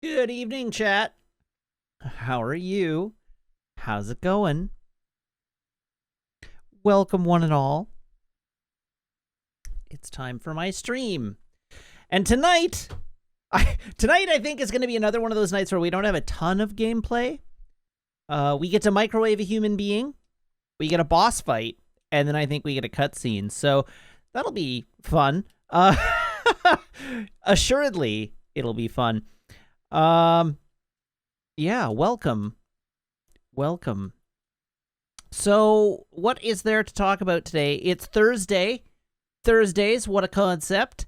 Good evening, chat. How are you? How's it going? Welcome, one and all. It's time for my stream. And tonight, I think is going to be another one of those nights where we don't have a ton of gameplay. We get to microwave a human being, we get a boss fight, and then I think we get a cutscene. So that'll be fun. Assuredly, it'll be fun. Yeah, welcome. Welcome. So, what is there to talk about today? It's Thursday. Thursdays, what a concept.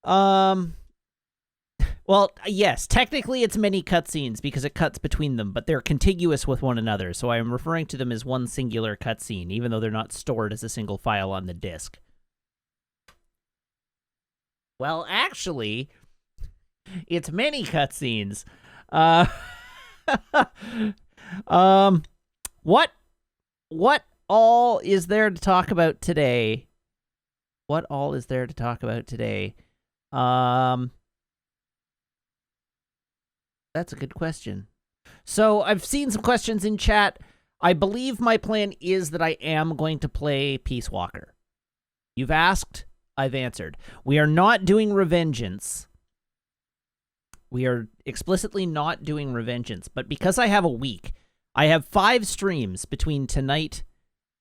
Well, yes, technically it's many cutscenes because it cuts between them, but they're contiguous with one another, so I am referring to them as one singular cutscene, even though they're not stored as a single file on the disk. Well, actually, it's many cutscenes. What all is there to talk about today? What all is there to talk about today? That's a good question. So I've seen some questions in chat. I believe my plan is that I am going to play Peace Walker. You've asked, I've answered. We are not doing Revengeance. We are explicitly not doing Revengeance, but because I have a week, I have 5 streams between tonight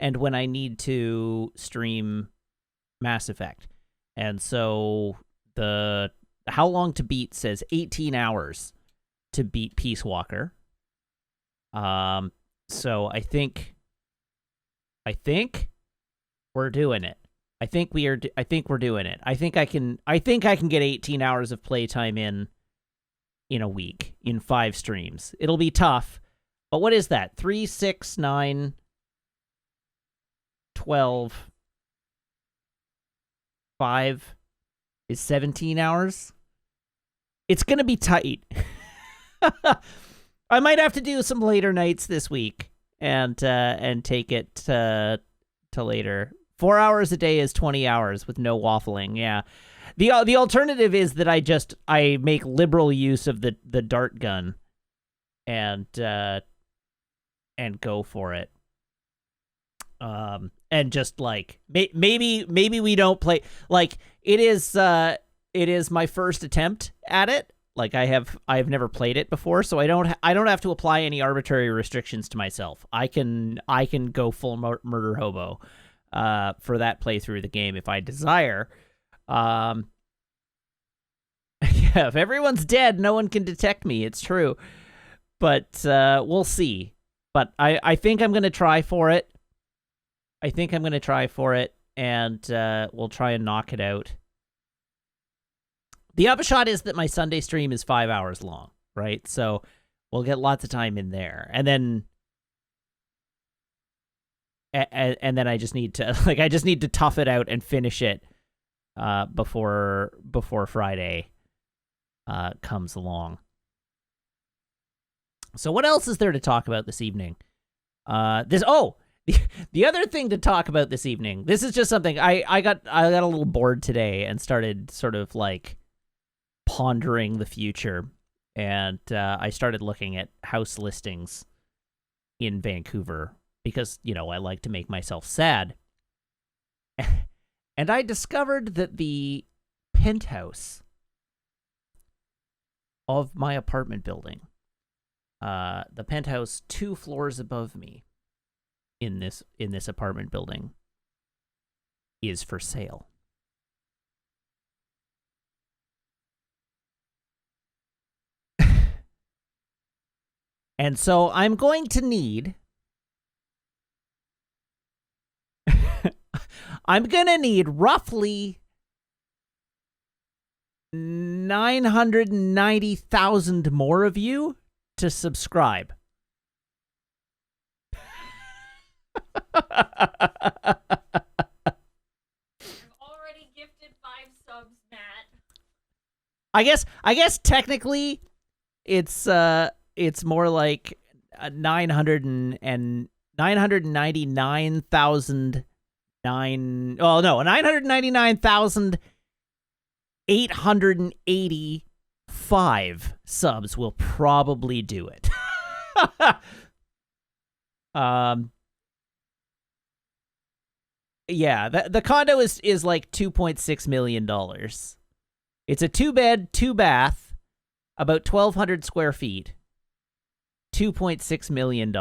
and when I need to stream Mass Effect. And so the How Long to Beat says 18 hours to beat Peace Walker. So I think we're doing it. I think we're doing it. I think I can get 18 hours of playtime in a week, in 5 streams. It'll be tough, but what is that? 3, 6, 9, 12, 5 is 17 hours? It's gonna be tight. I might have to do some later nights this week and take it to later. 4 hours a day is 20 hours with no waffling, yeah. The alternative is that I make liberal use of the dart gun and go for it. And just like maybe we don't play, like it is my first attempt at it. Like I've never played it before, so I don't have to apply any arbitrary restrictions to myself. I can go full murder hobo for that playthrough of the game if I desire. Yeah, if everyone's dead, no one can detect me. It's true. But we'll see. But I think I'm going to try for it. And we'll try and knock it out. The upshot is that my Sunday stream is 5 hours long, right? So we'll get lots of time in there. And then I just need to tough it out and finish it before Friday comes along. So what else is there to talk about this evening? The other thing to talk about this evening. This is just something I got a little bored today and started sort of like pondering the future, and I started looking at house listings in Vancouver because, I like to make myself sad. And I discovered that the penthouse of my apartment building, the penthouse 2 floors above me in this apartment building, is for sale. And so I'm going to need roughly 990,000 more of you to subscribe. I've already gifted 5 subs, Matt. I guess technically it's more like 999,884 5 subs will probably do it. Yeah, the condo is like $2.6 million. It's a 2-bed, 2-bath, about 1,200 square feet, $2.6 million.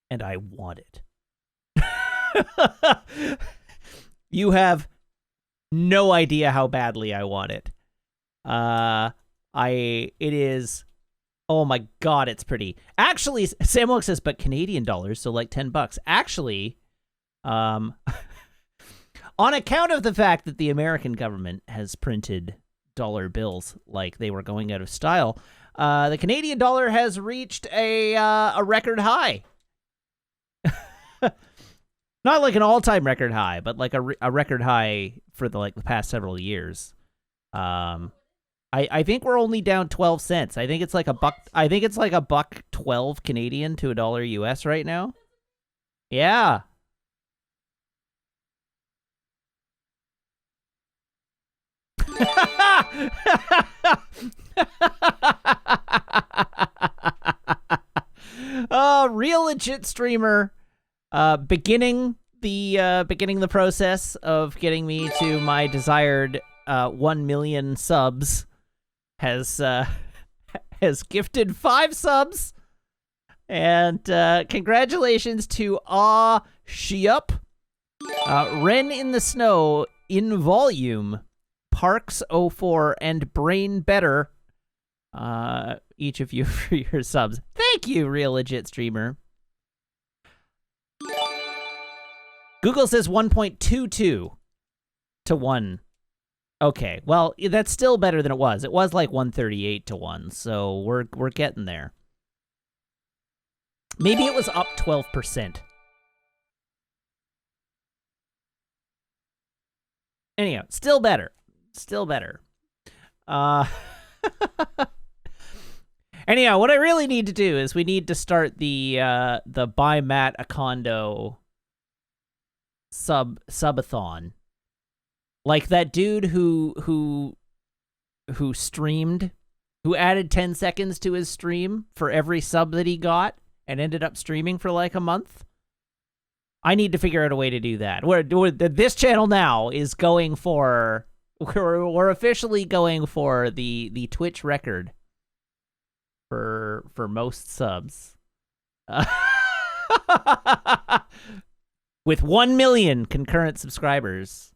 And I want it. You have no idea how badly I want it. It is, oh my god, it's pretty. Actually, Samuel says, but Canadian dollars, so like $10. Actually, on account of the fact that the American government has printed dollar bills like they were going out of style, the Canadian dollar has reached a record high. Not like an all-time record high, but like a record high for the past several years. I think we're only down 12 cents. I think it's like $1. I think it's like $1.12 Canadian to $1 US right now. Yeah. Real legit streamer. Beginning the process of getting me to my desired 1 million subs has gifted 5 subs, and congratulations to Shiup, Ren in the Snow, In Volume, Parks 04, and Brain Better. Each of you for your subs. Thank you, real legit streamer. Google says 1.22 to 1. Okay, well, that's still better than it was. It was like 138 to 1, so we're getting there. Maybe it was up 12%. Anyhow, still better. Still better. Anyhow, what I really need to do is we need to start the buy Matt a condo subathon. Like that dude who streamed, who added 10 seconds to his stream for every sub that he got and ended up streaming for like a month. I need to figure out a way to do that. This channel now is going for, we're officially going for the Twitch record for most subs. With 1 million concurrent subscribers.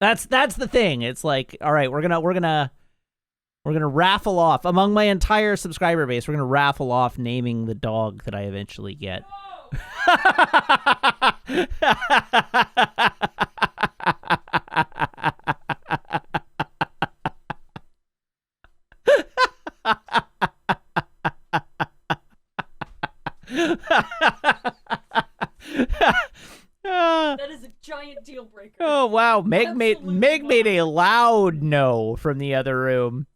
That's the thing. It's like, all right, we're gonna raffle off among my entire subscriber base. We're gonna raffle off naming the dog that I eventually get. That is a giant deal breaker. Oh wow, Meg made a loud no from the other room.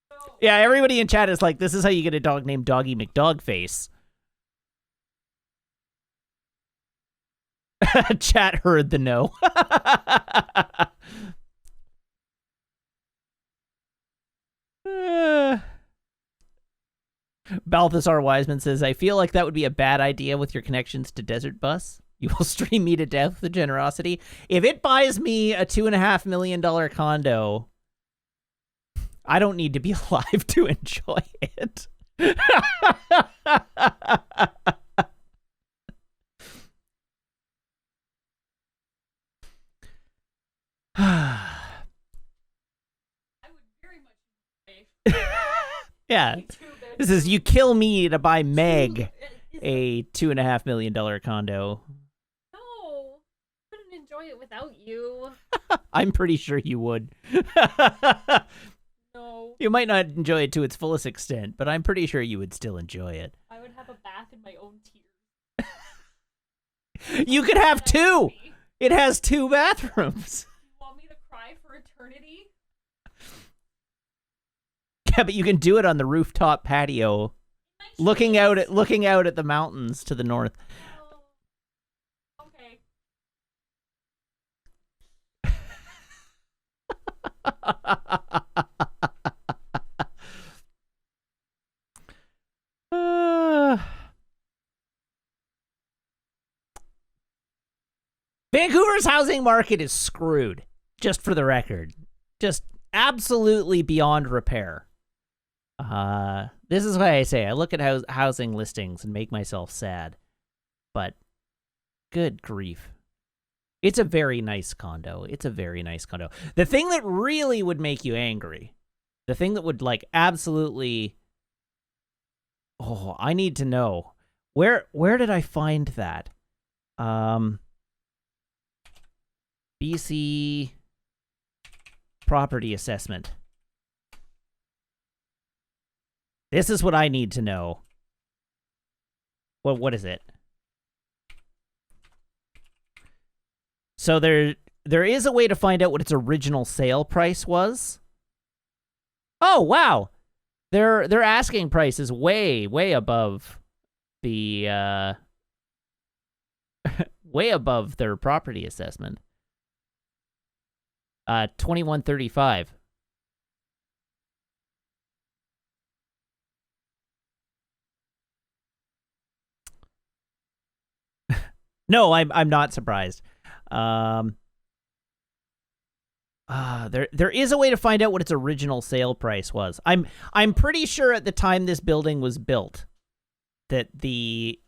No. Yeah, everybody in chat is like, this is how you get a dog named Doggy McDogface. Chat heard the no. Balthasar Wiseman says, I feel like that would be a bad idea with your connections to Desert Bus. You will stream me to death with generosity. If it buys me a $2.5 million condo, I don't need to be alive to enjoy it. I would very much Yeah. This is, you kill me to buy Meg a $2.5 million condo. No, I wouldn't enjoy it without you. I'm pretty sure you would. No. You might not enjoy it to its fullest extent, but I'm pretty sure you would still enjoy it. I would have a bath in my own tears. You could have 2! It has 2 bathrooms. You want me to cry for eternity? Yeah, but you can do it on the rooftop patio, looking out at the mountains to the north. No. Okay. Uh, Vancouver's housing market is screwed, just for the record. Just absolutely beyond repair. This is why I say I look at housing listings and make myself sad. But good grief. It's a very nice condo. It's a very nice condo. The thing that really would make you angry, the thing that would like absolutely, oh, I need to know. Where did I find that? BC property assessment. This is what I need to know. Well, what is it? So there is a way to find out what its original sale price was. Oh, wow. Their asking price is way above the way above their property assessment. 2135. No, I'm not surprised. There is a way to find out what its original sale price was. I'm pretty sure at the time this building was built that the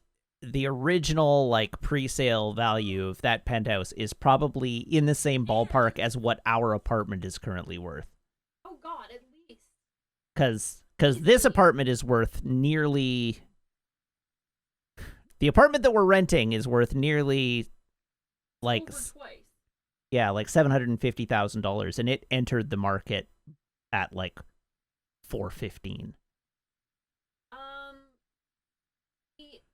original like pre-sale value of that penthouse is probably in the same ballpark as what our apartment is currently worth. Oh God, at least. Because this apartment is worth nearly. The apartment that we're renting is worth nearly, like, Over twice. Yeah, like $750,000, and it entered the market at like $415.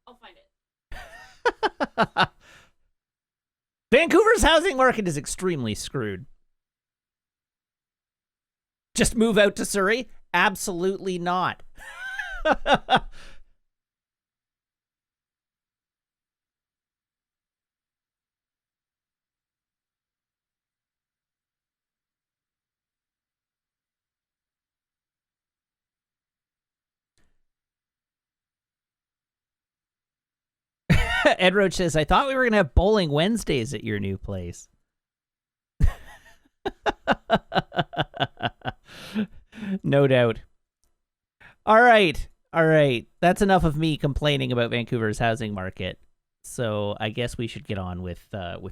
I'll find it. Vancouver's housing market is extremely screwed. Just move out to Surrey? Absolutely not. Ed Roach says, I thought we were going to have bowling Wednesdays at your new place. No doubt. All right. That's enough of me complaining about Vancouver's housing market. So I guess we should get on with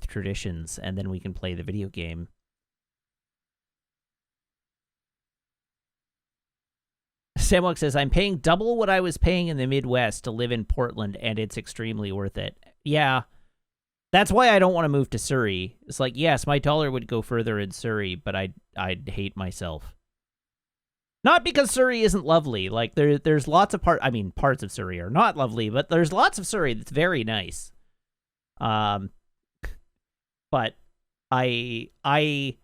traditions, and then we can play the video game. Samwok says, I'm paying double what I was paying in the Midwest to live in Portland, and it's extremely worth it. Yeah. That's why I don't want to move to Surrey. It's like, yes, my dollar would go further in Surrey, but I'd hate myself. Not because Surrey isn't lovely. Like, there's lots of parts of Surrey are not lovely, but there's lots of Surrey that's very nice. But I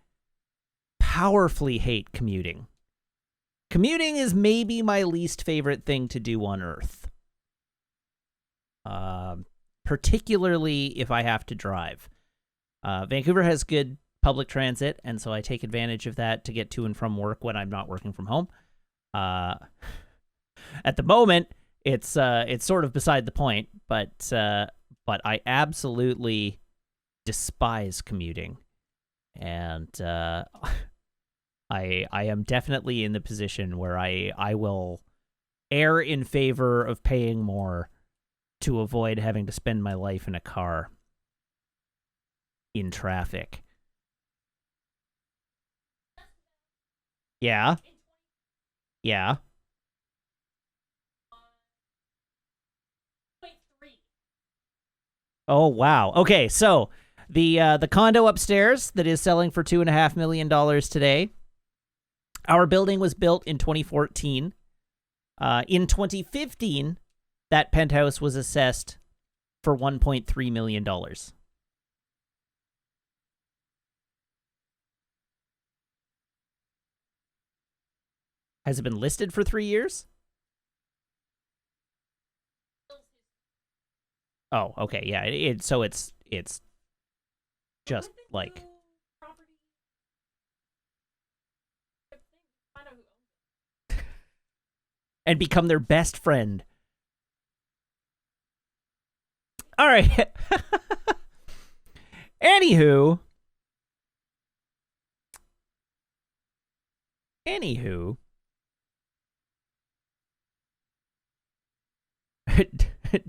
powerfully hate commuting. Commuting is maybe my least favorite thing to do on Earth. Particularly if I have to drive. Vancouver has good public transit, and so I take advantage of that to get to and from work when I'm not working from home. At the moment, it's sort of beside the point, but I absolutely despise commuting, and I am definitely in the position where I will err in favor of paying more to avoid having to spend my life in a car in traffic. Yeah. Yeah. Oh, wow. Okay, so the condo upstairs that is selling for $2.5 million today. Our building was built in 2014. In 2015, that penthouse was assessed for $1.3 million. Has it been listed for 3 years? Oh, okay, yeah. So it's It's just like... and become their best friend. All right. Anywho.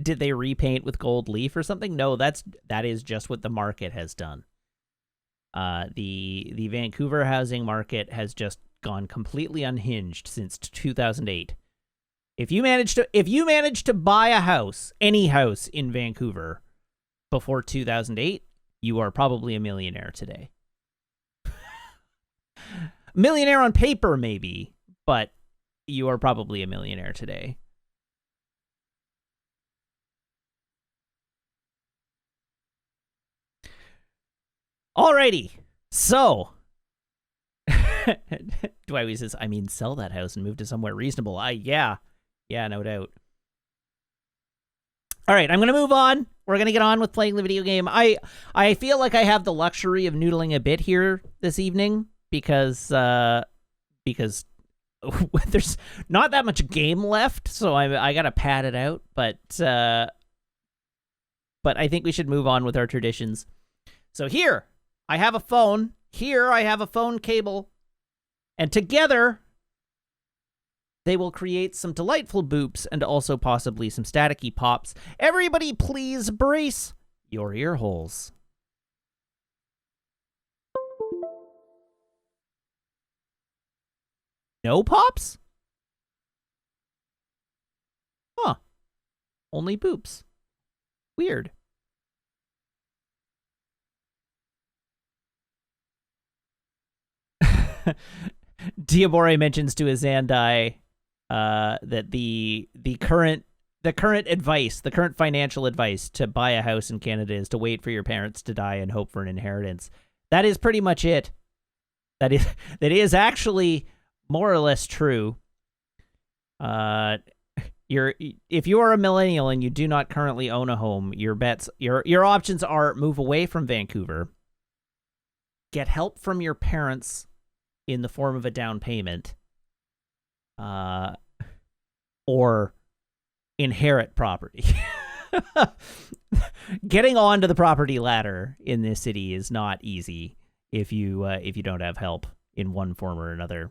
Did they repaint with gold leaf or something? No, that is just what the market has done. The Vancouver housing market has just gone completely unhinged since 2008. If you manage to buy a house, any house in Vancouver before 2008, you are probably a millionaire today. Millionaire on paper, maybe, but you are probably a millionaire today. Alrighty, so Dwight says, I mean, sell that house and move to somewhere reasonable. Yeah, no doubt. All right, I'm going to move on. We're going to get on with playing the video game. I feel like I have the luxury of noodling a bit here this evening because there's not that much game left, so I got to pad it out, but I think we should move on with our traditions. So here, I have a phone. Here, I have a phone cable. And together, they will create some delightful boops and also possibly some staticky pops. Everybody, please brace your ear holes. No pops? Huh. Only boops. Weird. Diabore mentions to Azandai that the current advice, the current financial advice to buy a house in Canada is to wait for your parents to die and hope for an inheritance. That is pretty much it. That is actually more or less true. If you are a millennial and you do not currently own a home, your options are move away from Vancouver, get help from your parents in the form of a down payment, or inherit property. Getting onto the property ladder in this city is not easy if you don't have help in one form or another.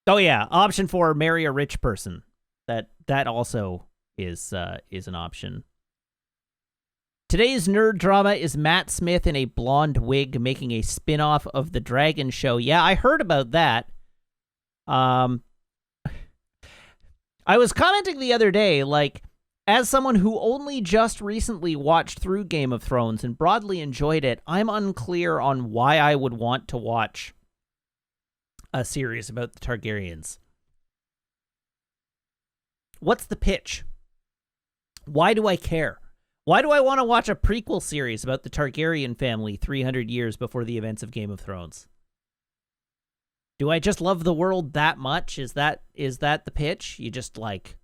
Oh yeah, option 4, marry a rich person. That also is an option. Today's nerd drama is Matt Smith in a blonde wig making a spin-off of The Dragon Show. Yeah, I heard about that. I was commenting the other day, like, as someone who only just recently watched through Game of Thrones and broadly enjoyed it, I'm unclear on why I would want to watch a series about the Targaryens. What's the pitch? Why do I care? Why do I want to watch a prequel series about the Targaryen family 300 years before the events of Game of Thrones? Do I just love the world that much? Is that the pitch? You just like,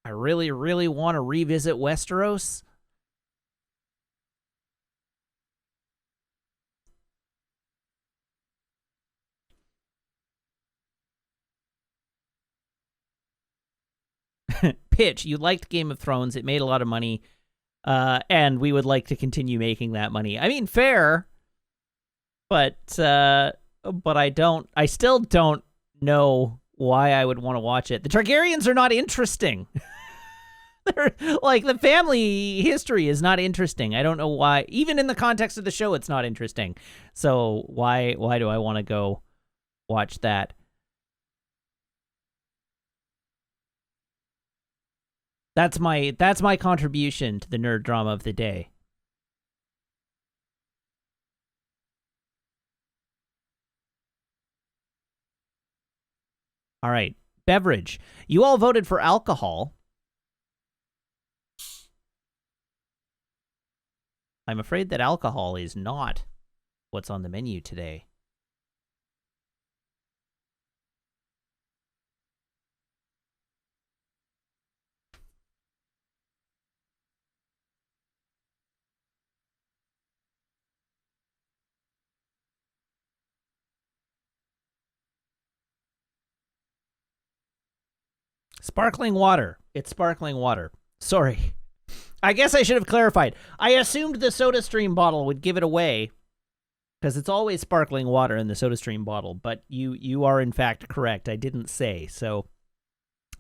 I really, really want to revisit Westeros? Pitch, you liked Game of Thrones. It made a lot of money. And we would like to continue making that money. I mean, fair, but I still don't know why I would want to watch it. The Targaryens are not interesting. They're like, the family history is not interesting. I don't know why. Even in the context of the show, it's not interesting. So why do I want to go watch that? That's my contribution to the nerd drama of the day. All right, beverage. You all voted for alcohol. I'm afraid that alcohol is not what's on the menu today. Sparkling water. It's sparkling water. Sorry. I guess I should have clarified. I assumed the SodaStream bottle would give it away because it's always sparkling water in the SodaStream bottle, but you are in fact correct. I didn't say. So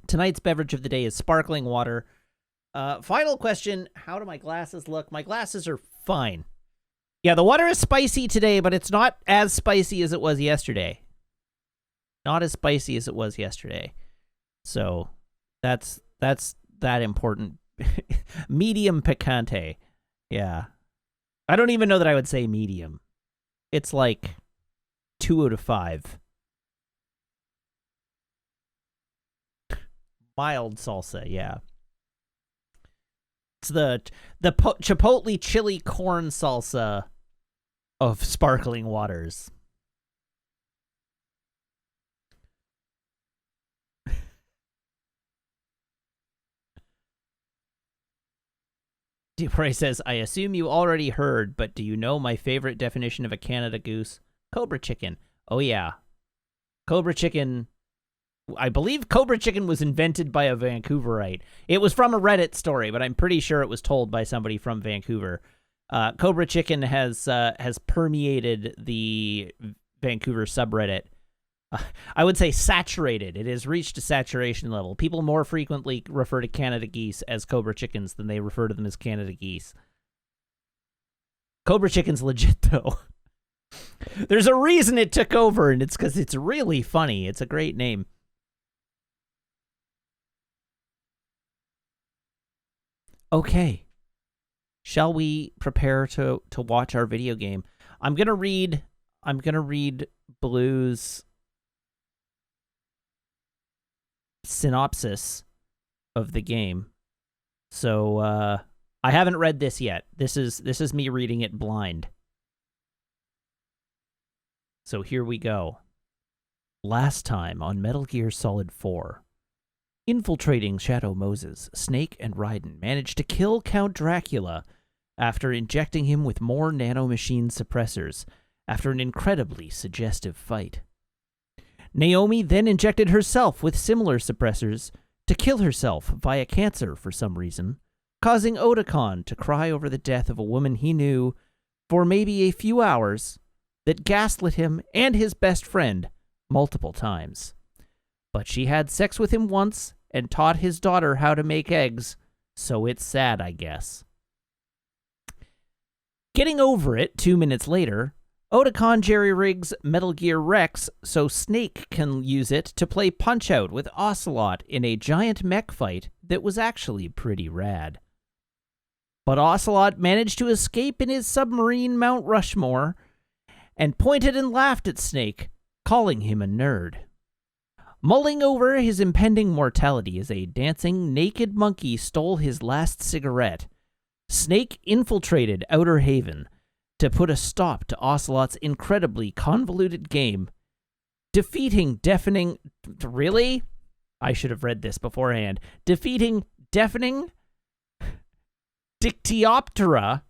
tonight's beverage of the day is sparkling water. Final question, how do my glasses look? My glasses are fine. Yeah, the water is spicy today, but it's not as spicy as it was yesterday. Not as spicy as it was yesterday. So that's that important. Medium picante. Yeah. I don't even know that I would say medium. It's like 2 out of 5. Mild salsa, yeah. It's the chipotle chili corn salsa of sparkling waters. Dupre says, I assume you already heard, but do you know my favorite definition of a Canada Goose? Cobra chicken. Oh, yeah. Cobra chicken. I believe Cobra chicken was invented by a Vancouverite. It was from a Reddit story, but I'm pretty sure it was told by somebody from Vancouver. Cobra chicken has permeated the Vancouver subreddit. I would say saturated. It has reached a saturation level. People more frequently refer to Canada geese as Cobra chickens than they refer to them as Canada geese. Cobra chicken's legit, though. There's a reason it took over, and it's because it's really funny. It's a great name. Okay. Shall we prepare to watch our video game? I'm gonna read Blue's synopsis of the game. So I haven't read this yet. This is me reading it blind. So here we go. Last time on Metal Gear Solid 4. Infiltrating Shadow Moses, Snake and Raiden managed to kill Count Dracula after injecting him with more nanomachine suppressors after an incredibly suggestive fight. Naomi then injected herself with similar suppressors to kill herself via cancer for some reason, causing Otacon to cry over the death of a woman he knew for maybe a few hours that gaslit him and his best friend multiple times. But she had sex with him once and taught his daughter how to make eggs, so it's sad, I guess. Getting over it 2 minutes later, Otacon jerry-rigs Metal Gear Rex so Snake can use it to play Punch-Out with Ocelot in a giant mech fight that was actually pretty rad. But Ocelot managed to escape in his submarine Mount Rushmore and pointed and laughed at Snake, calling him a nerd. Mulling over his impending mortality as a dancing naked monkey stole his last cigarette, Snake infiltrated Outer Haven to put a stop to Ocelot's incredibly convoluted game, defeating deafening... Really? I should have read this beforehand. Defeating deafening Dictyoptera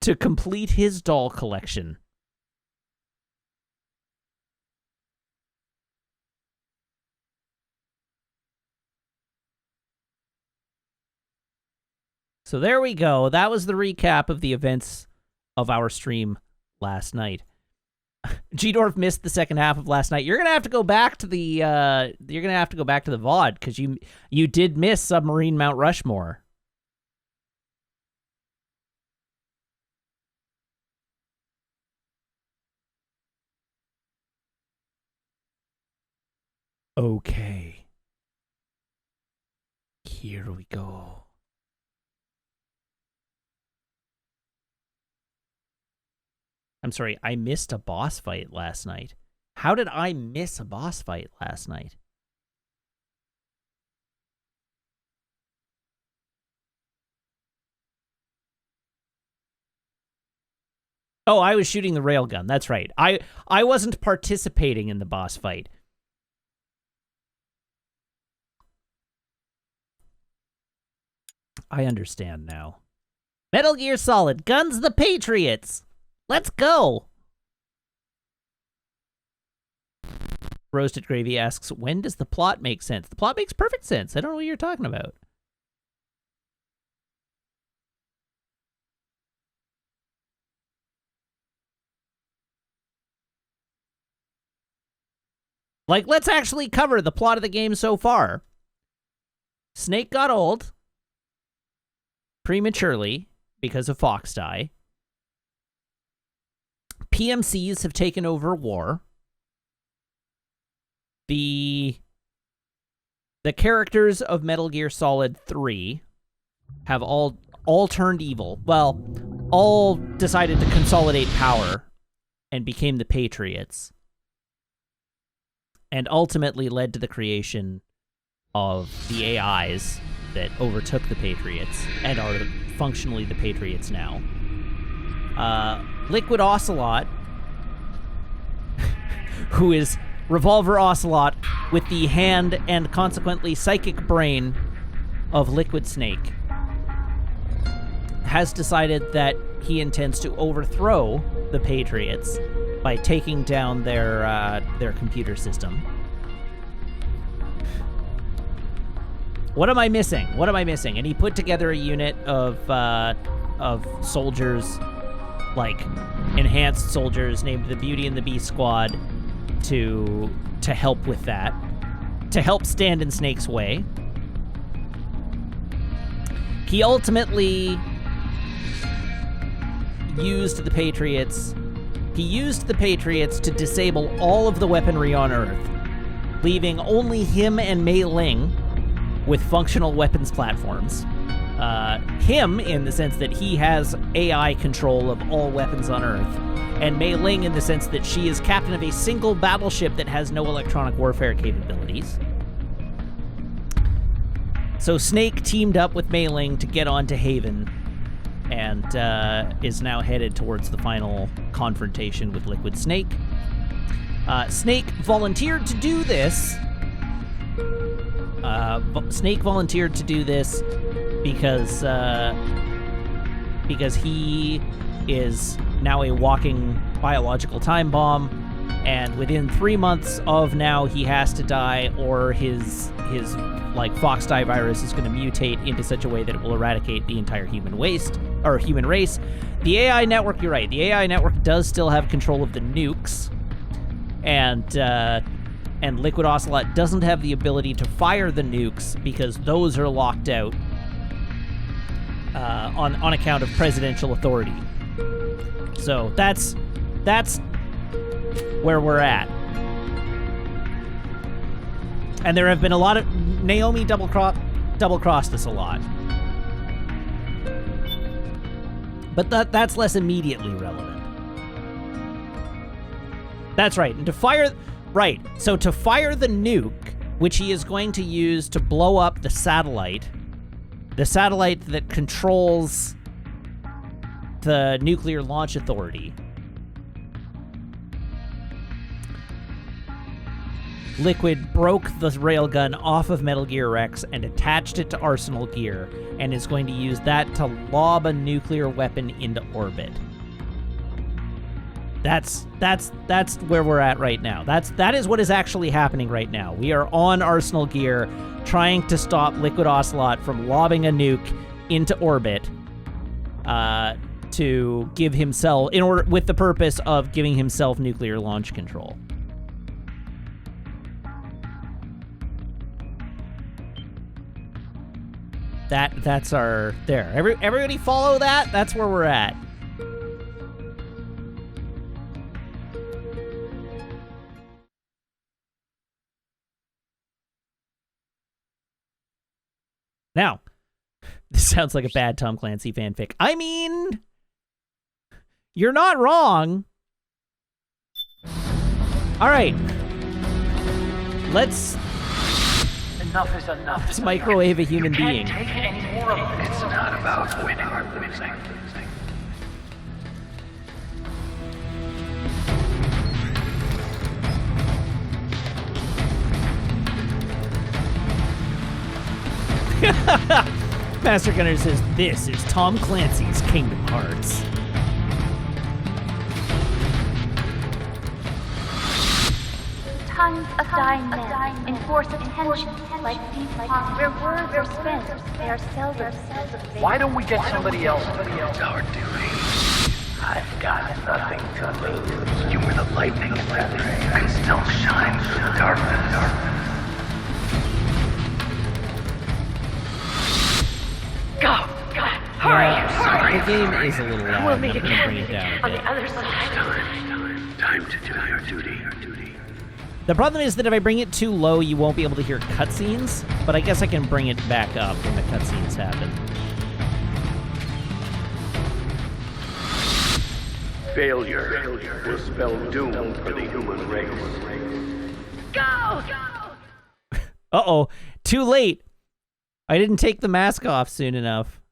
to complete his doll collection. So there we go. That was the recap of the events of our stream last night. G-Dorf missed the second half of last night. You're gonna have to go back to the VOD because you did miss Submarine Mount Rushmore. Okay. Here we go. I'm sorry, I missed a boss fight last night. How did I miss a boss fight last night? Oh, I was shooting the railgun. That's right. I wasn't participating in the boss fight. I understand now. Metal Gear Solid, Guns the Patriots! Let's go! Roasted Gravy asks, when does the plot make sense? The plot makes perfect sense. I don't know what you're talking about. Like, let's actually cover the plot of the game so far. Snake got old prematurely because of Fox Die. PMCs have taken over war. The characters of Metal Gear Solid 3 have all turned evil. Well, all decided to consolidate power and became the Patriots. And ultimately led to the creation of the AIs that overtook the Patriots and are functionally the Patriots now. Liquid Ocelot, who is Revolver Ocelot with the hand and consequently psychic brain of Liquid Snake, has decided that he intends to overthrow the Patriots by taking down their computer system. What am I missing? What am I missing? And he put together a unit of soldiers, like enhanced soldiers, named the Beauty and the Beast Squad, to help with that, to help stand in Snake's way. He ultimately used the Patriots. He used the Patriots to disable all of the weaponry on Earth, leaving only him and Mei Ling with functional weapons platforms. Him in the sense that he has AI control of all weapons on Earth, and Mei Ling in the sense that she is captain of a single battleship that has no electronic warfare capabilities. So Snake teamed up with Mei Ling to get onto Haven, and is now headed towards the final confrontation with Liquid Snake. Snake volunteered to do this. Snake volunteered to do this because he is now a walking biological time bomb, and within 3 months of now, he has to die, or his like Fox Die virus is going to mutate into such a way that it will eradicate the entire human race. The AI network, you're right, the AI network does still have control of the nukes, and Liquid Ocelot doesn't have the ability to fire the nukes because those are locked out on account of presidential authority. So that's where we're at. And there have been a lot of... Naomi double-crossed us a lot. But that's less immediately relevant. That's right. And to fire... Right. So to fire the nuke, which he is going to use to blow up the satellite that controls the Nuclear Launch Authority, Liquid broke the railgun off of Metal Gear Rex and attached it to Arsenal Gear, and is going to use that to lob a nuclear weapon into orbit. That's where we're at right now. That is what is actually happening right now. We are on Arsenal Gear trying to stop Liquid Ocelot from lobbing a nuke into orbit to give himself, with the purpose of giving himself nuclear launch control. That's our there. Everybody follow that? That's where we're at. Now, this sounds like a bad Tom Clancy fanfic. I mean, you're not wrong. All right. Let's... Enough is enough. Let's microwave a human being. Can't take any more of this. It's not about winning or losing. Master Gunner says, this is Tom Clancy's Kingdom Hearts. tons of dying men enforce attention like these ponds where words are spent. They are seldom. Why don't we get somebody else? It's our duty. I've got nothing to lose. You were the lightning in that ray. You can still shine through the darkness. Go! Hurry! Yeah, the game is a little loud. We'll I'm meet gonna again bring it down a on bit. the other side. Time to do your duty. The problem is that if I bring it too low, you won't be able to hear cutscenes, but I guess I can bring it back up when the cutscenes happen. Failure will spell doom for the human race. Go! Uh-oh, too late. I didn't take the mask off soon enough.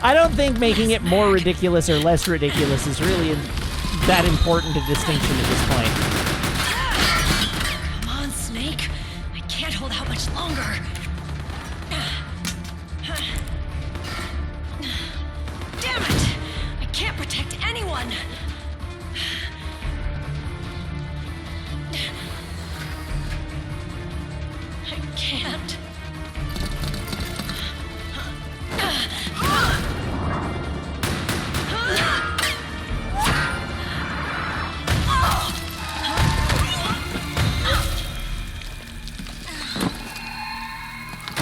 I don't think making it more ridiculous or less ridiculous is really that important a distinction at this point. Come on, Snake. I can't hold out much longer. Damn it! I can't protect anyone. I can't.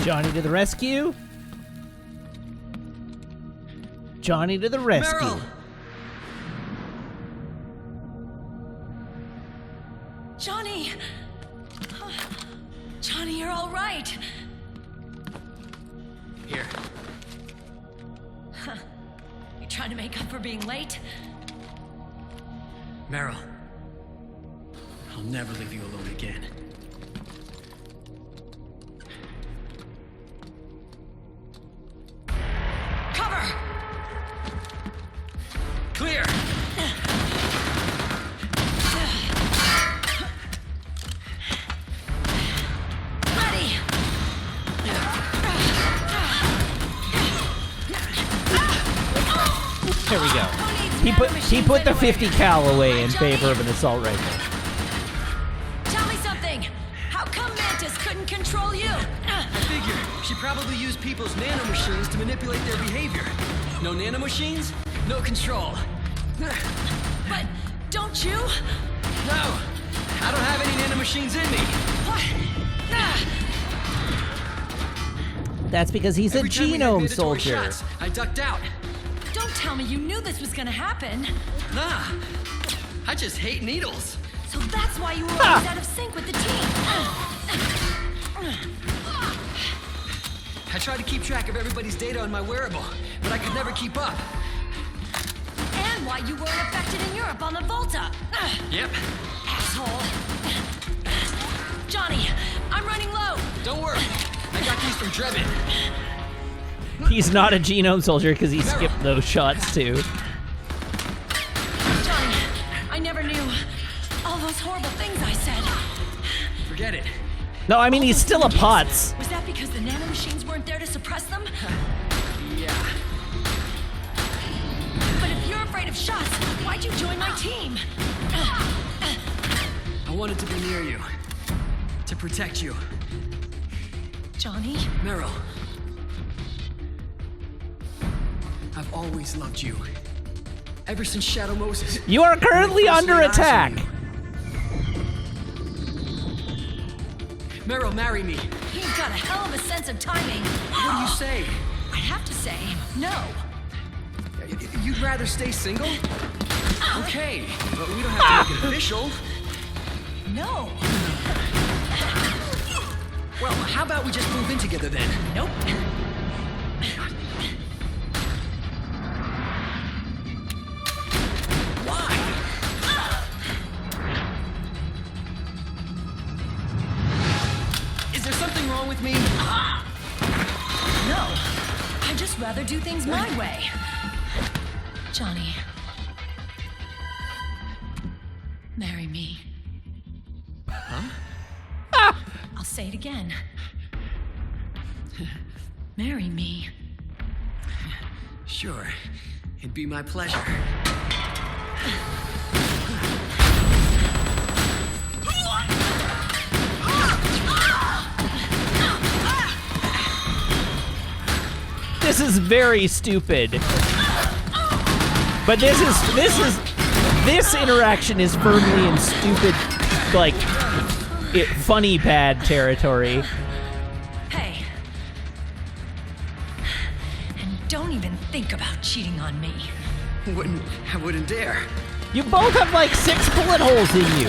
Johnny to the rescue. Johnny to the rescue. Meryl! Johnny! Johnny, you're all right. Here. You trying to make up for being late? Meryl. I'll never leave you alone again. Cover! Clear! Ready! There we go. He put the 50 cal away in favor of an assault rifle. Tell me something! How come Mantis couldn't control you? I figure she probably used people's nanomachines to manipulate their behavior. No nanomachines, no control. But don't you? No! I don't have any nanomachines in me! What? That's because he's a Every time we had genome mandatory soldier. shots, I ducked out. Don't tell me you knew this was gonna happen. Nah, I just hate needles. So that's why you were always out of sync with the team. I tried to keep track of everybody's data on my wearable, but I could never keep up. And why you weren't affected in Europe on the Volta. Yep. Asshole. Johnny, I'm running low. Don't worry. I got these from Drebin. He's not a genome soldier because he skipped those shots too. Johnny, I never knew all those horrible things I said. Forget it. No, I mean he's still a putz. Was that because the nanomachines weren't there to suppress them? Yeah. But if you're afraid of shots, why'd you join my team? I wanted to be near you. To protect you. Johnny? Meryl. I've always loved you. Ever since Shadow Moses. You are currently When I first under laid eyes on attack. you. Meryl, marry me. You've got a hell of a sense of timing. What do you say? I'd have to say no. You'd rather stay single? Okay, but we don't have to make it official. No. Well, how about we just move in together then? Nope. Why? Is there something wrong with me? No. I'd just rather do things my way. Johnny. Marry me. Huh? I'll say it again. Marry me. Sure. It'd be my pleasure. This is very stupid. But this interaction is firmly in stupid, like, funny bad territory. Hey. And don't even think about cheating on me. I wouldn't dare. You both have like 6 bullet holes in you.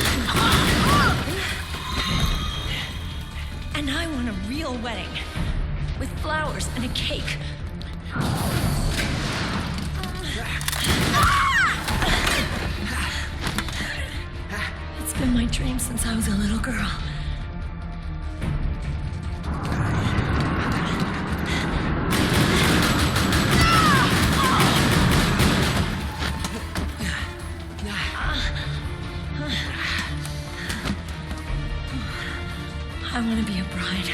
And I want a real wedding. With flowers and a cake. It's been my dream since I was a little girl. I want to be a bride.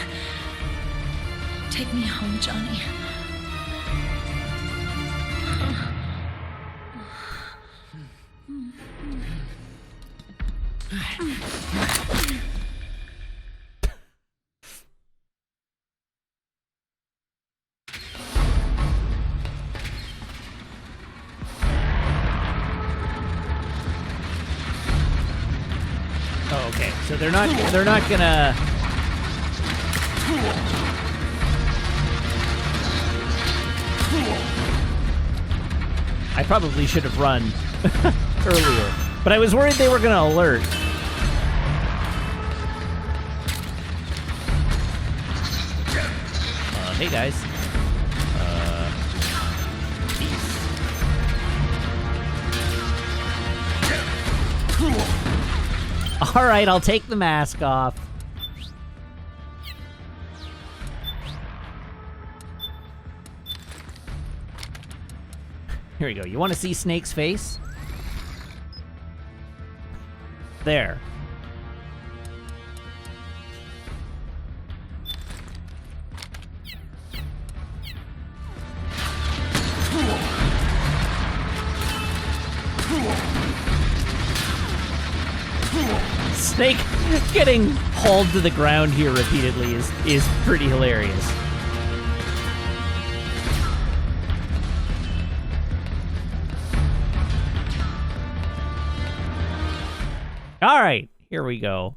Take me home, Johnny. Oh, okay. So they're not gonna. I probably should have run earlier, but I was worried they were gonna alert. Hey guys. Peace. All right, I'll take the mask off. Here we go. You want to see Snake's face? There. Snake getting hauled to the ground here repeatedly is pretty hilarious. All right, here we go.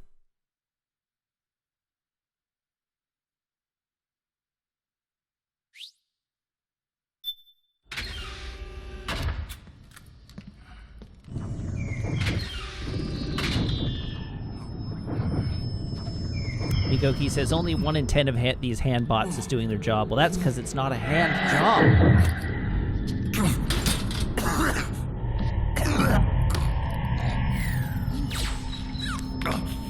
Mikoki says only 1 in 10 of these hand bots is doing their job. Well, that's because it's not a hand job.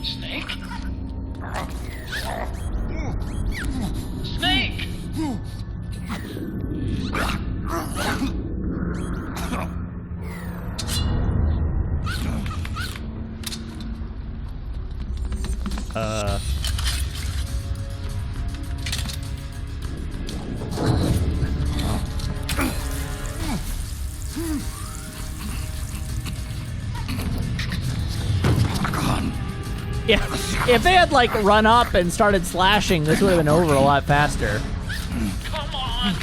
Snake? Snake! Yeah, if they had like run up and started slashing, this would have been over a lot faster. Come on!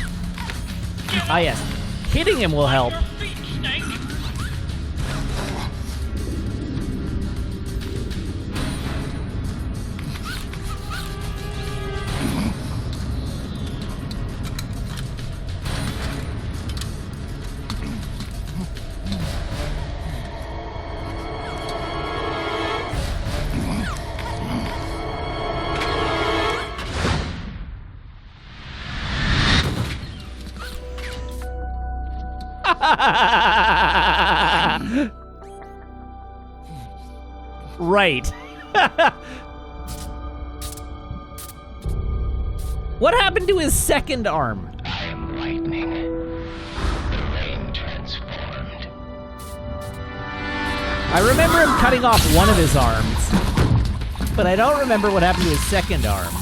Ah, yes. Hitting him will help. Your feet, Snake! Right. What happened to his second arm? I am lightning. The rain transformed. I remember him cutting off one of his arms, but I don't remember what happened to his second arm.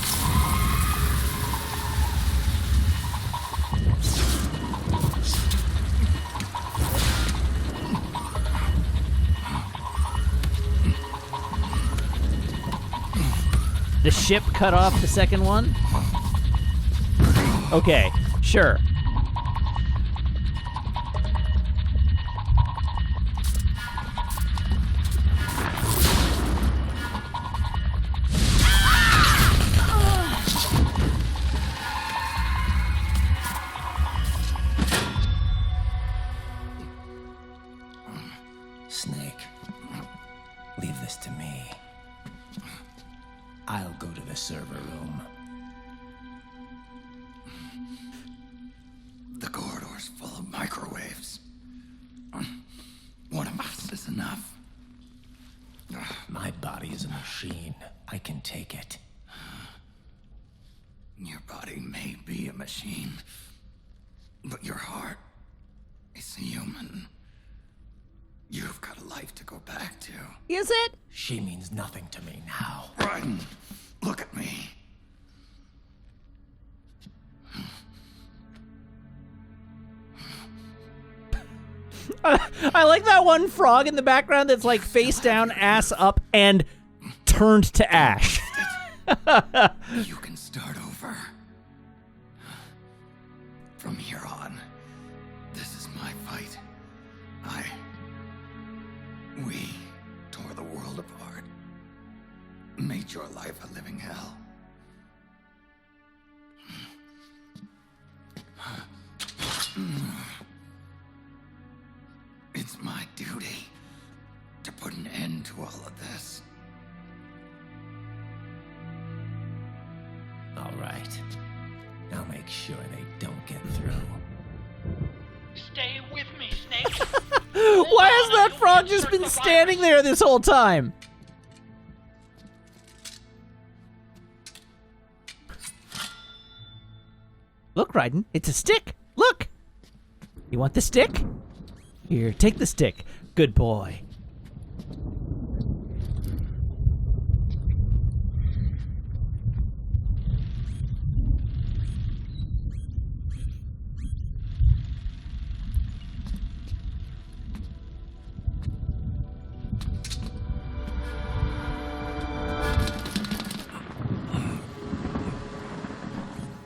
The ship cut off the second one? Okay, sure. Snake, leave this to me. I'll go to the server room. The corridor's full of microwaves. One of us is enough. My body is a machine. I can take it. Your body may be a machine, but your heart is human. You've got a life to go back to. Is it? She means nothing to me now. Raiden, look at me. I like that one frog in the background that's like face down, ass up, and turned to ash. You can start over. From here on, this is my fight. We tore the world apart. Made your life a living hell. It's my duty to put an end to all of this. All right. I'll make sure they don't get through. Stay with me, Snake. Why has that frog just been standing there this whole time? Look, Raiden, it's a stick. Look. You want the stick? Here, take the stick. Good boy.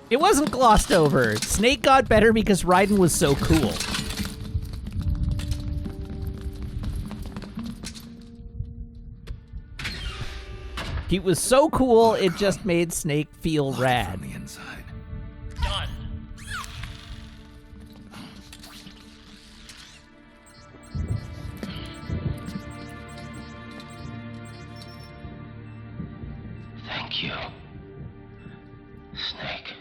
It wasn't glossed over. Snake got better because Raiden was so cool. He was so cool, it just made Snake feel rad. From the inside. Done. Thank you, Snake.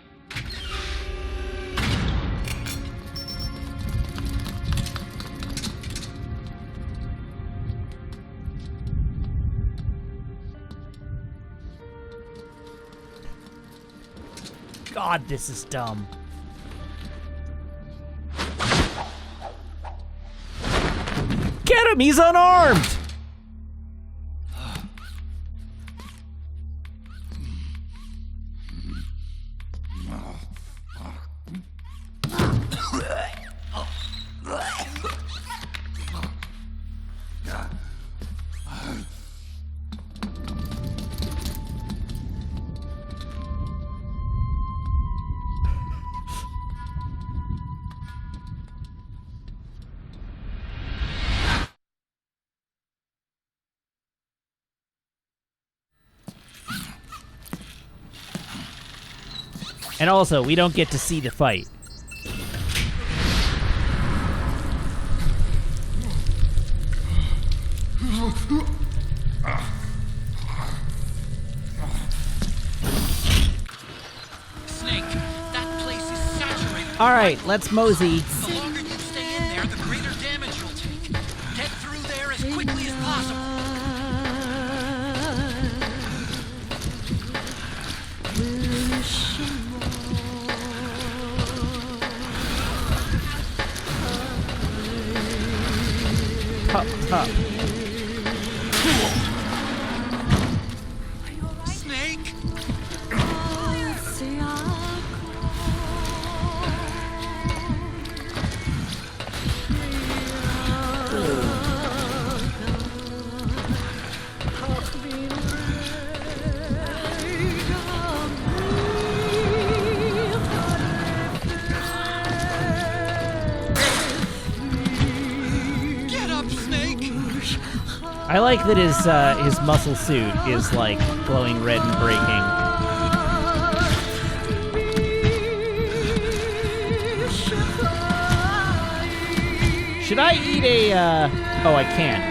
God, this is dumb. Get him! He's unarmed! And also, we don't get to see the fight. Snake, that place is saturated. All right, let's mosey. The longer you stay in there, the greater damage you'll take. Get through there as quickly as possible. Hup, hup. Snake! I like that his muscle suit is like glowing red and breaking. Should I eat a, oh, I can't.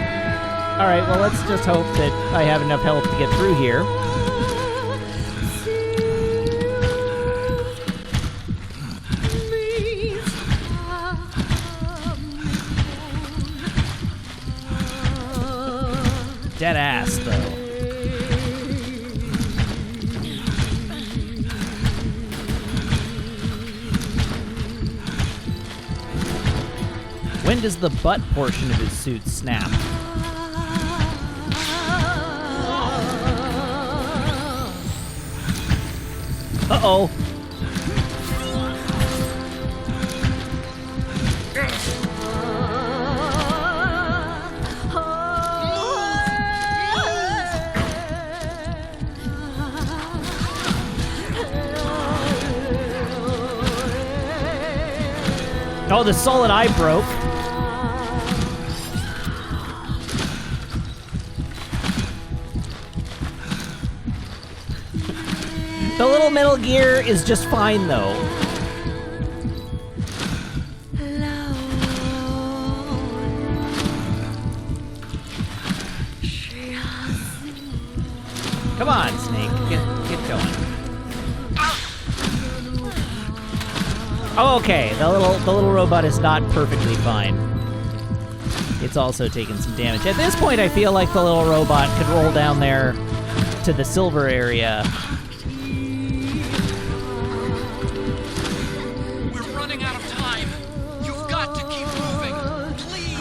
Alright, well, let's just hope that I have enough health to get through here. Dead ass, though. When does the butt portion of his suit snap? Uh-oh. Oh, the solid eye broke. The little Metal Gear is just fine, though. Come on, Snake. Get going. Oh, okay. The little robot is not perfectly fine. It's also taken some damage. At this point, I feel like the little robot could roll down there to the silver area. We're running out of time. You've got to keep moving. Please.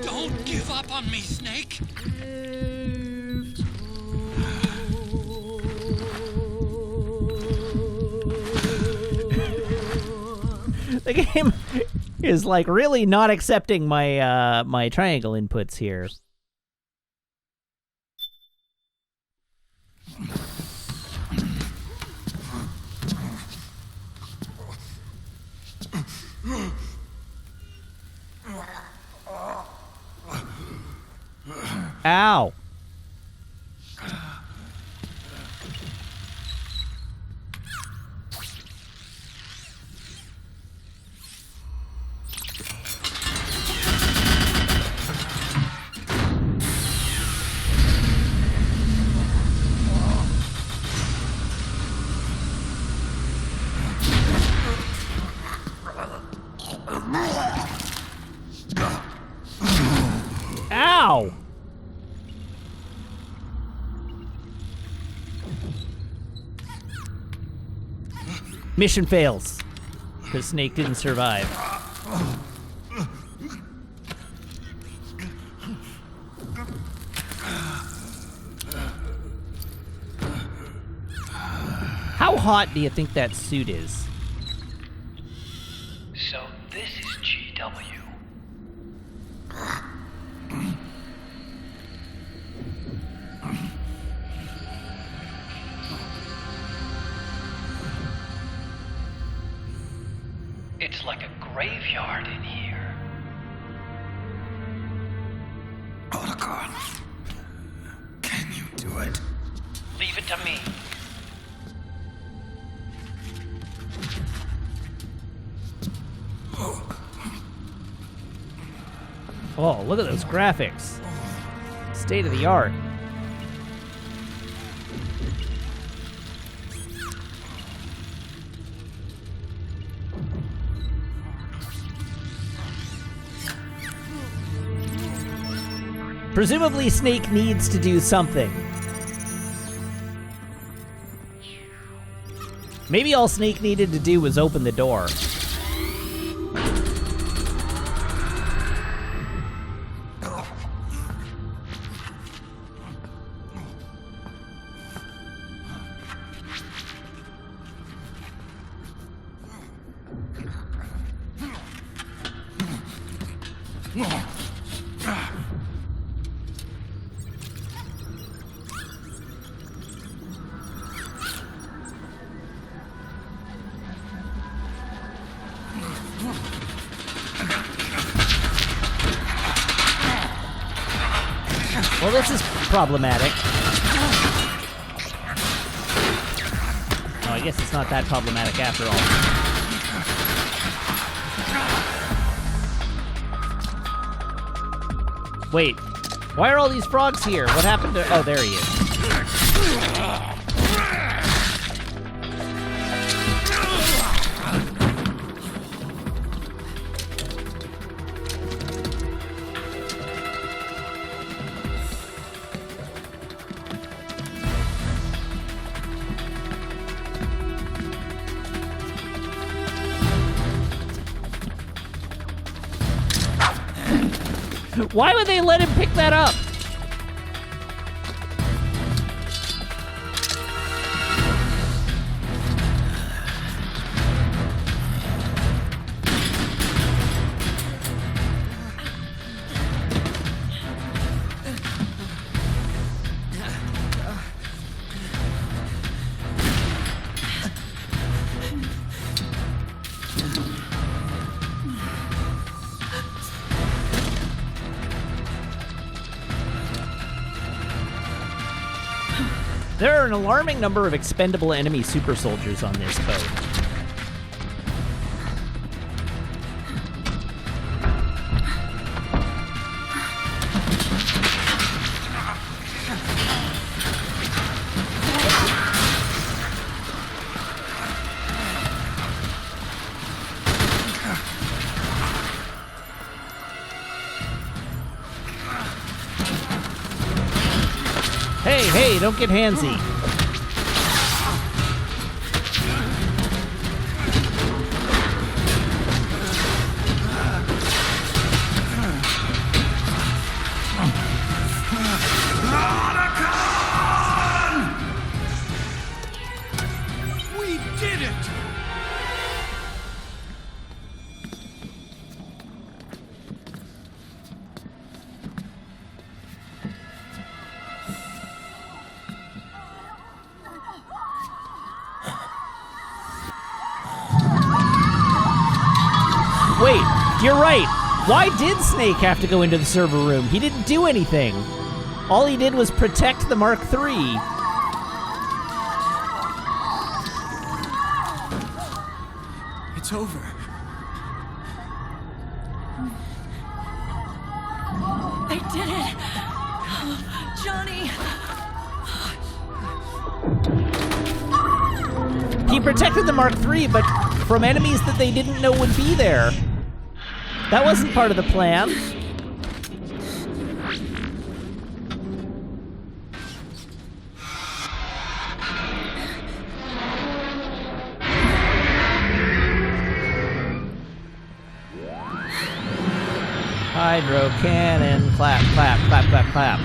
Don't give up on me, Snake. The game is like really not accepting my my triangle inputs here. Ow. Ow! Mission fails, because Snake didn't survive. How hot do you think that suit is? So this is GW. It's like a graveyard in here. Otacon, can you do it? Leave it to me. Oh, look at those graphics. State of the art. Presumably, Snake needs to do something. Maybe all Snake needed to do was open the door. Well, this is problematic. Oh, I guess it's not that problematic after all. Wait, why are all these frogs here? What happened to... Oh, there he is. Why would they let him pick that up? There are an alarming number of expendable enemy super soldiers on this boat. Hey, don't get handsy. We did it! Wait, you're right. Why did Snake have to go into the server room? He didn't do anything. All he did was protect the Mark III. It's over. I did it! Johnny! He protected the Mark III, but from enemies that they didn't know would be there. That wasn't part of the plan. Hydro cannon, clap, clap, clap, clap, clap.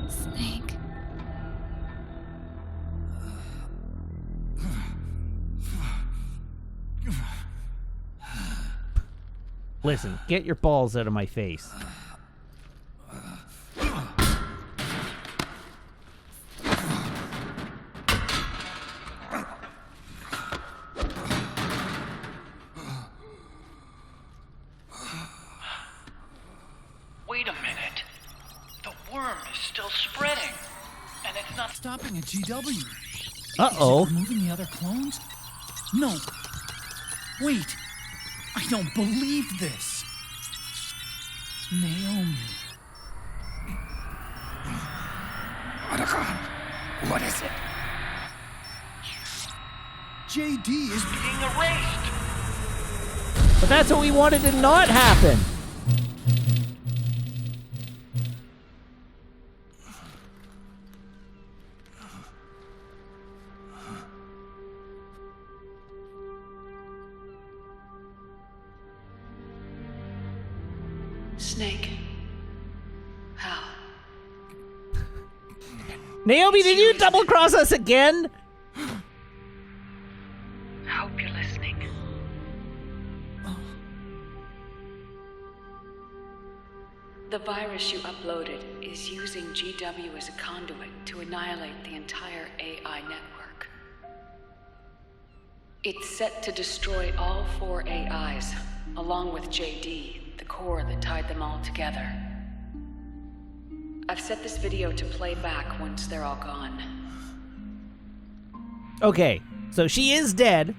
Snake. Listen, get your balls out of my face. Wait a minute. The worm is still spreading. And it's not Stopping at GW. Uh-oh. Removing the other clones? No. Wait. I don't believe this. Naomi. Otacon, what is it? JD is being erased. But that's what we wanted to not happen. Snake. How? Naomi, did you double cross us again? I hope you're listening. The virus you uploaded is using GW as a conduit to annihilate the entire AI network. It's set to destroy all 4 AIs, along with JD, the core that tied them all together. I've set this video to play back once they're all gone. Okay, so she is dead.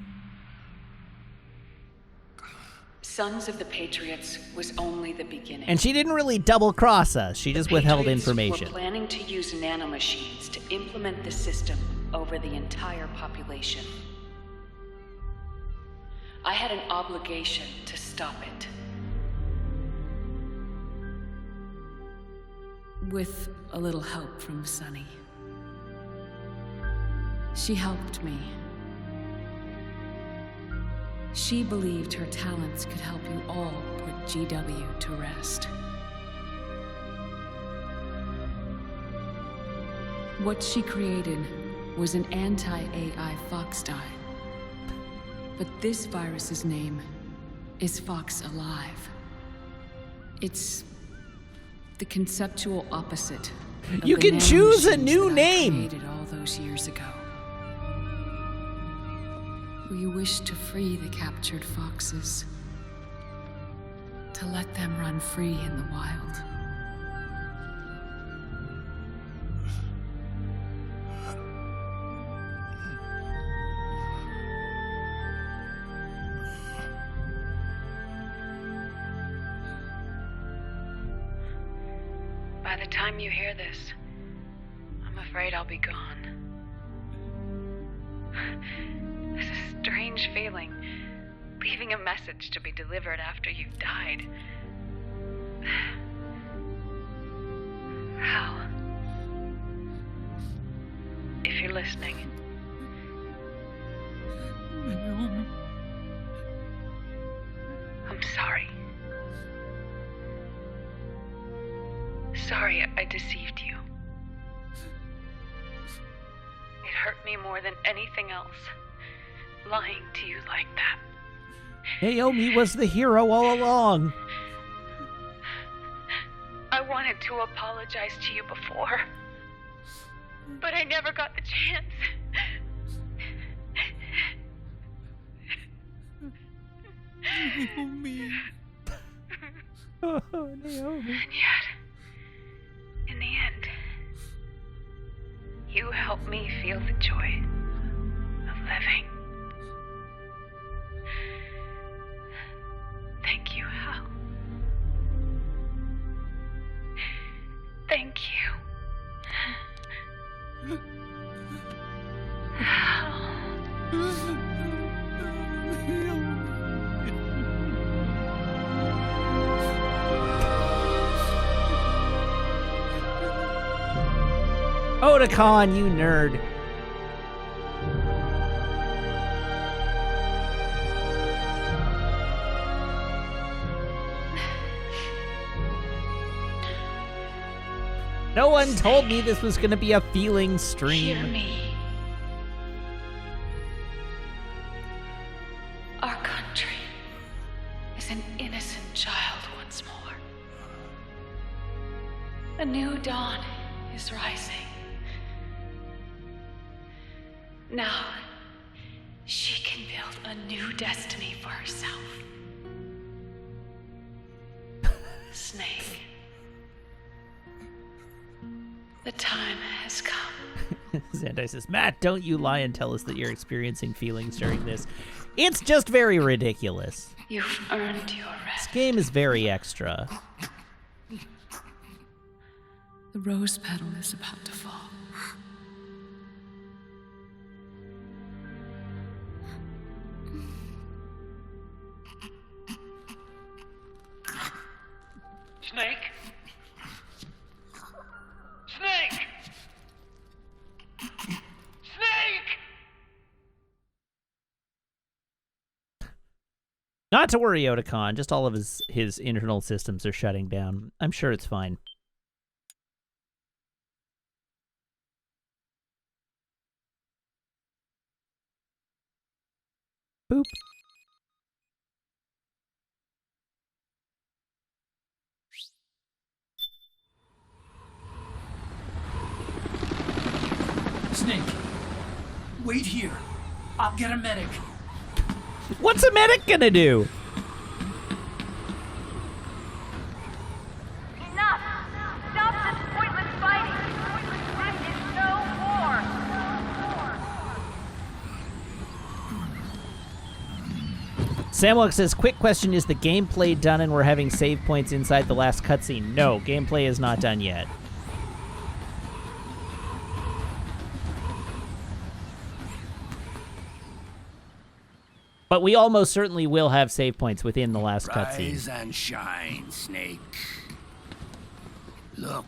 Sons of the Patriots was only the beginning. And she didn't really double cross us. She just withheld Patriots information. Were planning to use nanomachines to implement the system over the entire population. I had an obligation to stop it. With a little help from Sunny. She helped me. She believed her talents could help you all put GW to rest. What she created was an anti-AI Fox dye. But this virus's name is Fox Alive. It's the conceptual opposite of You the can choose a nanomachines new that I name. created all those years ago. We wish to free the captured foxes, to let them run free in the wild. By the time you hear this, I'm afraid I'll be gone. It's a strange feeling, leaving a message to be delivered after you've died. Hal, if you're listening, I'm sorry. Sorry I deceived you. It hurt me more than anything else. Lying to you like that. Naomi was the hero all along. I wanted to apologize to you before, but I never got the chance. Naomi. Oh, Naomi. And yet, in the end, you helped me feel the joy of living. Thank you, Hal. Thank you. Hal. Otakon, you nerd. No one told me this was gonna be a feeling stream. Hear me. Our country is an innocent child once more. A new dawn is rising. Now, she can build a new destiny for herself. Snake. The time has come. Zandai says, Matt, don't you lie and tell us that you're experiencing feelings during this. It's just very ridiculous. You've earned your This rest. game is very extra. The rose petal is about to fall. Snake? Snake! Snake! Not to worry, Otakon. Just all of his internal systems are shutting down. I'm sure it's fine. Boop. Snake, wait here. I'll get a medic. What's a medic gonna do? Enough! Stop this pointless fighting! This is no war! Samwalk says, quick question, is the gameplay done and we're having save points inside the last cutscene? No, gameplay is not done yet. But we almost certainly will have save points within the last cutscene. Rise and shine, Snake. Look,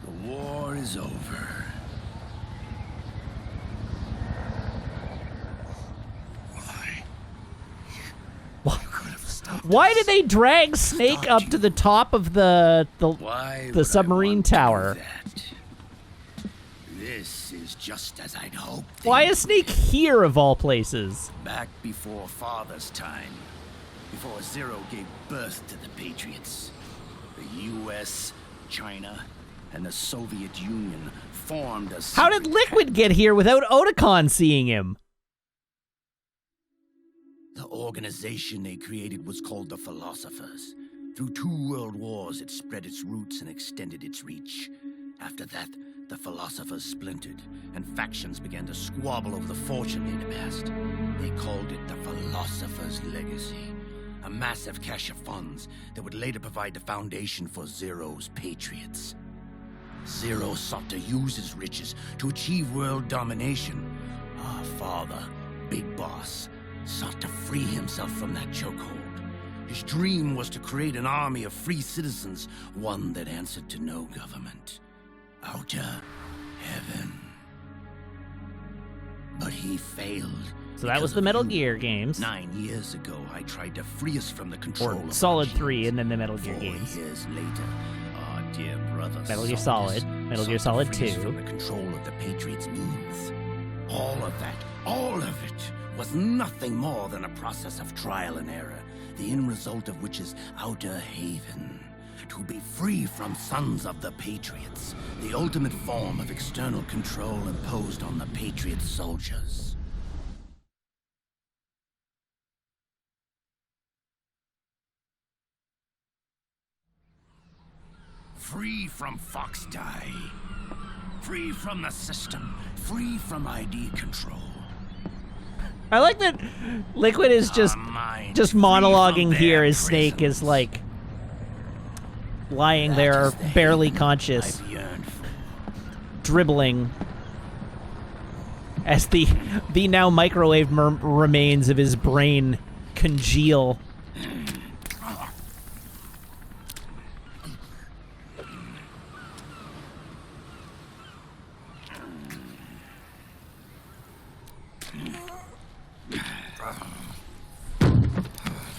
the war is over. Why? You could have stopped Why us. did they drag Snake up to the top of the Why would I submarine want to do tower? that? This is just as I'd hoped. Why is Snake here of all places? Back before Father's time, before Zero gave birth to the Patriots, the U.S., China, and the Soviet Union formed a... How did Liquid get here without Otakon seeing him? The organization they created was called the Philosophers. Through 2 world wars, it spread its roots and extended its reach. After that, the Philosophers splintered, and factions began to squabble over the fortune they'd amassed. They called it the Philosopher's Legacy, a massive cache of funds that would later provide the foundation for Zero's Patriots. Zero sought to use his riches to achieve world domination. Our father, Big Boss, sought to free himself from that chokehold. His dream was to create an army of free citizens, one that answered to no government. Outer heaven. But he failed. So that was the Metal Gear games. 9 years ago, I tried to free us from the control Or of Solid machines. 3 and then the Metal Gear 4 games. years later, our dear brother Metal Gear Solidus Solid, Metal sought Gear to Solid free us 2. from the control of the Patriots' means. All of it was nothing more than a process of trial and error, the end result of which is Outer Haven. To be free from Sons of the Patriots, the ultimate form of external control imposed on the Patriot soldiers. Free from Fox Die. Free from the system. Free from ID control. I like that Liquid is just monologuing here as Snake is like lying there barely conscious, dribbling as the now microwave remains of his brain congeal.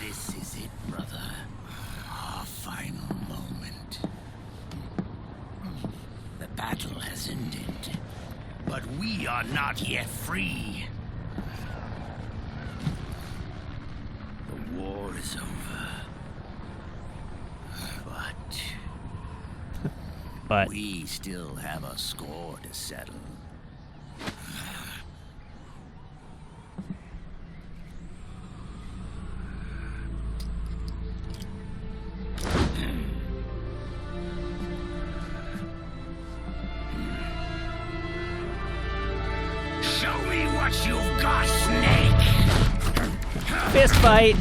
This is it, brother. Our final moment. The battle has ended, but we are not yet free. The war is over. But we still have a score to settle. Show me what you've got, Snake! Fist fight.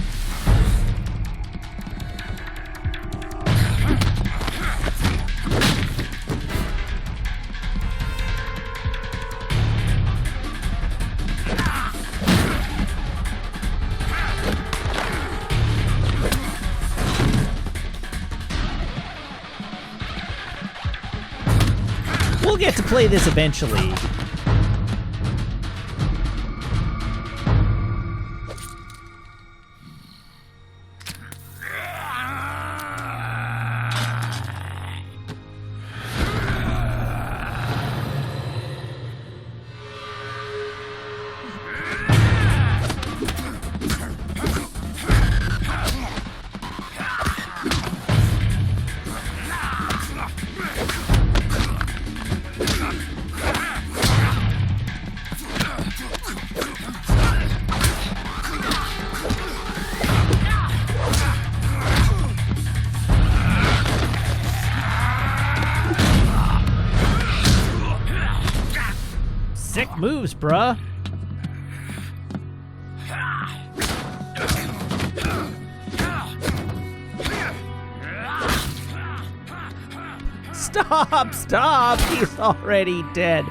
We'll get to play this eventually. Sick moves, bruh. Stop! He's already dead.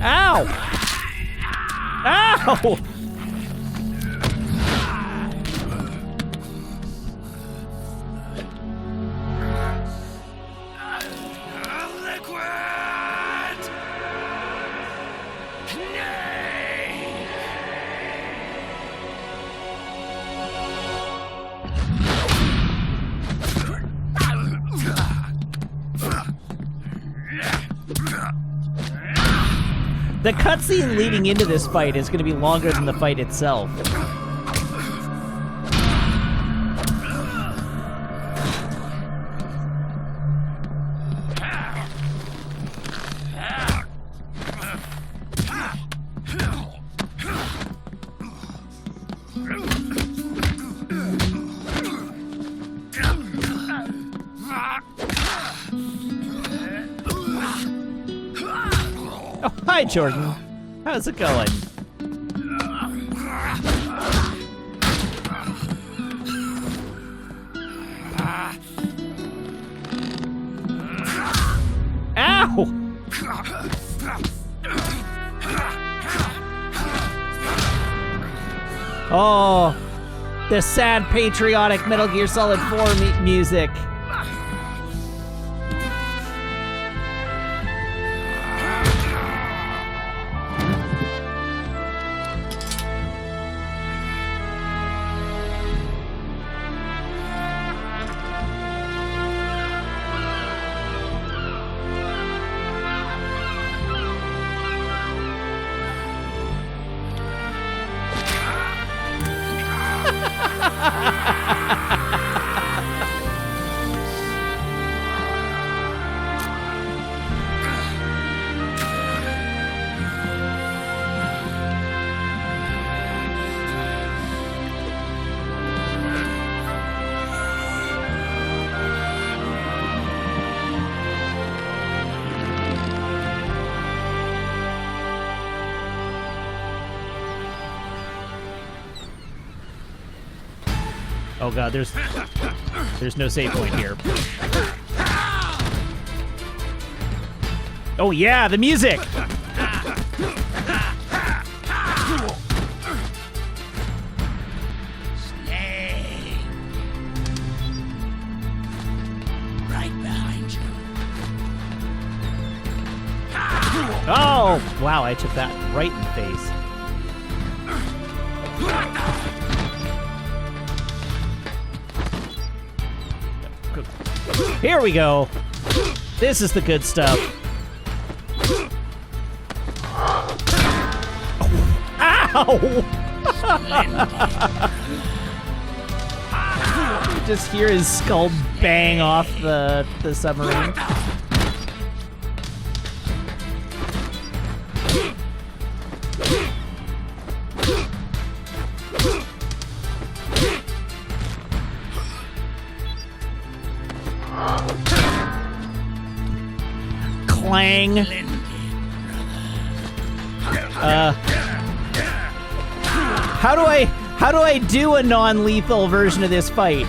Ow! Ow! The cutscene leading into this fight is going to be longer than the fight itself. Oh, hi, Jordan. How's it going? Ow! Oh, the sad patriotic Metal Gear Solid 4 music. Oh god, there's no save point here. Oh yeah, the music! Right behind you. Oh! Wow, I took that right in the face. Here we go. This is the good stuff. Ow! You just hear his skull bang off the submarine. Clang. How do I do a non-lethal version of this fight?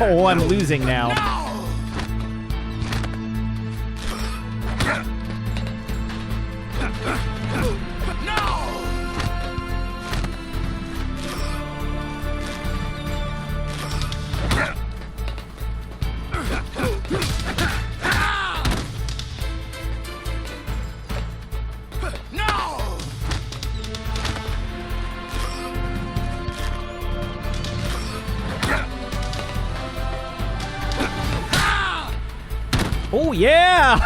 Oh, I'm losing now. Oh, yeah!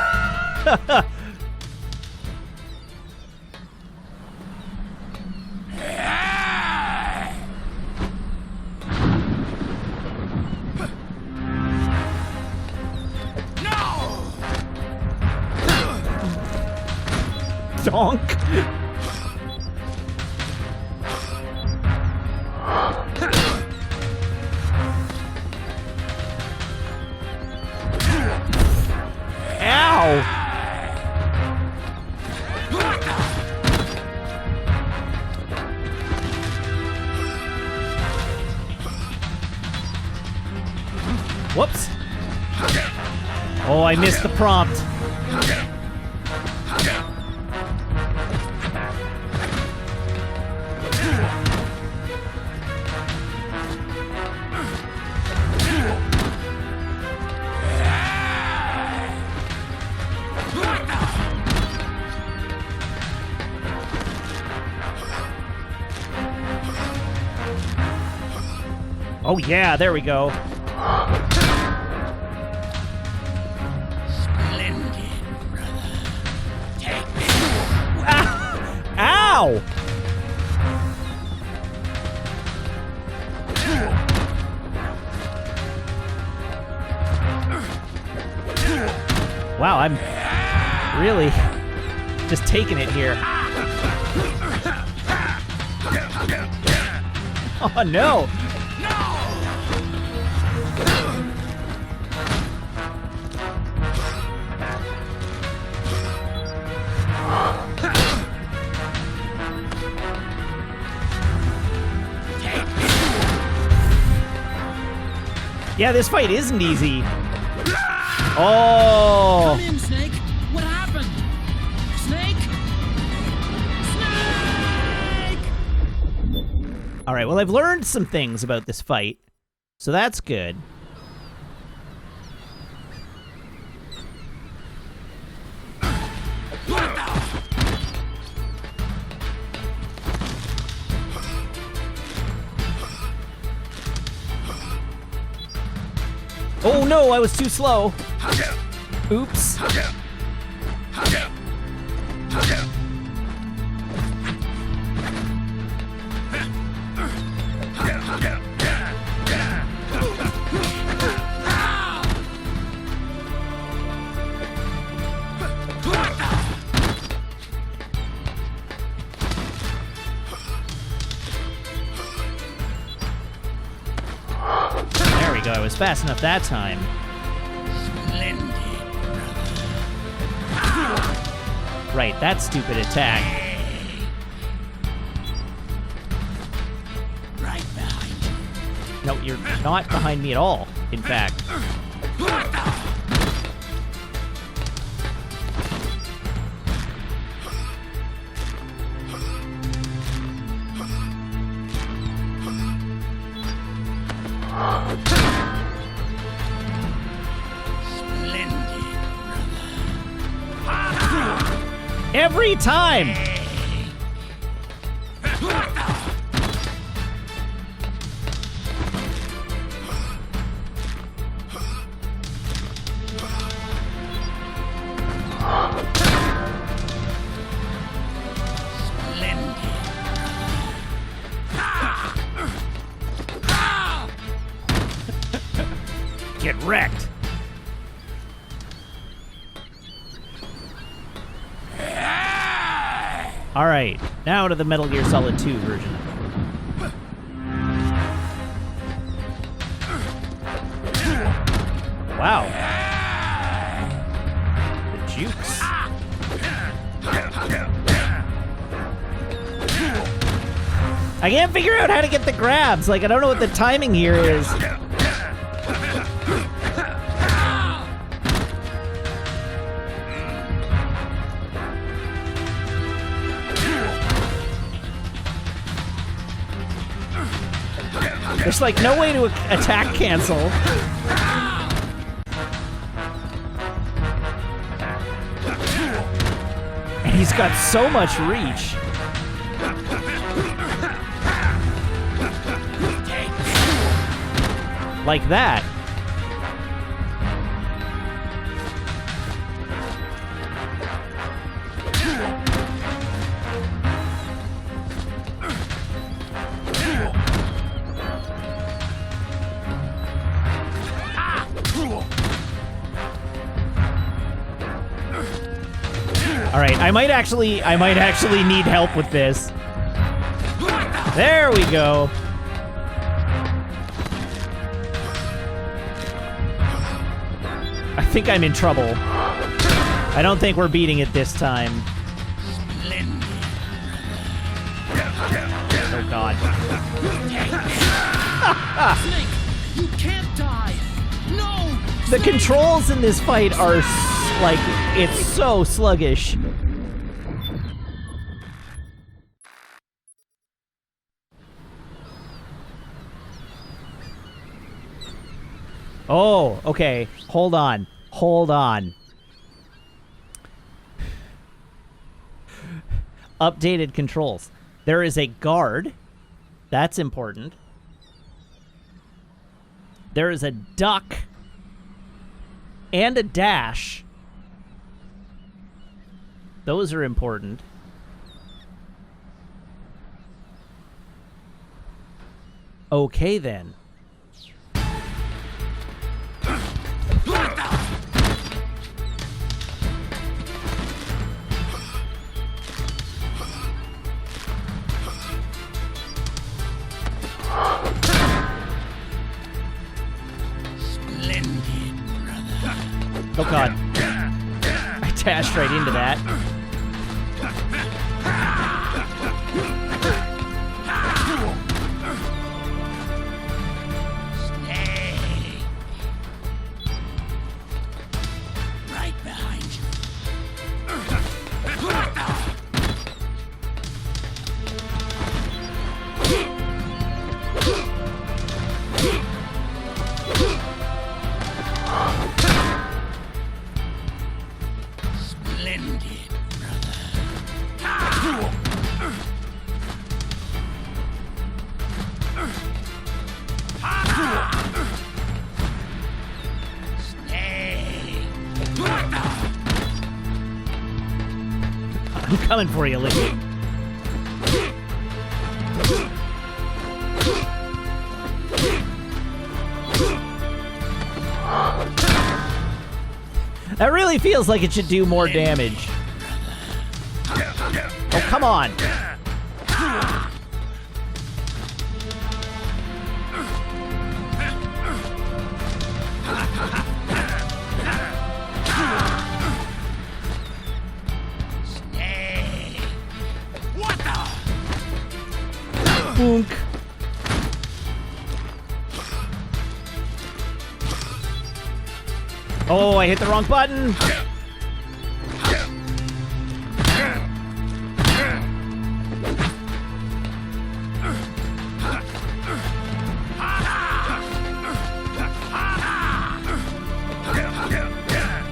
Donk. Ow! Whoops. Oh, I missed the prompt. Oh yeah, there we go. Splendid, brother. Take me. Ow! Wow, I'm really just taking it here. Oh no! Yeah, this fight isn't easy. Oh! Come in, Snake. What happened? Snake? All right, well, I've learned some things about this fight, so that's good. Oh no, I was too slow. Oops. There we go, I was fast enough that time. Splendid, brother. Right, that stupid attack. Right behind you. No, you're not behind me at all, in fact. Splendid, brother. Every time! Get wrecked. All right, now to the Metal Gear Solid 2 version. Wow. The jukes. I can't figure out how to get the grabs. Like, I don't know what the timing here is. There's like no way to attack cancel. And he's got so much reach. Like that. All right, I might actually need help with this. There we go. I think I'm in trouble. I don't think we're beating it this time. Oh God. Snake, you can't die. No. The controls in this fight are like, it's so sluggish. Oh, okay. Hold on. Hold on. Updated controls. There is a guard. That's important. There is a duck. And a dash. Those are important. Okay, then. Oh God. I dashed right into that. Right behind you. Splendid, brother. I'm coming for you, Licky. That really feels like it should do more damage. Oh, come on. What the? Boonk. Oh, I hit the wrong button.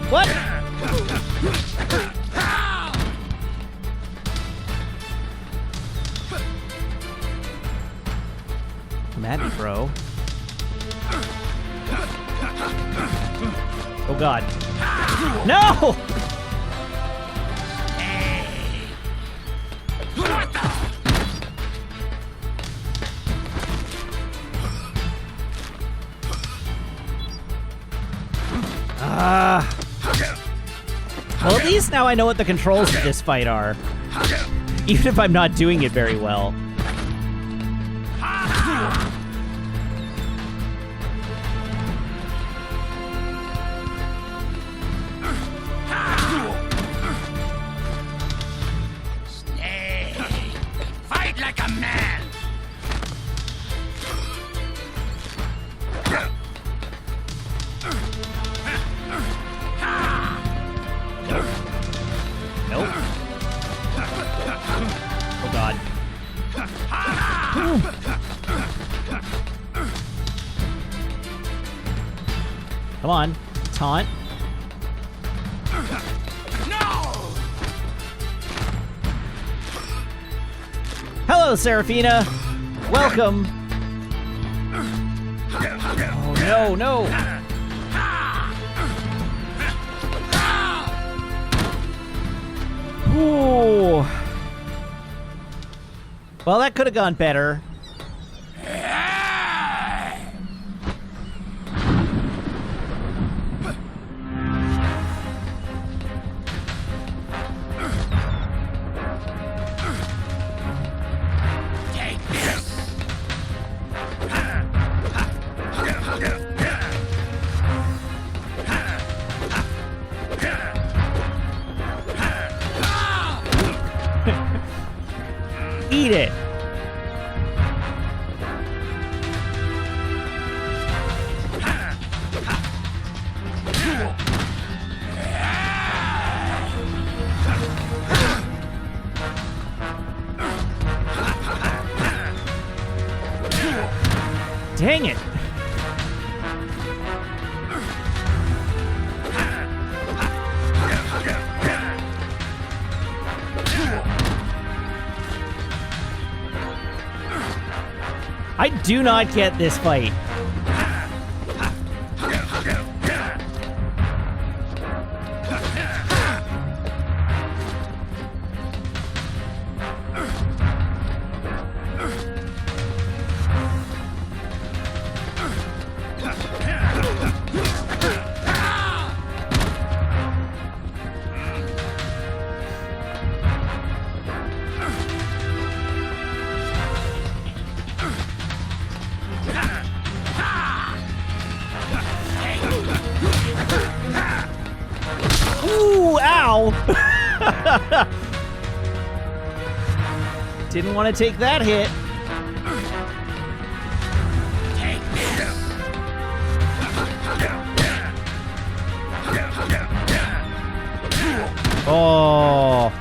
What? Come at me, bro. Oh God. No! Well, at least now I know what the controls of this fight are. Even if I'm not doing it very well. Fight like a man. Nope. Oh God. Come on. Taunt. Hello, Seraphina. Welcome. Oh, no, no. Ooh. Well, that could have gone better. Eat it. Dang it. I do not get this fight. Ooh, ow! Didn't want to take that hit. Oh.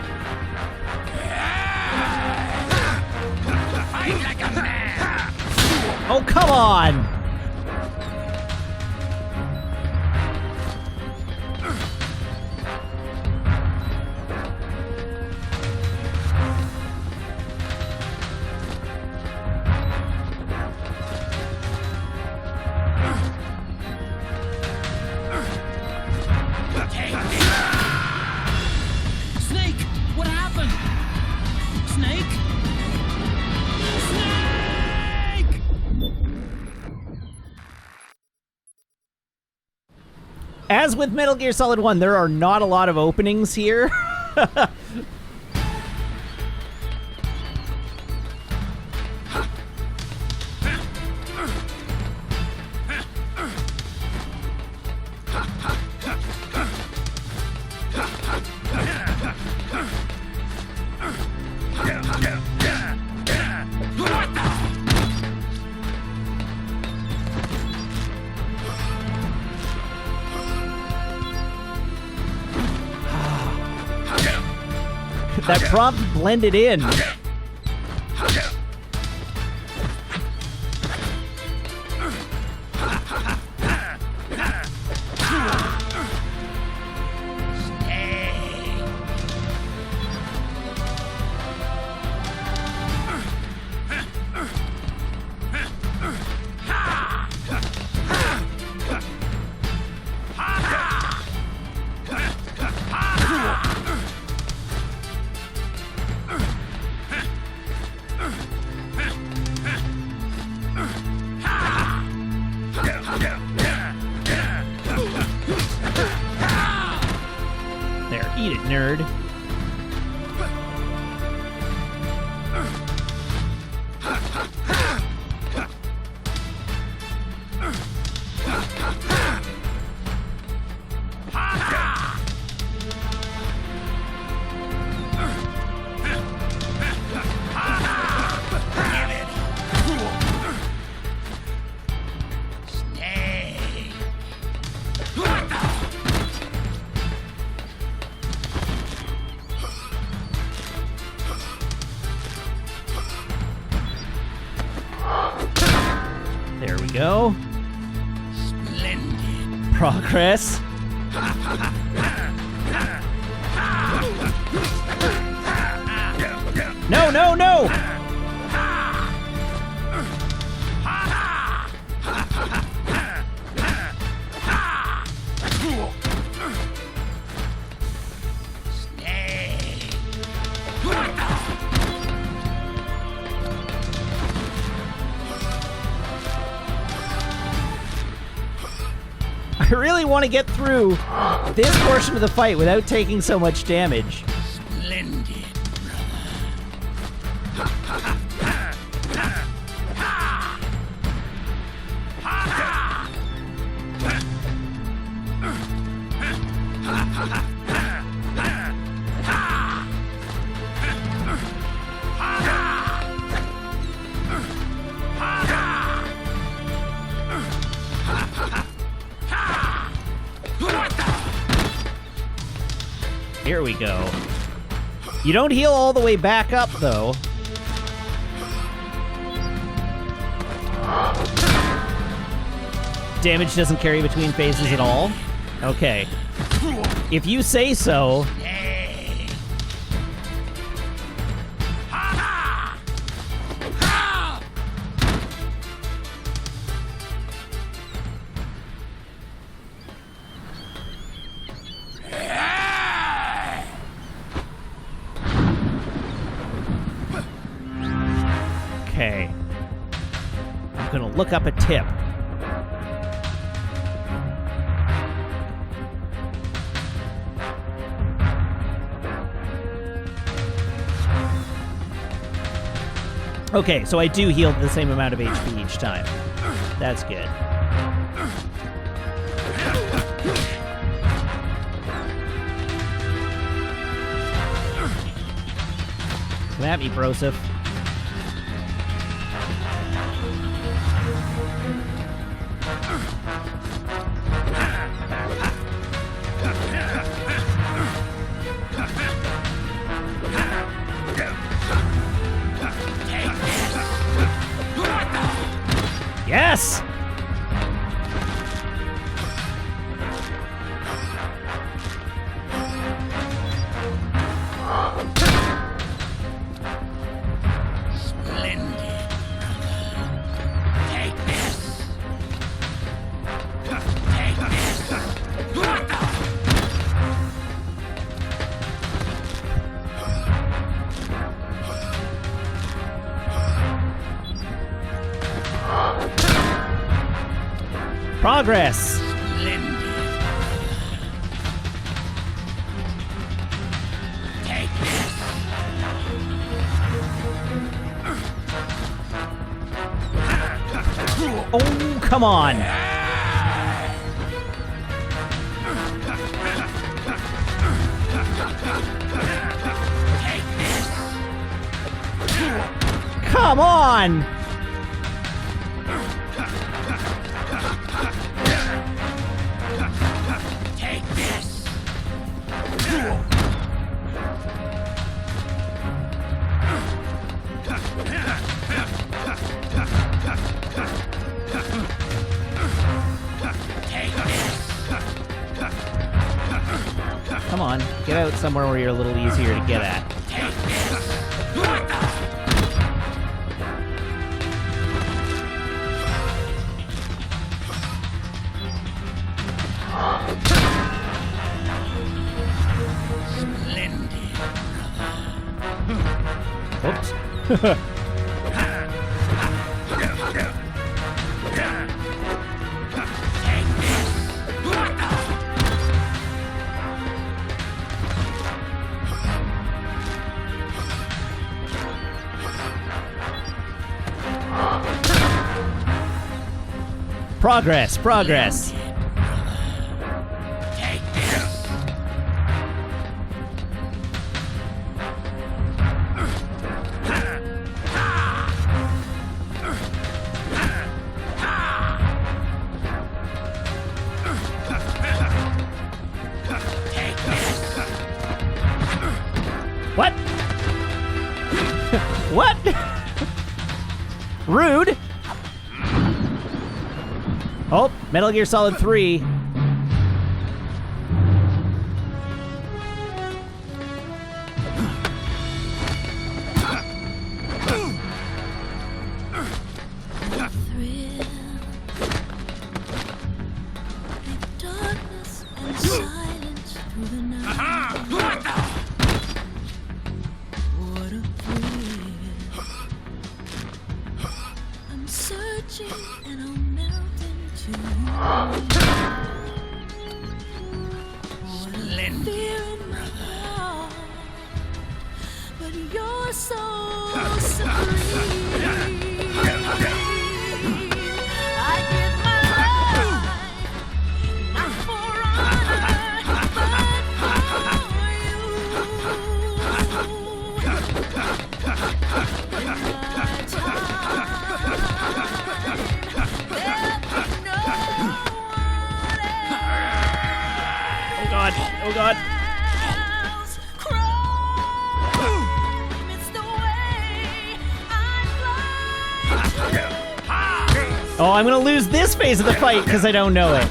Oh, come on! Snake! What happened? Snake? Snake! As with Metal Gear Solid 1, there are not a lot of openings here. That prompt blended in. There, eat it, nerd. There we go. Splendid. Progress. No, no, no! I really want to get through this portion of the fight without taking so much damage. Splendid, brother. Here we go. You don't heal all the way back up, though. Damage doesn't carry between phases at all? Okay. If you say so. Okay. I'm gonna look up a tip. Okay, so I do heal the same amount of HP each time. That's good. Come at me, Broseph. Yes! Progress! Oh, come on! Come on! Come on, get out somewhere where you're a little easier to get at. Oops. Progress, progress. What? What? Rude. Oh, Metal Gear Solid 3. Oh god. Oh, I'm gonna lose this phase of the fight because I don't know it.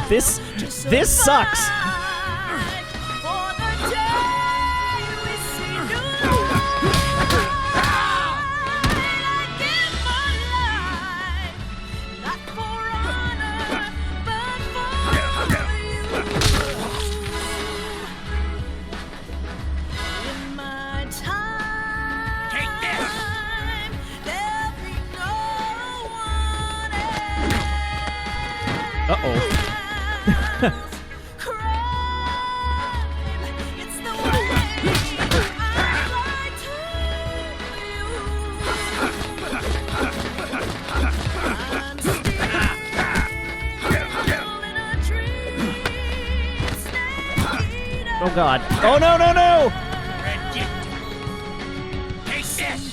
This sucks. Uh-oh. Oh God. Oh no, no, no! Take this!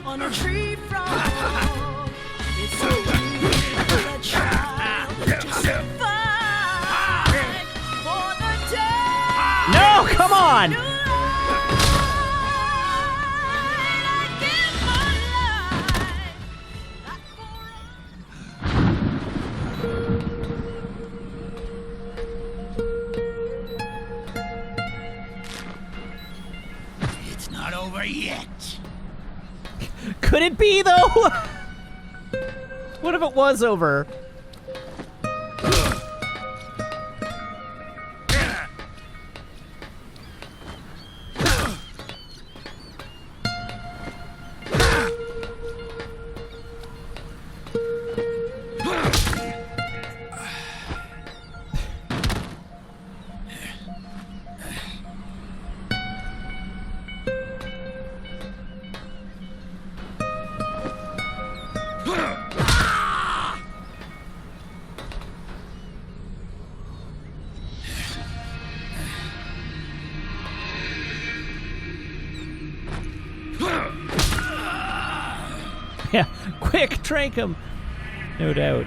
On a tree frog. It's so weird for a child to survive for the day. No, come on! It's not over yet. Could it be, though? What if it was over? Yeah, quick, trank him. No doubt.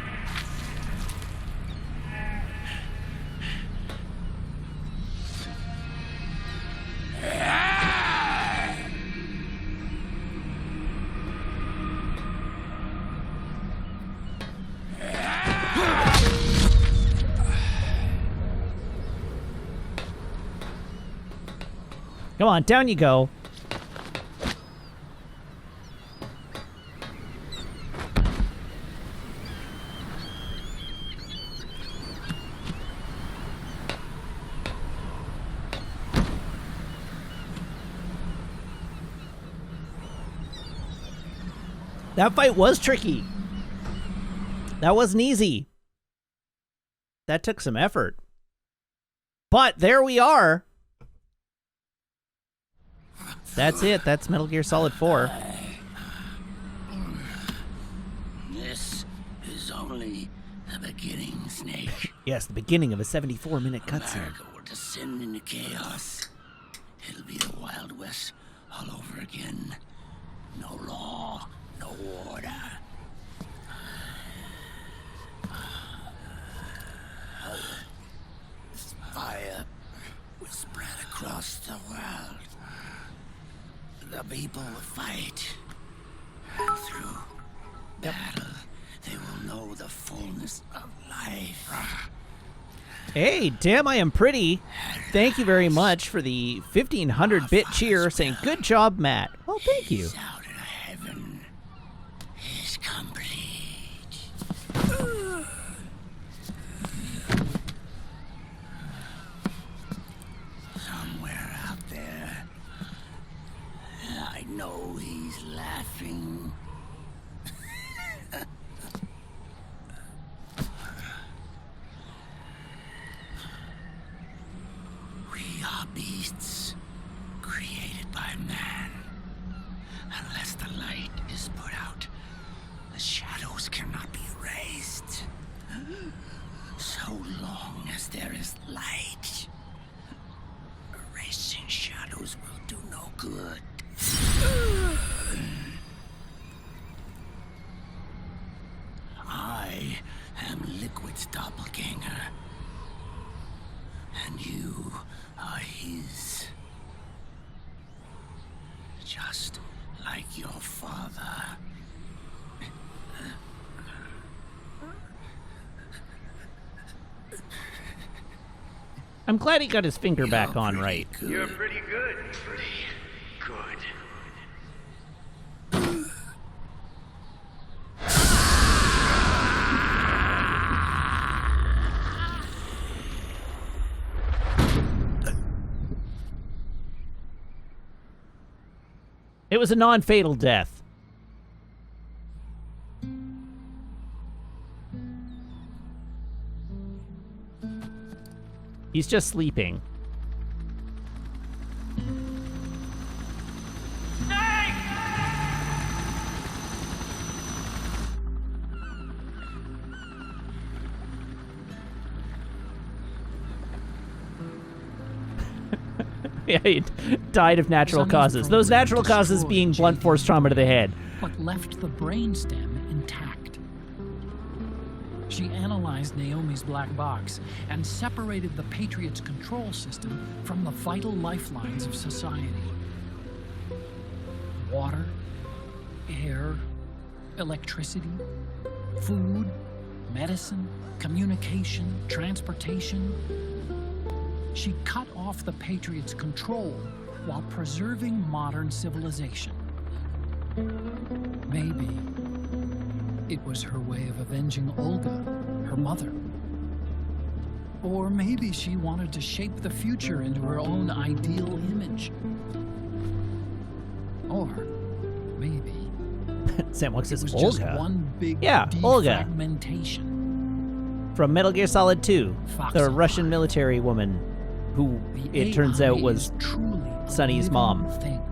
Come on, down you go. That fight was tricky. That wasn't easy. That took some effort. But there we are. That's it. That's Metal Gear Solid 4. This is only the beginning, Snake. Yes, the beginning of a 74-minute cutscene. America will descend into chaos. It'll be the Wild West all over again. No law, no order. Fire will spread across the world. The people will fight. And through battle, they will know the fullness of life. Hey, damn, I am pretty. Thank you very much for the 1500-bit cheer saying, good job, Matt. Well, thank you. Out of heaven is complete. Somewhere out there, I know he's laughing. We are beasts created by man. Unless the light is put out, The shadows cannot be erased. So long as there is light. Erasing shadows will do no good. I am Liquid's doppelganger. And you are his. Just like your father. I'm glad he got his finger back on right. You're pretty good. Pretty good. It was a non-fatal death. He's just sleeping. Yeah, he died of natural causes. Those natural causes being blunt force trauma to the head. But left the brainstem intact. She analyzed Naomi's black box and separated the Patriot's control system from the vital lifelines of society. Water, air, electricity, food, medicine, communication, transportation. She cut off the Patriot's control while preserving modern civilization. Maybe it was her way of avenging Olga, her mother. Or maybe she wanted to shape the future into her own ideal image. Or maybe Samwise says it was just Olga. one big Yeah, Olga. defragmentation. From Metal Gear Solid 2, the Foxhound. Russian military woman who The it turns AI out was is truly a Sonny's living mom. thing.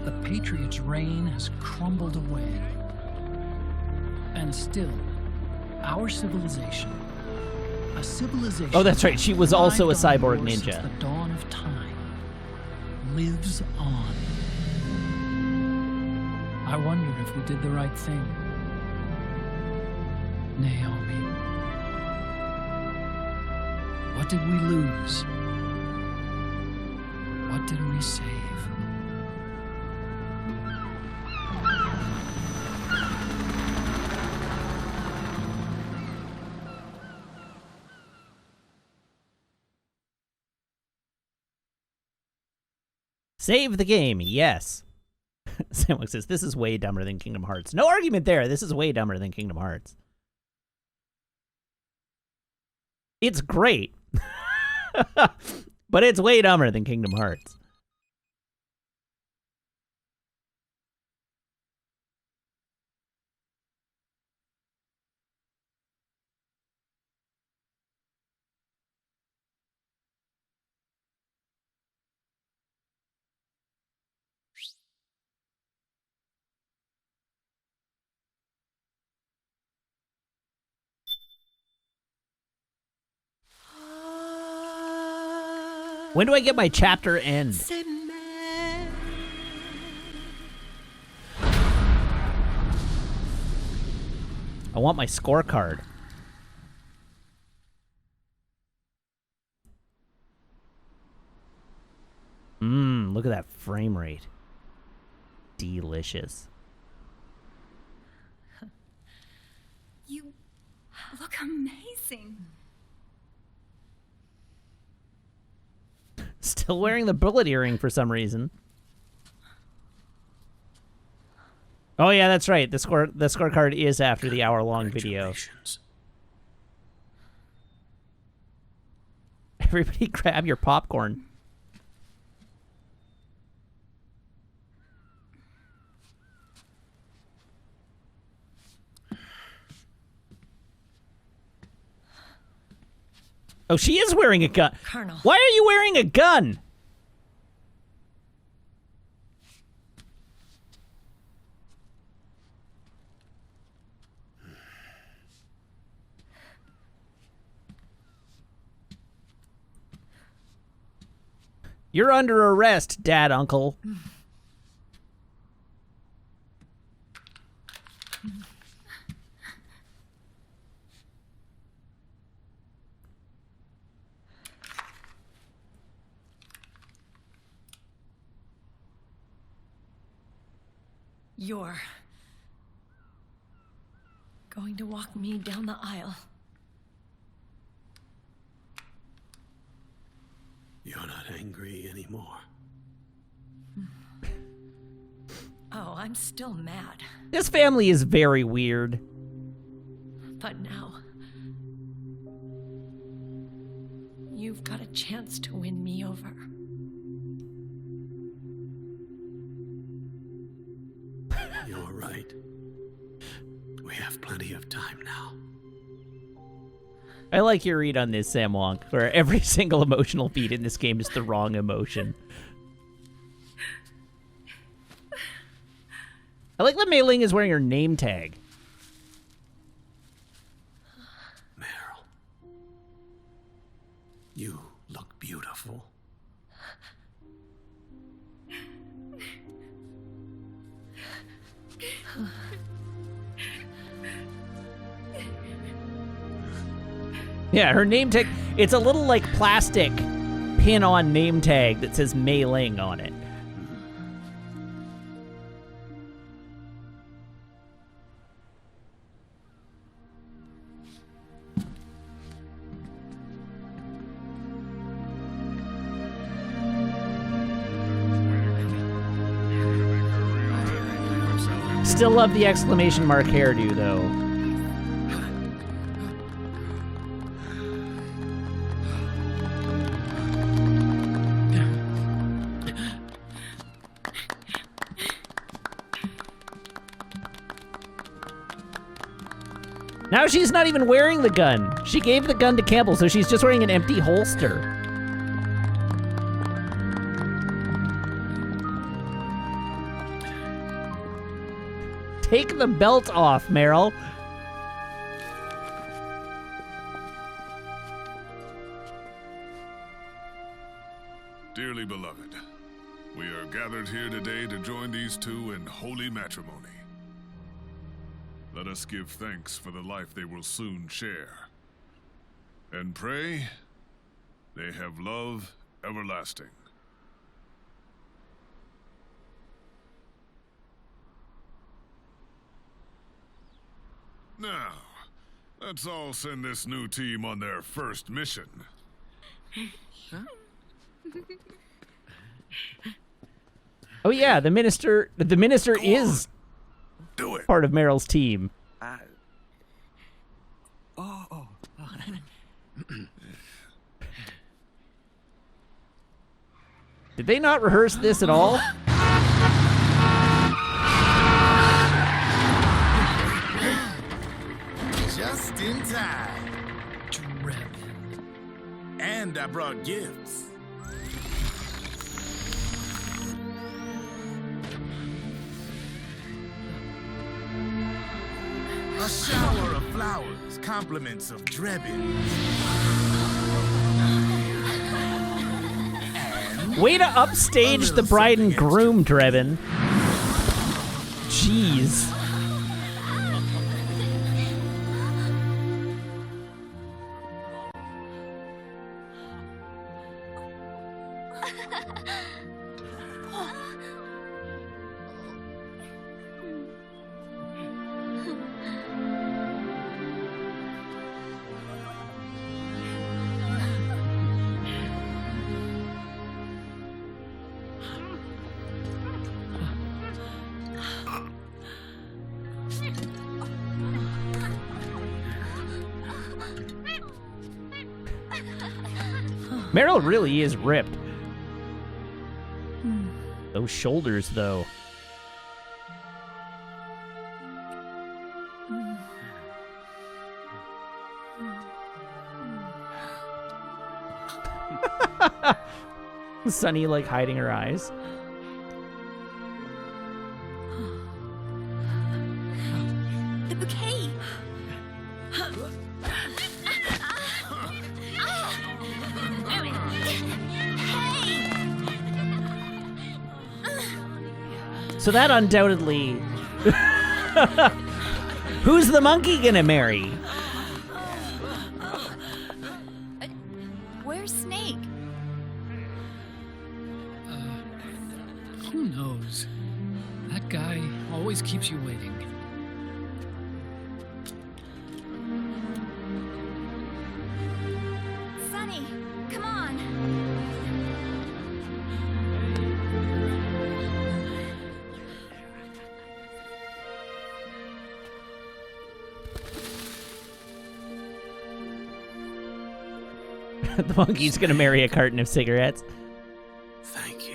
The Patriot's reign has crumbled away. And still, our civilization, a civilization... Oh, that's right. She was also a thrived on cyborg war since ninja. the dawn of time, lives on. I wonder if we did the right thing. Naomi. What did we lose? What did we save? Save the game, yes. Samwise says, this is way dumber than Kingdom Hearts. No argument there. This is way dumber than Kingdom Hearts. It's great. But it's way dumber than Kingdom Hearts. When do I get my chapter end? I want my scorecard. Look at that frame rate. Delicious. You look amazing. Still wearing the bullet earring for some reason. Oh yeah, that's right. The scorecard is after the hour-long video. Everybody grab your popcorn. Oh, she is wearing a gun. Colonel. Why are you wearing a gun? You're under arrest, Dad, Uncle. You're going to walk me down the aisle. You're not angry anymore. Oh, I'm still mad. This family is very weird. But now, you've got a chance to win me over. You're right. We have plenty of time now. I like your read on this, Sam Wonk, where every single emotional beat in this game is the wrong emotion. I like that Mei Ling is wearing her name tag. Meryl, you look beautiful. Yeah, her name tag, it's a little like plastic pin-on name tag that says Mei Ling on it. Still love the exclamation mark hairdo, though. Now she's not even wearing the gun. She gave the gun to Campbell, so she's just wearing an empty holster. Take the belt off, Meryl. Dearly beloved, we are gathered here today to join these two in holy matrimony. Let us give thanks for the life they will soon share, and pray they have love everlasting. Now, let's all send this new team on their first mission. Oh yeah, the minister is Do it. part of Meryl's team. Did they not rehearse this at all? Just in time. And I brought gifts. A shower of flowers, compliments of Drebin. Way to upstage the bride and groom, Drebin. Jeez. Meryl really is ripped. Those shoulders, though. Sunny, like, hiding her eyes. The bouquet. Hey! So that undoubtedly... Who's the monkey gonna marry? Where's Snake? Who knows? That guy always keeps you waiting. Sunny, come on. The monkey's gonna marry a carton of cigarettes. Thank you.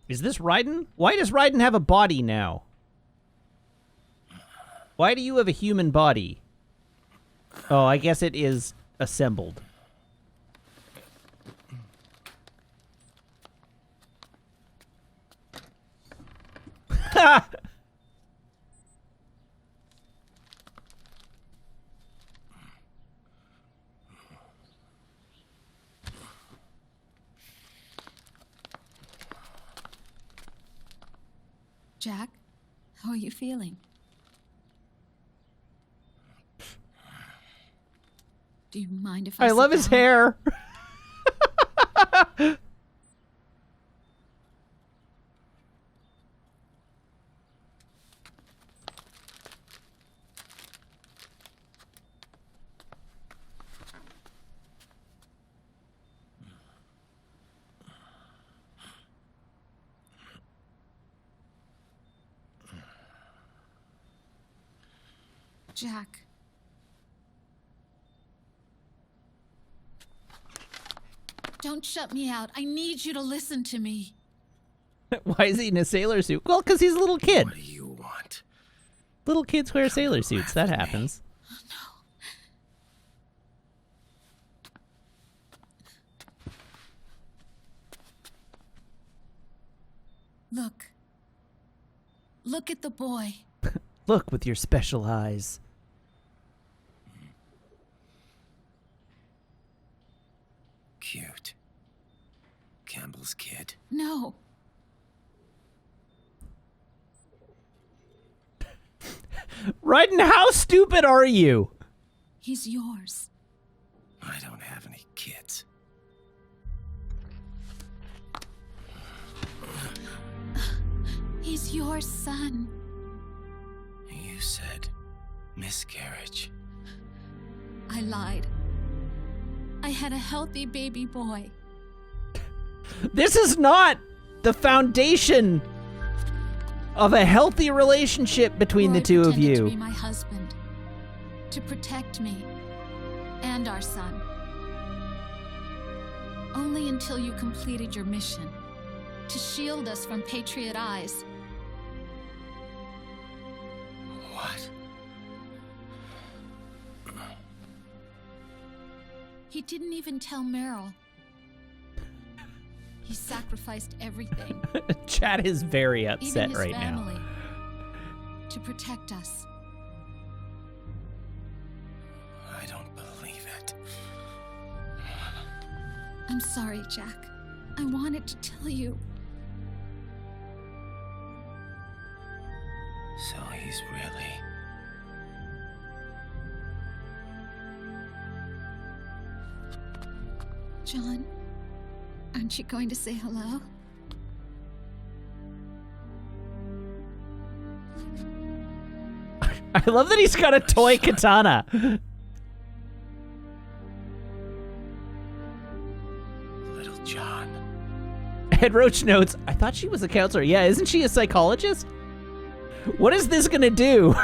Is this Raiden? Why does Raiden have a body now? Why do you have a human body? Oh, I guess it is assembled. Ha! Jack, how are you feeling? Do you mind if I I sit love his down? hair. Jack. Don't shut me out. I need you to listen to me. Why is he in a sailor suit? Well, because he's a little kid. What do you want? Little kids wear sailor suits. That happens. Look. Look at the boy. Look with your special eyes. Cute. Campbell's kid. No. Raiden, how stupid are you? He's yours. I don't have any kids. He's your son. You said miscarriage. I lied. I had a healthy baby boy. This is not the foundation of a healthy relationship between the two of pretended you. To be my husband, to protect me and our son. Only until you completed your mission, to shield us from Patriot eyes. What? He didn't even tell Meryl. He sacrificed everything. Chad is very upset even his right family, now. to protect us. I don't believe it. I'm sorry, Jack. I wanted to tell you. So he's really... John, aren't you going to say hello? I love that he's got a toy katana. Little John. Ed Roach notes, I thought she was a counselor. Yeah, isn't she a psychologist? What is this gonna do?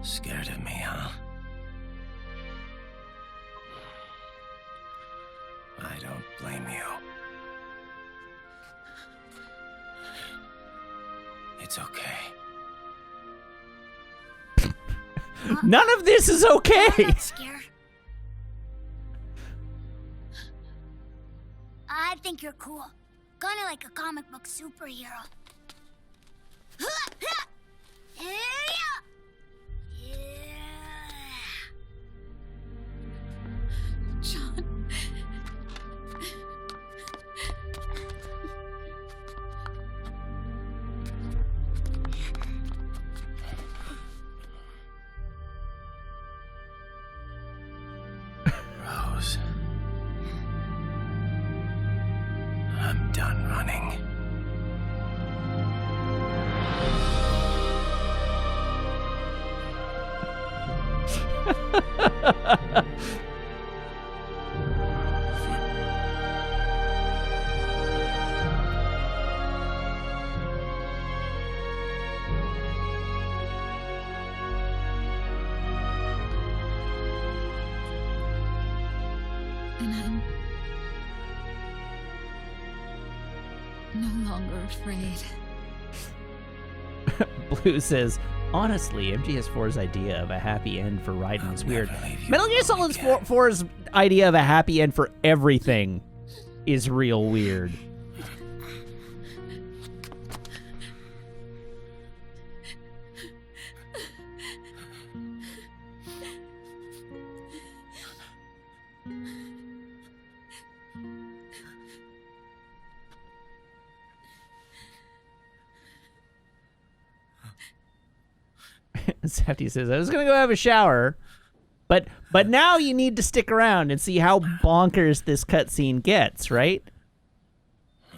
Scared of me, huh? I don't blame you. It's okay. None of this is okay. I'm not scared. I think you're cool. Kinda like a comic book superhero. John. Rose. I'm done running. And I'm no longer afraid. Blue says, honestly, MGS4's idea of a happy end for Raiden is weird. Metal Gear Solid 4's idea of a happy end for everything is real weird. Safety says, I was gonna go have a shower, but now you need to stick around and see how bonkers this cutscene gets, right?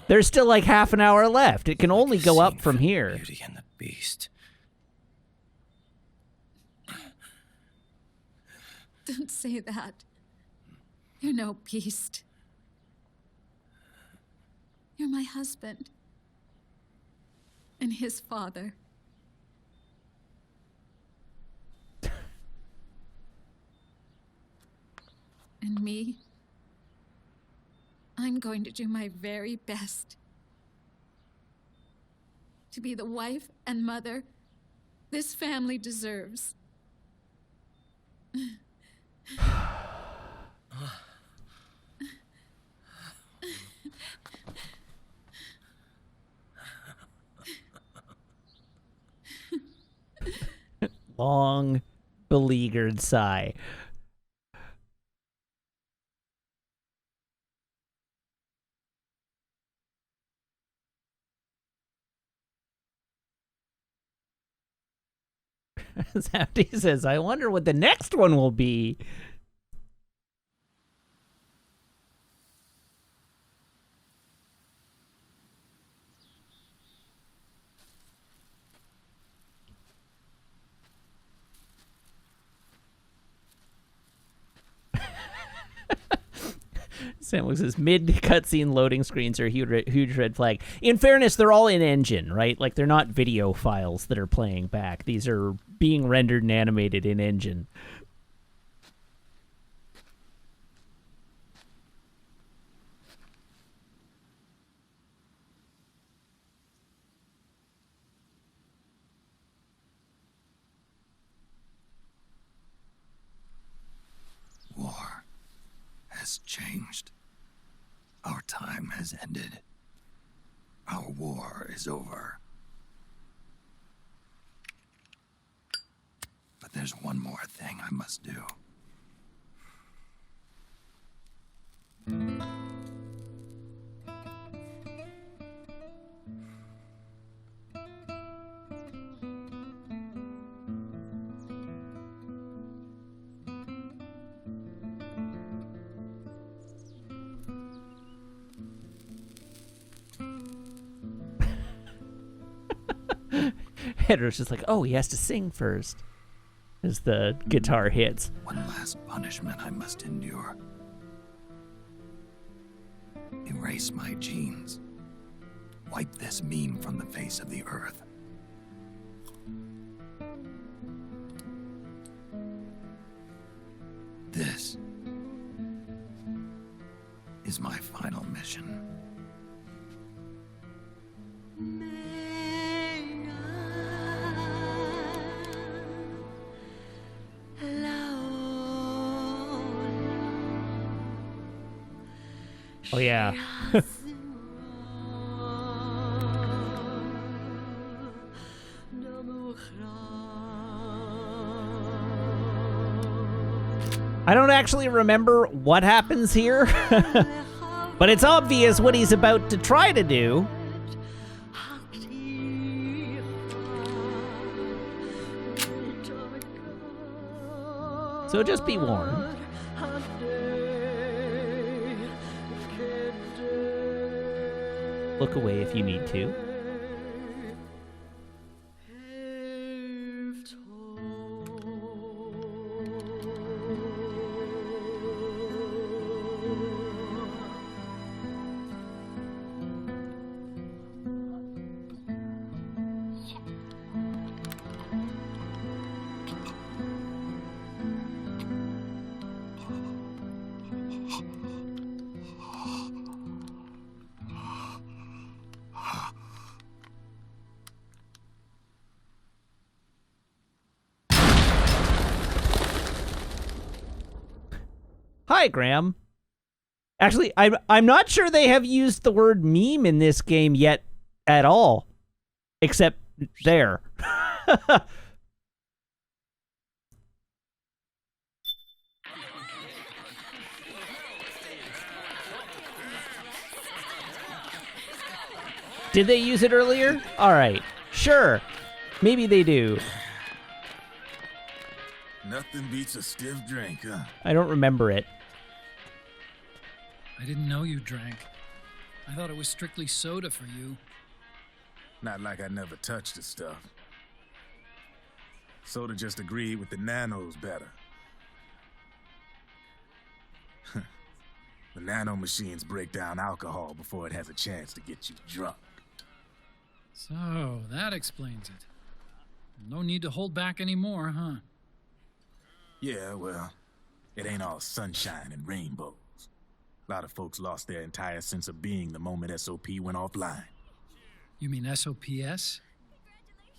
There's still like half an hour left. It can only go up from here. Beauty and the Beast. Don't say that. You're no beast. You're my husband. And his father. And me, I'm going to do my very best to be the wife and mother this family deserves. Long, beleaguered sigh. Safety says, I wonder what the next one will be. Sam says, mid cutscene loading screens are a huge red flag. In fairness, they're all in engine, right? Like, they're not video files that are playing back. These are being rendered and animated in engine. War has changed. Our time has ended. Our war is over. But there's one more thing I must do. Hedro's just like, oh, he has to sing first as the guitar hits. One last punishment I must endure. Erase my genes. Wipe this meme from the face of the earth. is my final mission. Oh yeah. I don't actually remember what happens here, but it's obvious what he's about to try to do. So just be warned. Look away if you need to. Hi, Graham. Actually, I'm not sure they have used the word meme in this game yet at all, except there. Did they use it earlier? All right, sure. Maybe they do. Nothing beats a stiff drink, huh? I don't remember it. I didn't know you drank. I thought it was strictly soda for you. Not like I never touched the stuff. Soda just agreed with the nanos better. The nano machines break down alcohol before it has a chance to get you drunk. So, that explains it. No need to hold back anymore, huh? Yeah, well, it ain't all sunshine and rainbows. A lot of folks lost their entire sense of being the moment SOP went offline. You mean SOPS?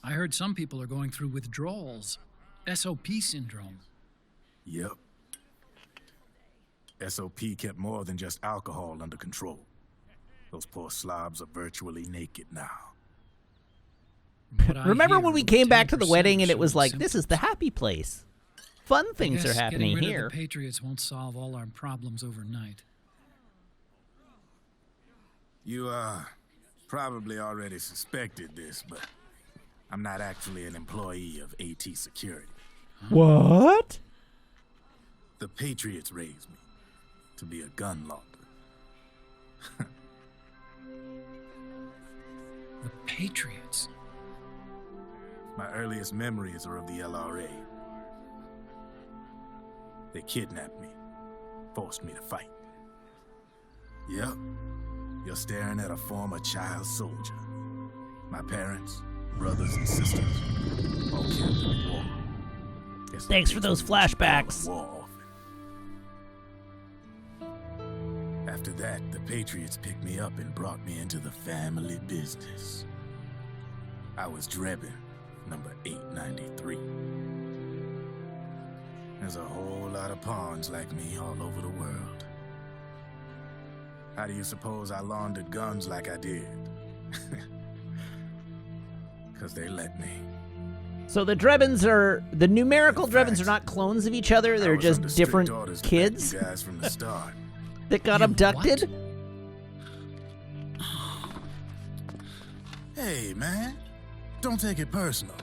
I heard some people are going through withdrawals. SOP syndrome. Yep. SOP kept more than just alcohol under control. Those poor slobs are virtually naked now. Remember when we came back to the wedding and it was like, this is the happy place. Fun things are happening getting rid here. Of the Patriots won't solve all our problems overnight. You, probably already suspected this, but I'm not actually an employee of AT Security. What? The Patriots raised me to be a gun launder. The Patriots? My earliest memories are of the LRA. They kidnapped me, forced me to fight. Yep, you're staring at a former child soldier. My parents, brothers and sisters, all killed in the war. Thanks for those flashbacks. After that, the Patriots picked me up and brought me into the family business. I was Drebin, number 893. There's a whole lot of pawns like me all over the world. How do you suppose I laundered guns like I did? Because they let me. So the Drebins are, the numerical Drebins are not clones of each other, they're just different kids guys from the start. that got abducted? Hey, man, don't take it personal.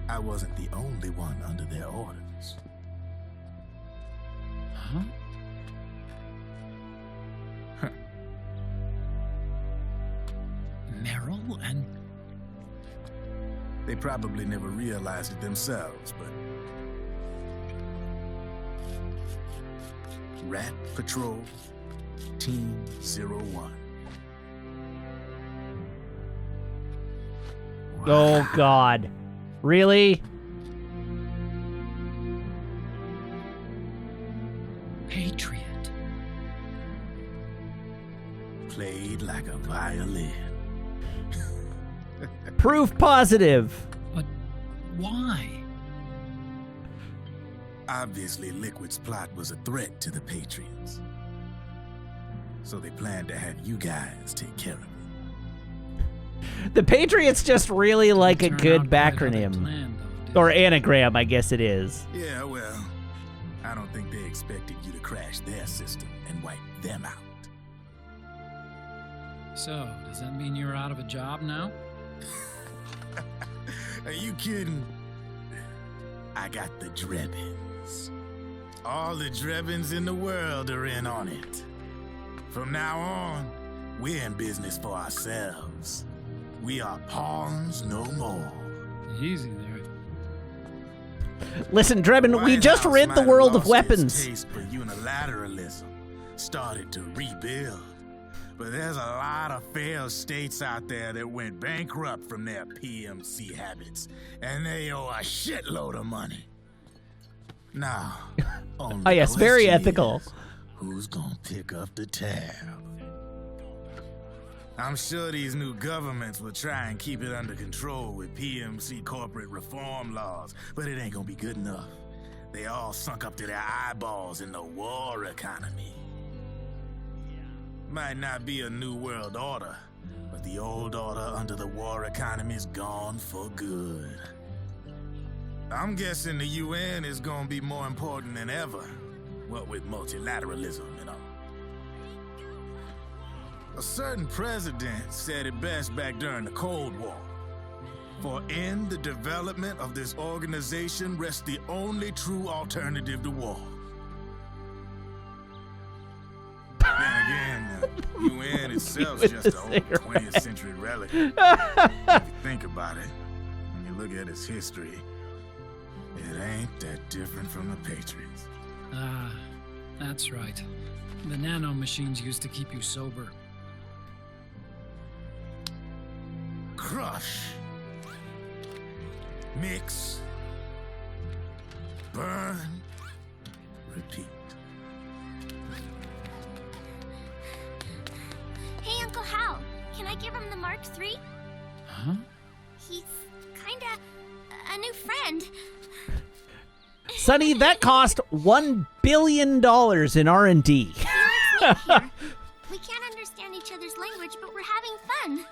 I wasn't the only one under their orders. Huh? Meryl and... They probably never realized it themselves, but... Rat Patrol, Team 01. Wow. Oh, God. Really? Patriot. like a violin. Proof positive. But why? Obviously, Liquid's plot was a threat to the Patriots. So they planned to have you guys take care of it. The Patriots just really like a Turned good out quite how they backronym. planned, Or anagram, I guess it is. Yeah, well, I don't think they expected you to crash their system and wipe them out. So, does that mean you're out of a job now? Are you kidding? I got the Drebins. All the Drebins in the world are in on it. From now on, we're in business for ourselves. We are pawns no more. Easy there. Listen, Drebin, we just rid the world of weapons. Taste for unilateralism started to rebuild. But there's a lot of failed states out there that went bankrupt from their PMC habits, and they owe a shitload of money. Now, Oh yes, very ethical. Who's gonna pick up the tab? I'm sure these new governments will try and keep it under control with PMC corporate reform laws, but it ain't gonna be good enough. They all sunk up to their eyeballs in the war economy. Might not be a new world order, but the old order under the war economy's gone for good. I'm guessing the UN is gonna be more important than ever, what with multilateralism and all. A certain president said it best back during the Cold War. For in the development of this organization rests the only true alternative to war. Then again, the UN itself is just an old 20th century relic. If you think about it, when you look at its history, it ain't that different from the Patriots. Ah, that's right. The nanomachines used to keep you sober. Crush. Mix. Burn. Repeat. Hey, Uncle Hal, can I give him the Mark III? Huh? He's kinda a new friend. Sonny, that cost $1 billion in R&D. He likes me here. We can't understand each other's language, but we're having fun.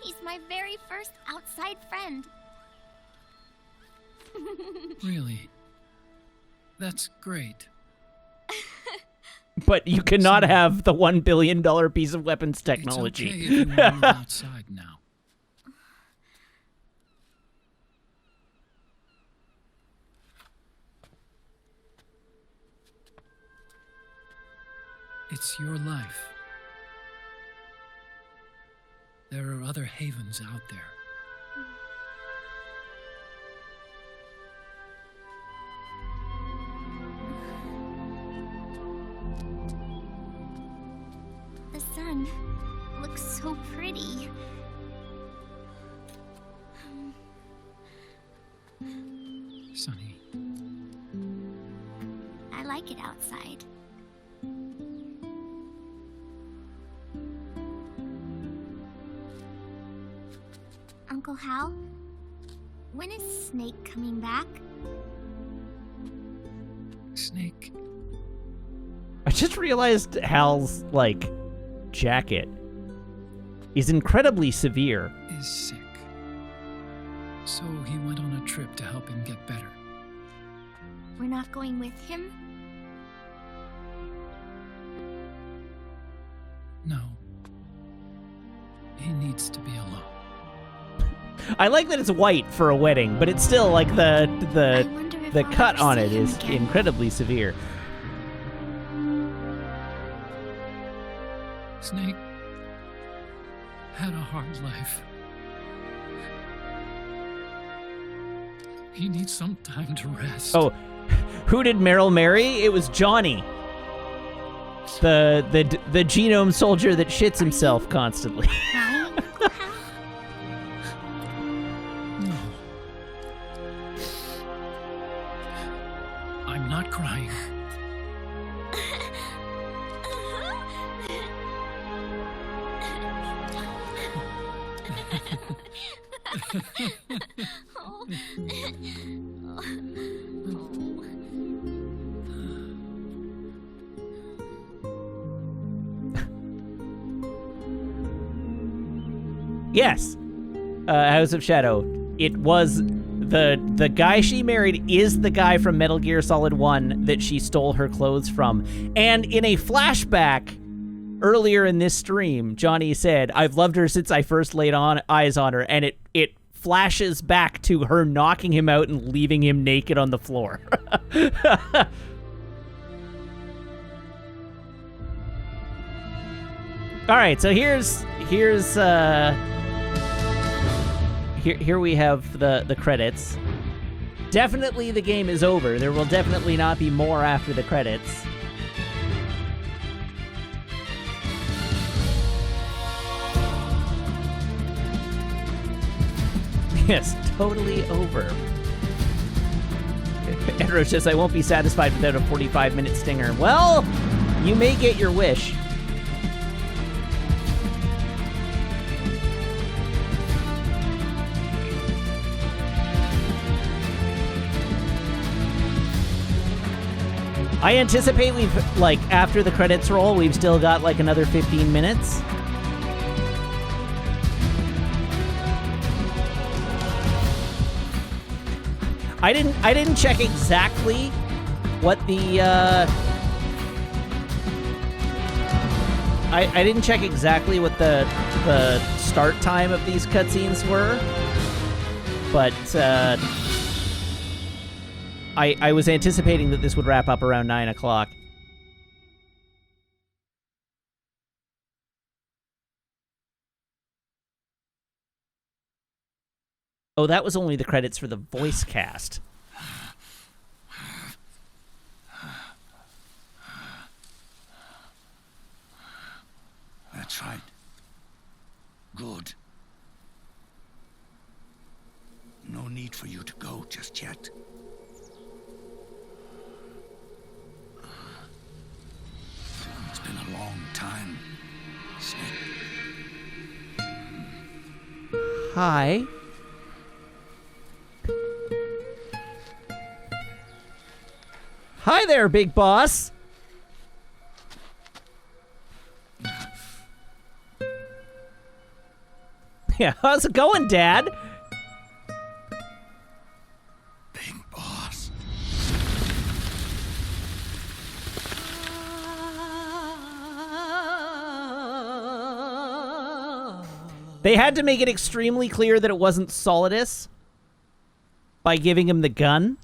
He's my very first outside friend. Really? That's great. But you cannot have the $1 billion piece of weapons technology. It's okay if you want to move outside now. It's your life. There are other havens out there. The sun looks so pretty. Sonny. I like it outside. Uncle Hal, when is Snake coming back? Snake. I just realized Hal's, jacket is incredibly severe. Is sick. So he went on a trip to help him get better. We're not going with him? No. He needs to be alone. I like that it's white for a wedding, but it's still the cut on it is incredibly severe. Snake had a hard life. He needs some time to rest. Oh, who did Meryl marry? It was Johnny. The genome soldier that shits himself constantly. No. I'm not crying. Yes. House of Shadow. It was the guy she married is the guy from Metal Gear Solid 1 that she stole her clothes from. And in a flashback earlier in this stream, Johnny said, "I've loved her since I first laid eyes on her," and it flashes back to her knocking him out and leaving him naked on the floor. All right, so here we have the credits. Definitely the game is over. There will definitely not be more after the credits. Yes, totally over. Edro says, "I won't be satisfied without a 45-minute stinger." Well, you may get your wish. I anticipate we've, like, after the credits roll, we've still got, like, another 15 minutes. I didn't check exactly what the, I didn't check exactly what the start time of these cutscenes were, but, I was anticipating that this would wrap up around 9 o'clock. Oh, that was only the credits for the voice cast. That's right. Good. No need for you to go just yet. It's been a long time, Snake. Hi. Hi there, big boss. Yeah, how's it going, Dad? Big boss. They had to make it extremely clear that it wasn't Solidus by giving him the gun.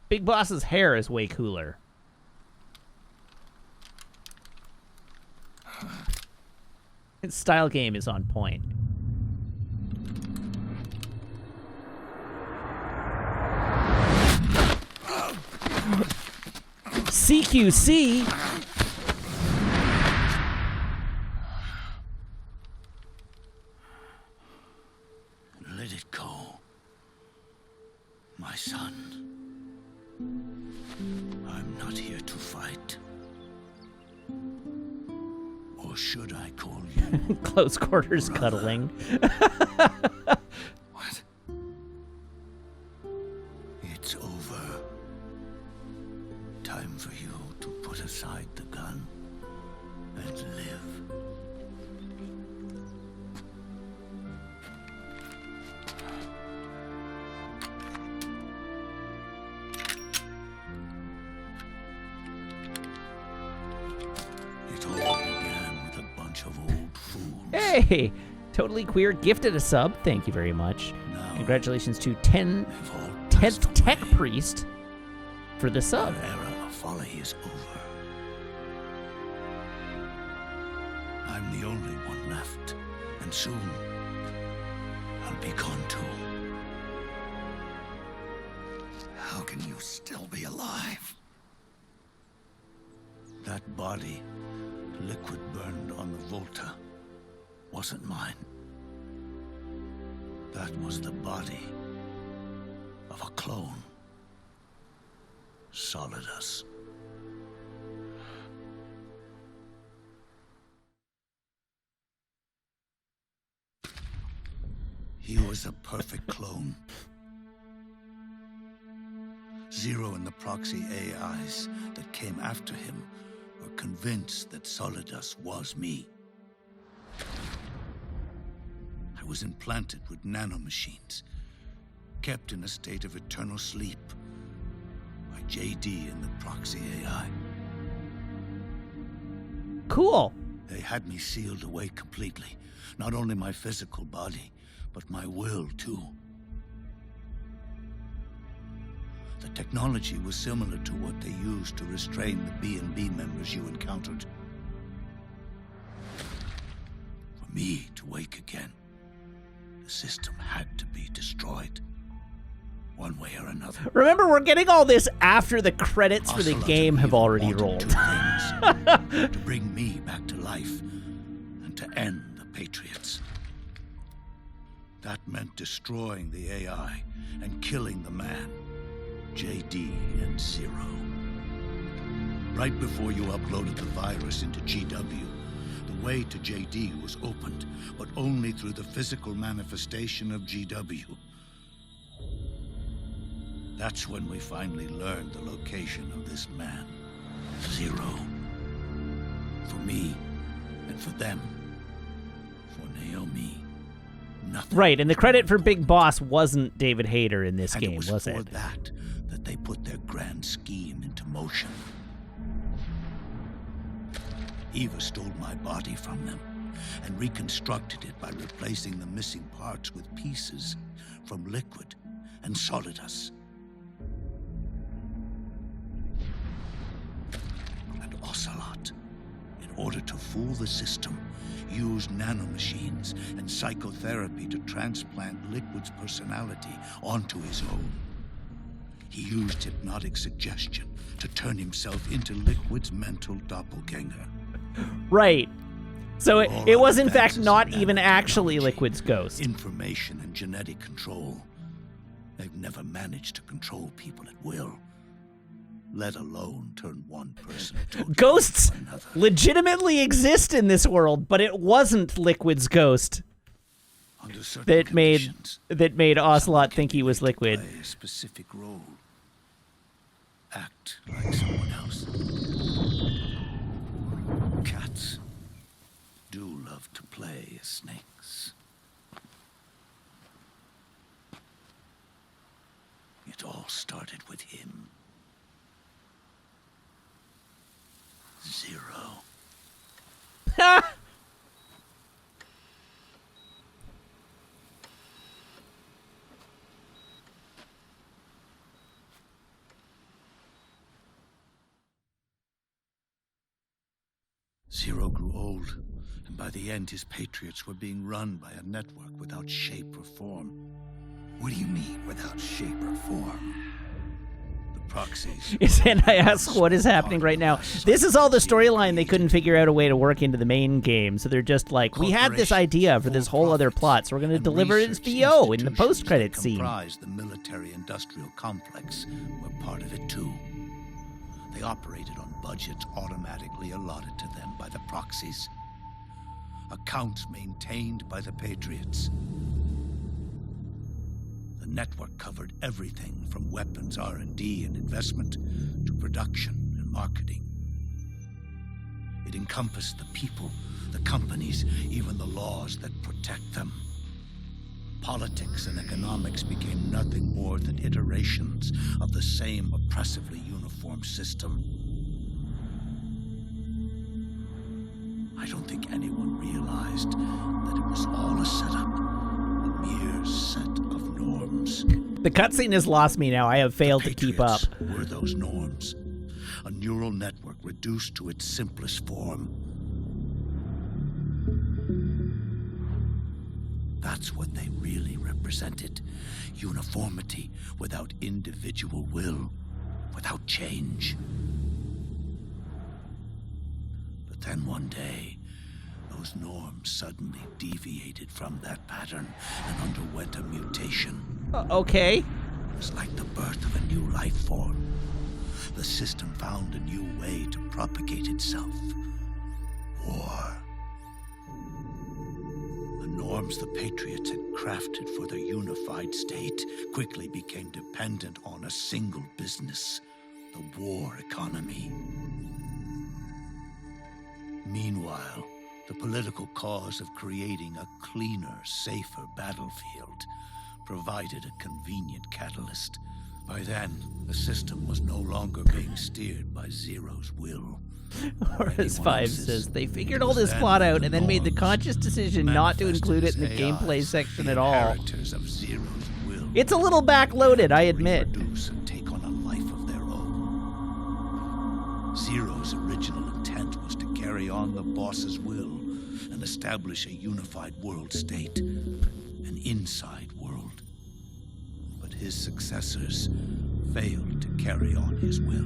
Big Boss's hair is way cooler. His style game is on point. CQC? Let it go, my son. I'm not here to fight. Or should I call you? Close quarters cuddling. What? It's over. Time for you to put aside the gun and live. It all began with a bunch of old fools. Hey! Totally Queer gifted a sub. Thank you very much. Congratulations to 10th Tech Priest for the sub. Their era of folly is over. I'm the only one left, and soon I'll be gone too. How can you still be alive? That body Liquid burned on the Volta wasn't mine. That was the body of a clone. Solidus. He was a perfect clone. Zero and the proxy AIs that came after him were convinced that Solidus was me. I was implanted with nanomachines, kept in a state of eternal sleep by JD and the proxy AI. Cool. They had me sealed away completely. Not only my physical body, but my will, too. The technology was similar to what they used to restrain the B&B members you encountered. For me to wake again, the system had to be destroyed. One way or another. Remember, we're getting all this after the credits for the game have already rolled. To bring me back to life and to end the Patriots. That meant destroying the AI and killing the man, JD and Zero. Right before you uploaded the virus into GW, the way to JD was opened, but only through the physical manifestation of GW. That's when we finally learned the location of this man, Zero. For me, and for them, for Naomi, nothing. Right, and the credit for Big Boss wasn't David Hayter in this game, was it? For that they put their grand scheme into motion. Eva stole my body from them and reconstructed it by replacing the missing parts with pieces from Liquid and Solidus. And Ocelot, in order to fool the system, used nanomachines and psychotherapy to transplant Liquid's personality onto his own. He used hypnotic suggestion to turn himself into Liquid's mental doppelganger. Right. So it was in fact not even actually Liquid's ghost. Information and genetic control. They've never managed to control people at will, let alone turn one person to Ghosts legitimately exist in this world, but it wasn't Liquid's ghost that made Ocelot think he was Liquid. Play a specific role. Act like someone else. Cats do love to play as snakes. It all started with him. Zero. Zero grew old, and by the end his Patriots were being run by a network without shape or form. What do you mean, without shape or form? The proxies. And I ask what is happening right now. This is all the storyline they couldn't figure out a way to work into the main game, so they're just like, we had this idea for this whole other plot, so we're going to deliver it as VO in the post-credit scene. The military-industrial complex were part of it too. They operated on budgets automatically allotted to them by the proxies. Accounts maintained by the Patriots. The network covered everything from weapons R&D and investment to production and marketing. It encompassed the people, the companies, even the laws that protect them. Politics and economics became nothing more than iterations of the same oppressively uniform system. I don't think anyone realized that it was all a setup, a mere set of norms. The cutscene has lost me now. I have failed to keep up. Were those norms? A neural network reduced to its simplest form. That's what they really represented. Uniformity without individual will, without change. Then one day, those norms suddenly deviated from that pattern and underwent a mutation. Okay. It was like the birth of a new life form. The system found a new way to propagate itself. War. The norms the Patriots had crafted for their unified state quickly became dependent on a single business, the war economy. Meanwhile, the political cause of creating a cleaner, safer battlefield provided a convenient catalyst. By then, the system was no longer being steered by Zero's will. Horus 5 says they figured all this plot out and then made the conscious decision not to include it in the gameplay section at all. It's a little backloaded, I admit. And take on a life of their own. Zero's original intent was to carry on the boss's will and establish a unified world state, an inside world. But his successors failed to carry on his will.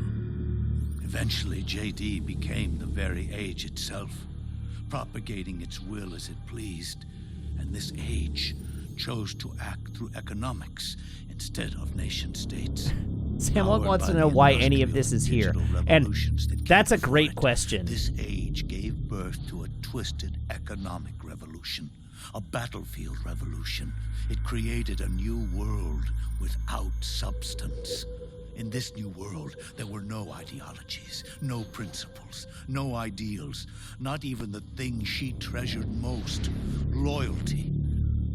Eventually, JD became the very age itself, propagating its will as it pleased, and this age chose to act through economics instead of nation-states. Samuel wants to know why any of this is here, and that's a great question. This age gave birth to a twisted economic revolution, a battlefield revolution. It created a new world without substance. In this new world, there were no ideologies, no principles, no ideals, not even the thing she treasured most, loyalty.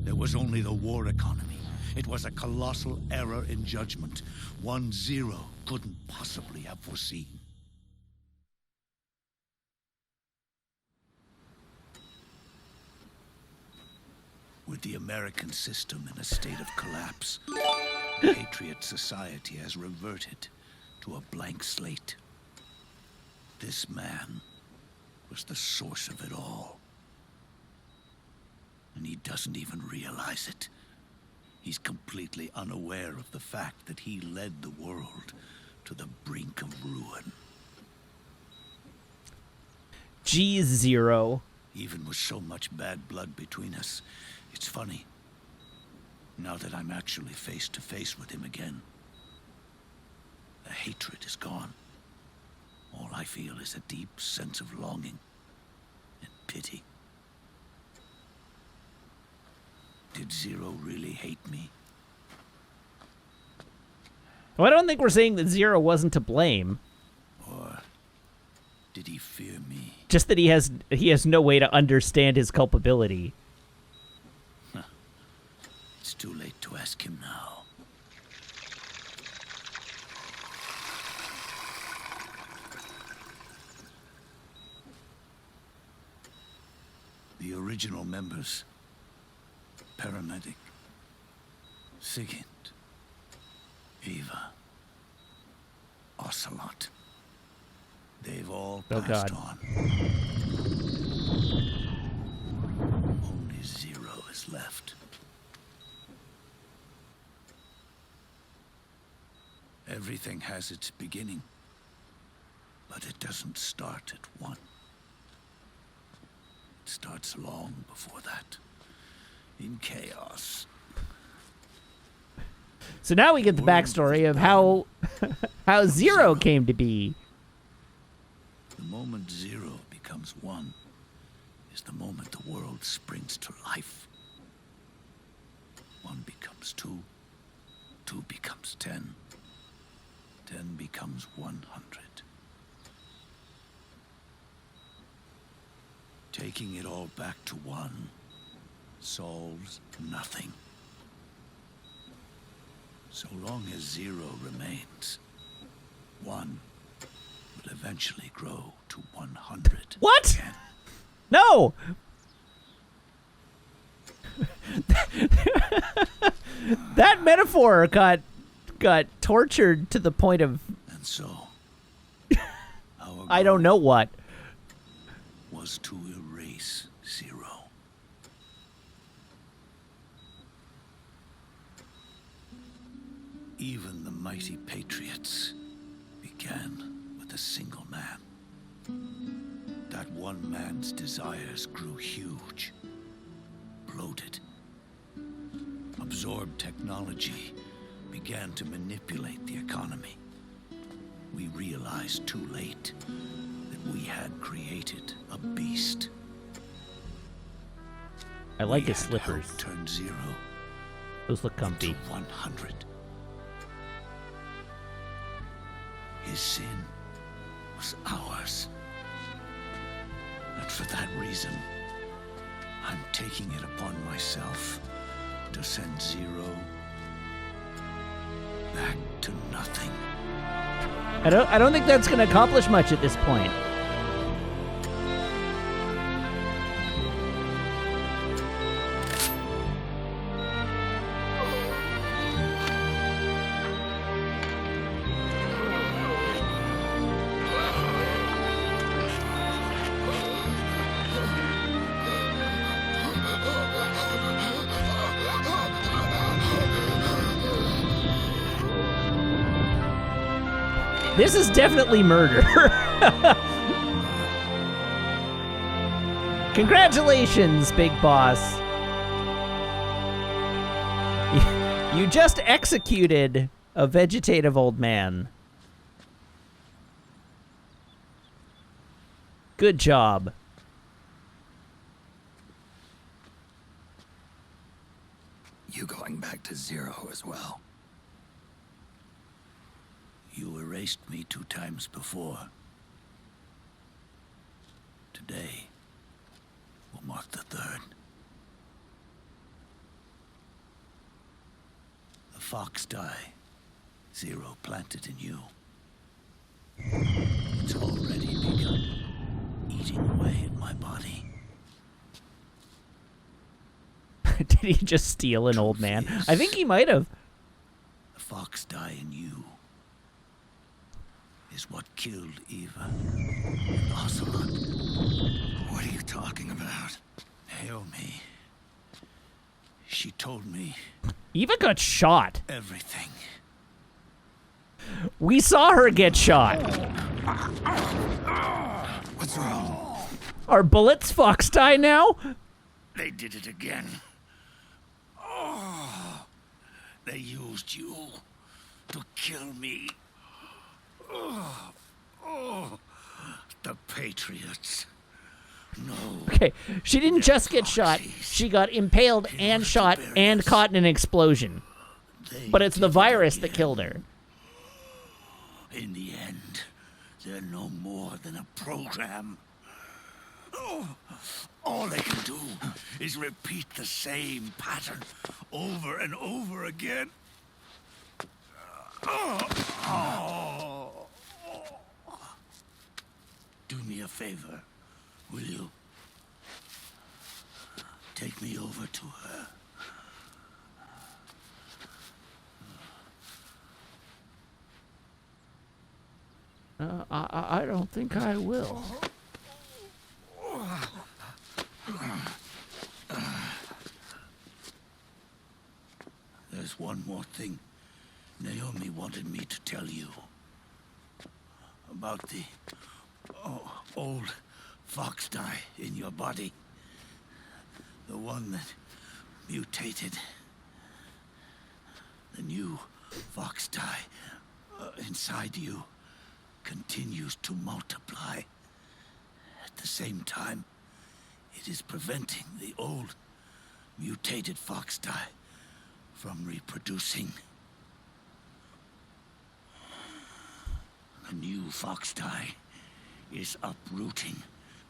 There was only the war economy. It was a colossal error in judgment, one Zero couldn't possibly have foreseen. With the American system in a state of collapse, Patriot society has reverted to a blank slate. This man was the source of it all. And he doesn't even realize it. He's completely unaware of the fact that he led the world to the brink of ruin. Geez, Zero. Even with so much bad blood between us, it's funny. Now that I'm actually face to face with him again, the hatred is gone. All I feel is a deep sense of longing and pity. Did Zero really hate me? Well, I don't think we're saying that Zero wasn't to blame. Or did he fear me? Just that he has no way to understand his culpability. It's too late to ask him now. The original members, Paramedic, Sigint, Eva, Ocelot, they've all passed on. Only Zero is left. Everything has its beginning, but it doesn't start at one. It starts long before that, in chaos. So now we get the backstory of how Zero came to be. The moment Zero becomes one is the moment the world springs to life. One becomes two, two becomes 10. 10 becomes 100. Taking it all back to one solves nothing. So long as Zero remains, one will eventually grow to 100. What? Again. No! That metaphor got tortured to the point of... And so, I don't know what. Was to erase Zero. Even the mighty Patriots began with a single man. that one man's desires grew huge, bloated, absorbed technology, began to manipulate the economy. We realized too late that we had created a beast. I like his slippers. Turn 0 Those look comfy. into 100. His sin was ours. And for that reason, I'm taking it upon myself to send 0 back to nothing. I don't think that's going to accomplish much at this point. This is definitely murder. Congratulations, Big Boss. You just executed a vegetative old man. Good job. You going back to 0 as well? You erased me 2 times before. Today will mark the 3rd. The fox die 0 planted in you. It's already begun eating away at my body. Did he just steal an old man? I think he might have. The fox die in you is what killed Eva and Ocelot. What are you talking about? Naomi. She told me Eva got shot. everything. We saw her get shot. What's wrong? Are bullets fox die now? They did it again. Oh, they used you to kill me. Oh, the Patriots. No. Okay, she didn't just get shot. She got impaled and shot and caught in an explosion. But it's the virus that killed her. In the end, they're no more than a program. Oh, all they can do is repeat the same pattern over and over again. Do me a favor, will you? Take me over to her. I don't think I will. There's one more thing Naomi wanted me to tell you. About the old fox die in your body. The one that mutated. The new fox die inside you continues to multiply. At the same time, it is preventing the old mutated fox die from reproducing. The new fox die is uprooting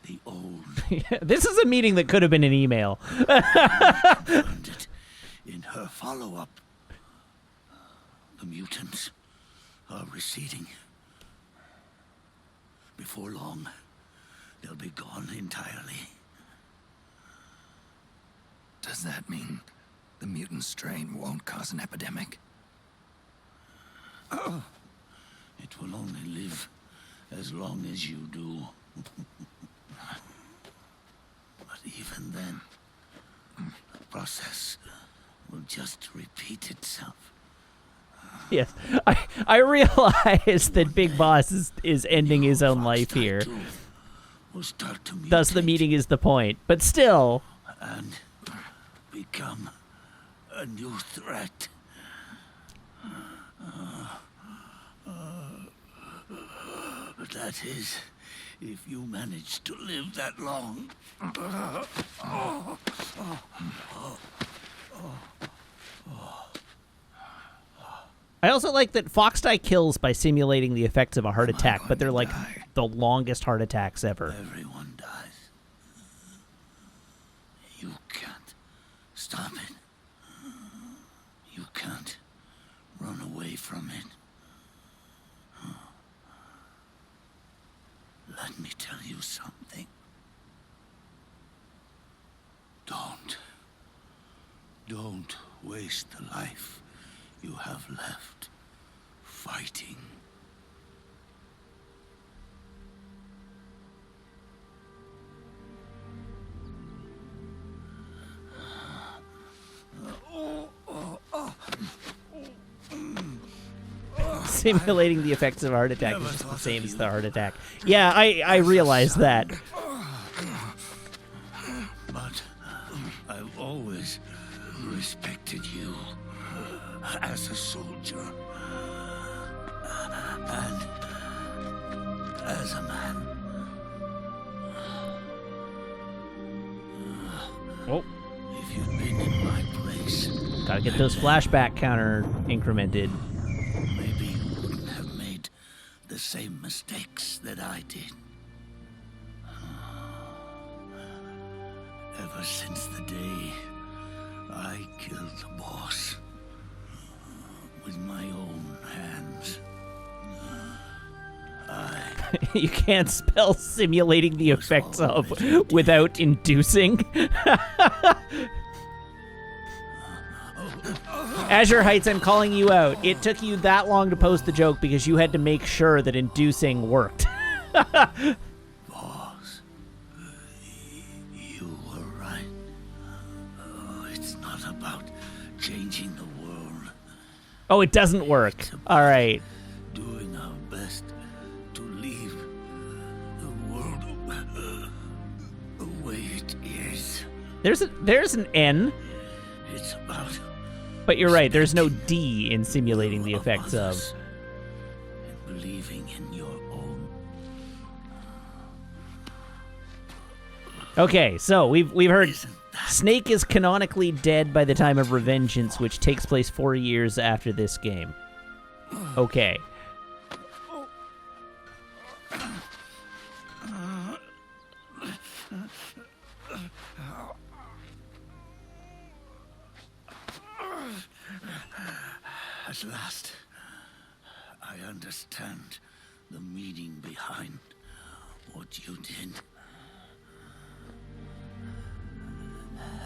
the old. This is a meeting that could have been an email. Confirmed it in her follow-up. The mutants are receding. Before long, they'll be gone entirely. Does that mean the mutant strain won't cause an epidemic? Oh, it will only live as long as you do. But even then, the process will just repeat itself. Yes, I realize that Big Boss is ending his own life here. will start to mutate. Thus, the meeting is the point. But still. And become a new threat. That is, if you manage to live that long. I also like that Foxdie kills by simulating the effects of a heart attack, but they're like the longest heart attacks ever. Everyone dies. You can't stop it. You can't run away from it. Let me tell you something. Don't waste the life you have left fighting. Simulating the effects of a heart attack is just the same as the heart attack. Yeah, I realize that. But I've always respected you as a soldier and as a man. Oh. If you'd been in my place, Gotta get those flashback counter incremented. maybe you wouldn't have made the same mistakes that I did. Ever since the day I killed the boss with my own hands, You can't spell simulating the effects of without inducing. Azure Heights, I'm calling you out. It took you that long to post the joke because you had to make sure that inducing worked. boss, you were right. It's not about changing the world. Oh, it doesn't work. All right. Doing our best to leave the world the way it is. There's an N. It's about But you're right, there's no D in simulating the effects of. believing in your own. Okay, so we've heard Snake is canonically dead by the time of Revengeance, which takes place 4 years after this game. Okay. At last, I understand the meaning behind what you did.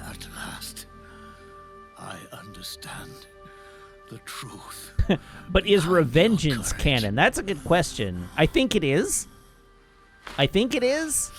At last, I understand the truth. But is Revengeance canon? That's a good question. I think it is. I think it is.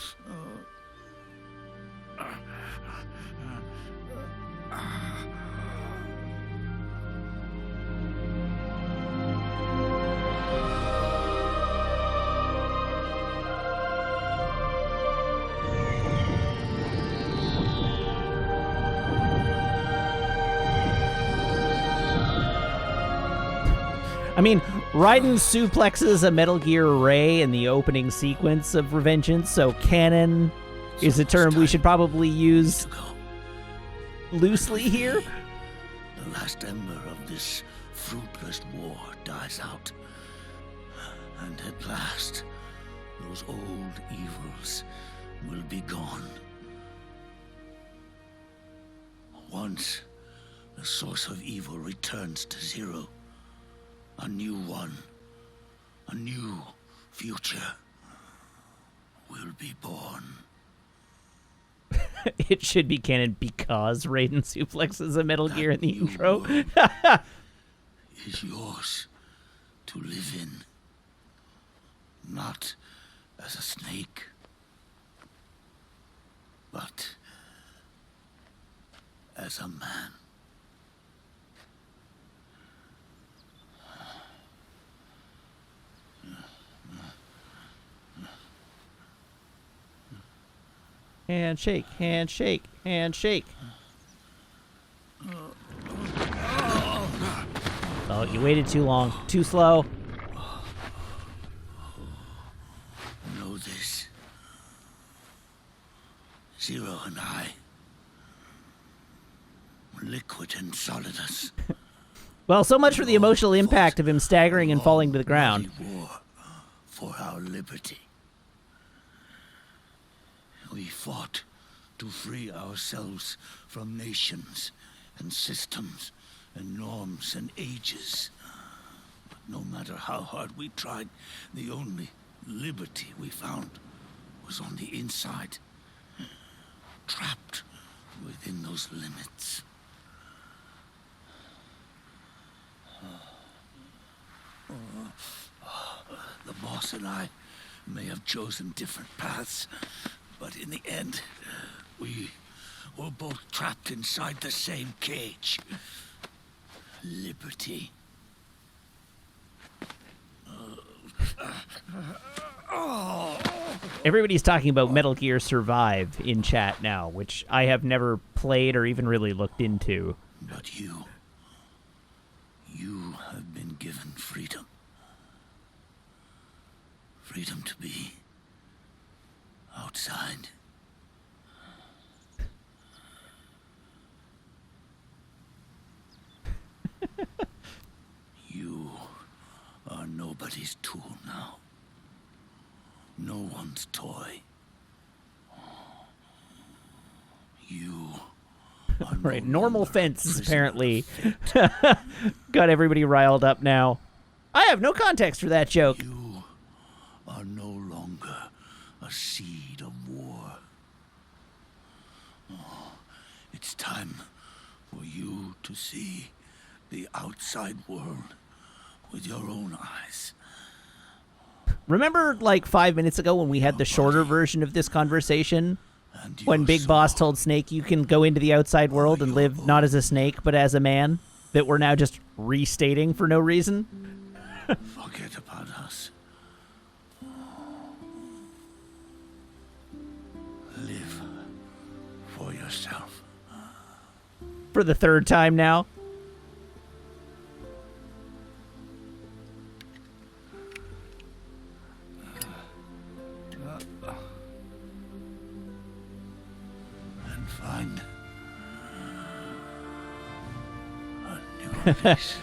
I mean, Raiden suplexes a Metal Gear Ray in the opening sequence of Revengeance, so canon is a term we should probably use loosely here. The last ember of this fruitless war dies out. And at last, those old evils will be gone. Once the source of evil returns to zero, a new one, a new future will be born. It should be canon because Raiden suplexes a Metal Gear in the intro. Is yours to live in, not as a snake, but as a man. Handshake, handshake, handshake. Oh, you waited too long. Too slow. Know this. Zero and I. Liquid and solidus. Well, so much for the emotional impact of him staggering and falling to the ground. War for our liberty. We fought to free ourselves from nations and systems and norms and ages. But no matter how hard we tried, the only liberty we found was on the inside, trapped within those limits. The boss and I may have chosen different paths, but in the end, we were both trapped inside the same cage. Liberty. Everybody's talking about Metal Gear Survive in chat now, which I have never played or even really looked into. But you have been given freedom. Freedom to be outside. You are nobody's tool now. No one's toy. You are Right, normal fences apparently got everybody riled up now. I have no context for that joke. You are no longer a seed of war. Oh, it's time for you to see the outside world with your own eyes. Remember, like 5 minutes ago when we had the shorter version of this conversation? When Big Boss told Snake you can go into the outside world and live not as a snake, but as a man? That we're now just restating for no reason? Forget about us. Live for yourself. For the third time now? And find a new place.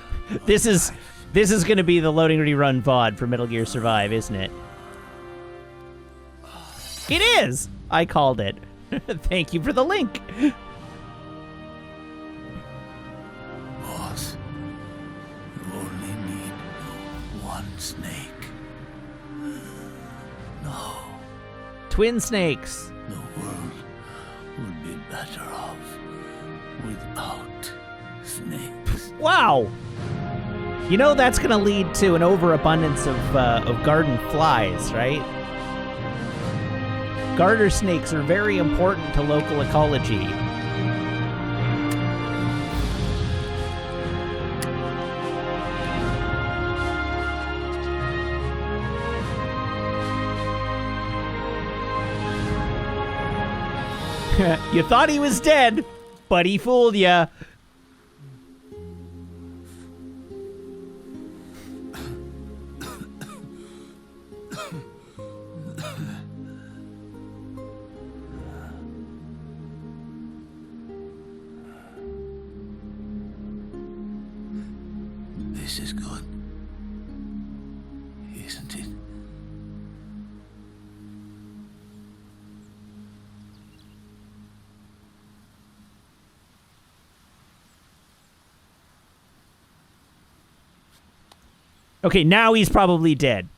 This is going to be the loading rerun VOD for Metal Gear Survive, isn't it? It is! I called it. Thank you for the link. Boss, you only need one snake. No, Twin snakes. the world would be better off without snakes. Wow! You know that's going to lead to an overabundance of garden flies, right? Garter snakes are very important to local ecology. You thought he was dead, but he fooled ya. This is good, isn't it? Okay, now he's probably dead.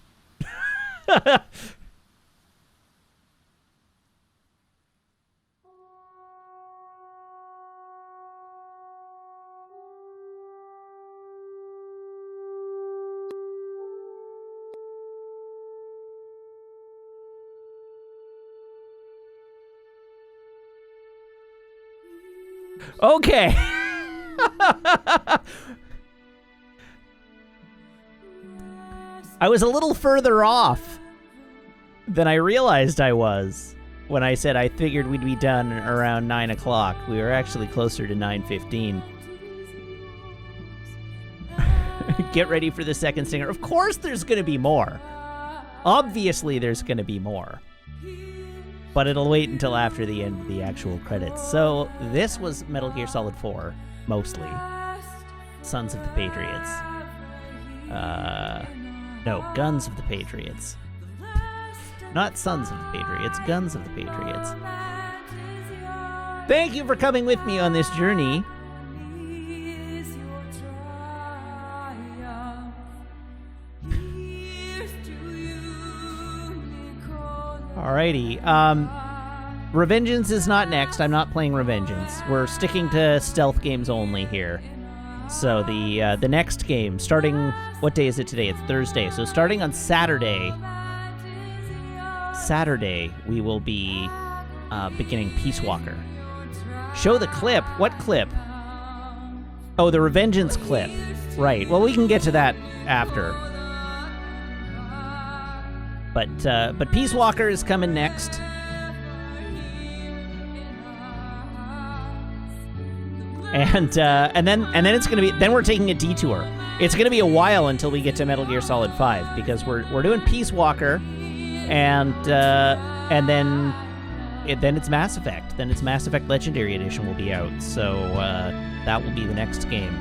Okay. I was a little further off than I realized I was. when I said I figured we'd be done around 9 o'clock. We were actually closer to 9:15. Get ready for the second singer. Of course there's going to be more. Obviously there's going to be more. But it'll wait until after the end of the actual credits. So this was Metal Gear Solid 4, mostly. Sons of the Patriots. No, Guns of the Patriots. Not Sons of the Patriots, Guns of the Patriots. Thank you for coming with me on this journey. Alrighty. Revengeance is not next. I'm not playing Revengeance. We're sticking to stealth games only here. So the next game, starting... What day is it today? It's Thursday. So starting on Saturday, we will be beginning Peace Walker. Show the clip. What clip? Oh, the Revengeance clip. Right. Well, we can get to that after. But Peace Walker is coming next. And then it's gonna be. Then we're taking a detour. It's gonna be a while until we get to Metal Gear Solid 5 because we're doing Peace Walker, and then it's Mass Effect. Then it's Mass Effect Legendary Edition will be out. So that will be the next game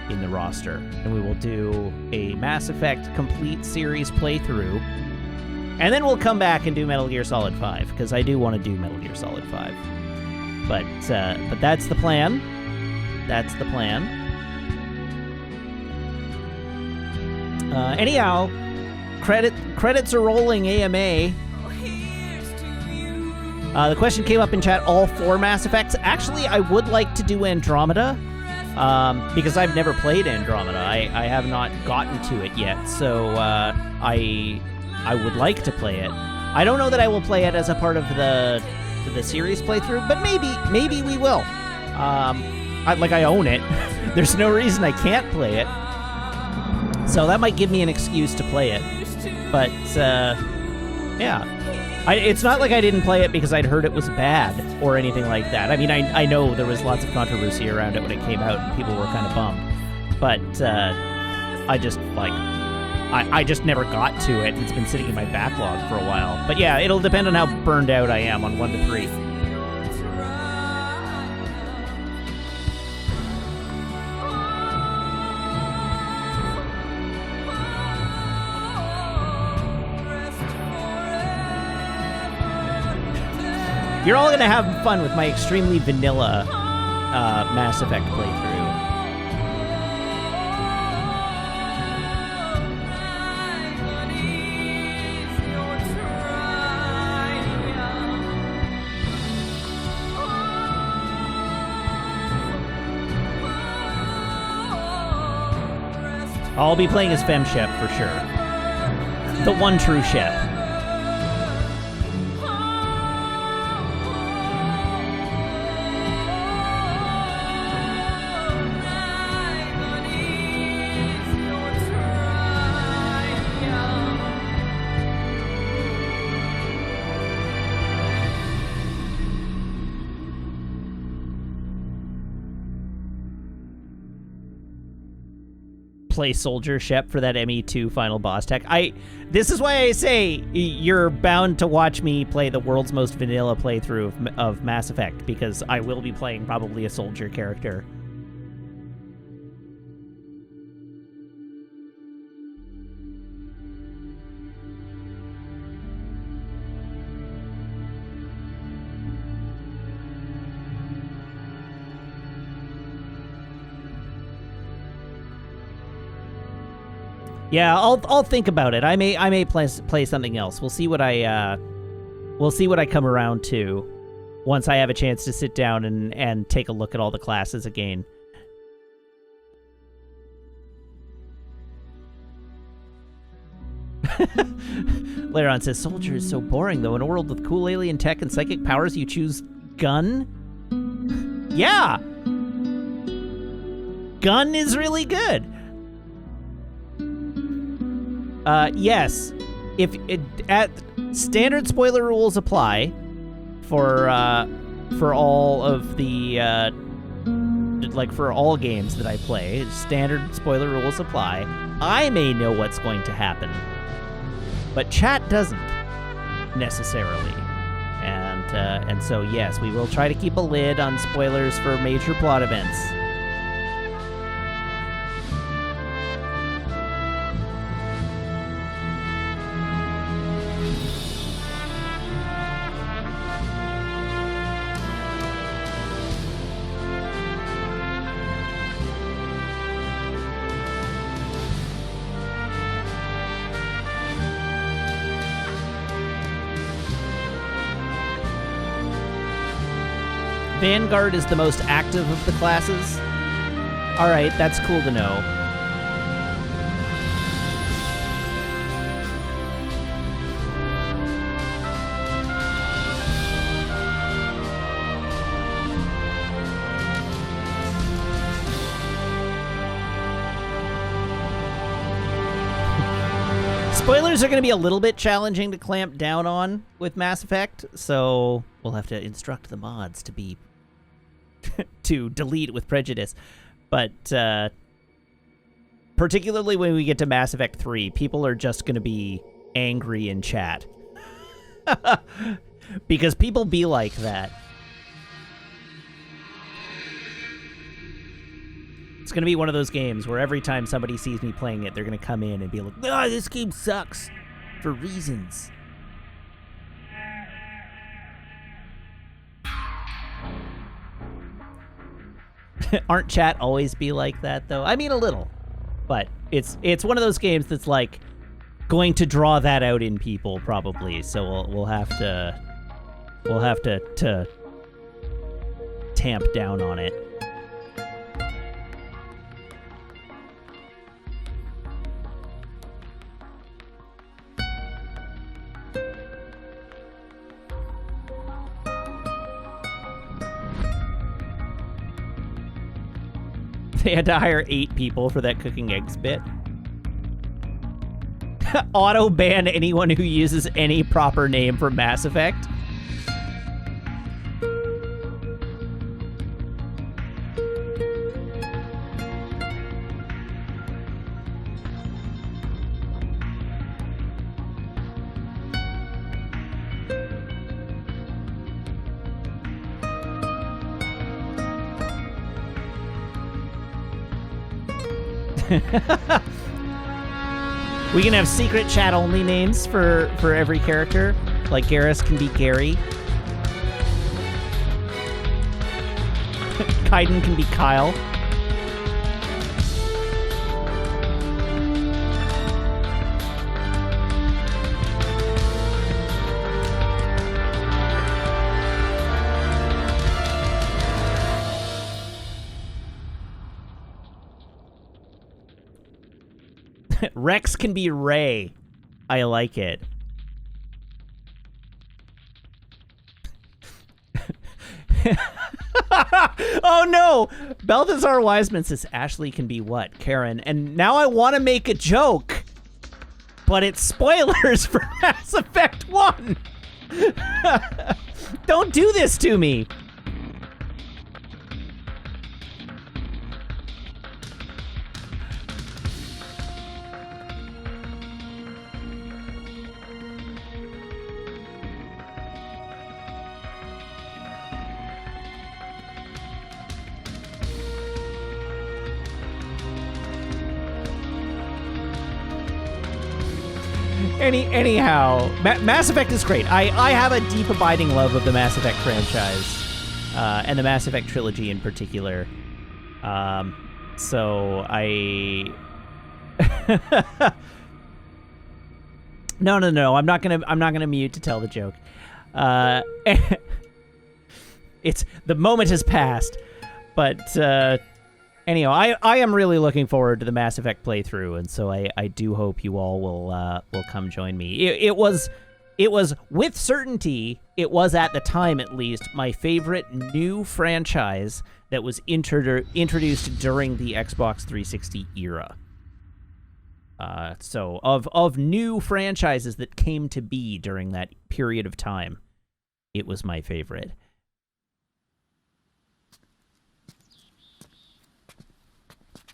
in the roster, and we will do a Mass Effect complete series playthrough. And then we'll come back and do Metal Gear Solid 5, because I do want to do Metal Gear Solid 5. But that's the plan. That's the plan. Anyhow, credits are rolling, AMA. The question came up in chat, all 4 Mass Effects. Actually, I would like to do Andromeda, because I've never played Andromeda. I have not gotten to it yet, so I would like to play it. I don't know that I will play it as a part of the series playthrough, but maybe we will. I own it. There's no reason I can't play it. So that might give me an excuse to play it. But, yeah. It's not like I didn't play it because I'd heard it was bad or anything like that. I mean, I know there was lots of controversy around it when it came out and people were kind of bummed. But, I just never got to it. It's been sitting in my backlog for a while. But yeah, it'll depend on how burned out I am on 1 to 3. You're all going to have fun with my extremely vanilla Mass Effect playthrough. I'll be playing as Fem Shep for sure. The one true Shep. Play Soldier Shep for that ME2 final boss tech. This is why I say you're bound to watch me play the world's most vanilla playthrough of Mass Effect, because I will be playing probably a soldier character. Yeah, I'll think about it. I may play something else. We'll see what I come around to once I have a chance to sit down and take a look at all the classes again. Later on says, Soldier is so boring though. In a world with cool alien tech and psychic powers, you choose Gun? Yeah! Gun is really good. Yes, if standard spoiler rules apply, for all of the for all games that I play. Standard spoiler rules apply. I may know what's going to happen, but chat doesn't necessarily. And so yes, we will try to keep a lid on spoilers for major plot events. Vanguard is the most active of the classes. All right, that's cool to know. Spoilers are going to be a little bit challenging to clamp down on with Mass Effect, so we'll have to instruct the mods to be to delete with prejudice. But particularly when we get to Mass Effect 3, people are just going to be angry in chat. Because people be like that. It's going to be one of those games where every time somebody sees me playing it, they're going to come in and be like, "Ah, this game sucks," for reasons. Aren't chat always be like that, though? I mean, a little. But it's one of those games that's, like, going to draw that out in people, probably. So we'll have to tamp down on it. They had to hire 8 people for that cooking eggs bit. Auto ban anyone who uses any proper name for Mass Effect. We can have secret chat only names for every character. Like Garrus can be Gary. Kaiden can be Kyle. Rex can be Ray. I like it. Oh no! Balthazar Wiseman says Ashley can be what? Karen. And now I want to make a joke, but it's spoilers for Mass Effect 1. Don't do this to me. Anyhow, Mass Effect is great. I have a deep, abiding love of the Mass Effect franchise, and the Mass Effect trilogy in particular. So I... No. I'm not gonna mute to tell the joke. It's the moment has passed, but anyhow, I am really looking forward to the Mass Effect playthrough, and so I do hope you all will come join me. It was with certainty, it was at the time at least, my favorite new franchise that was introduced during the Xbox 360 era. So of new franchises that came to be during that period of time, it was my favorite.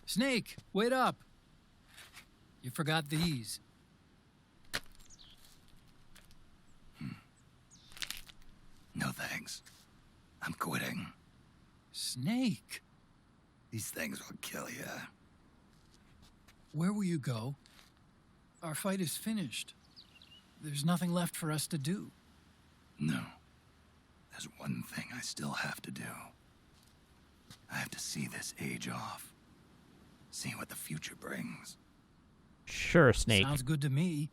Snake, wait up. You forgot these. No thanks. I'm quitting. Snake, These things will kill you. where will you go? Our fight is finished. There's nothing left for us to do. No. There's one thing I still have to do. I have to see this age off. See what the future brings. Sure, Snake. Sounds good to me.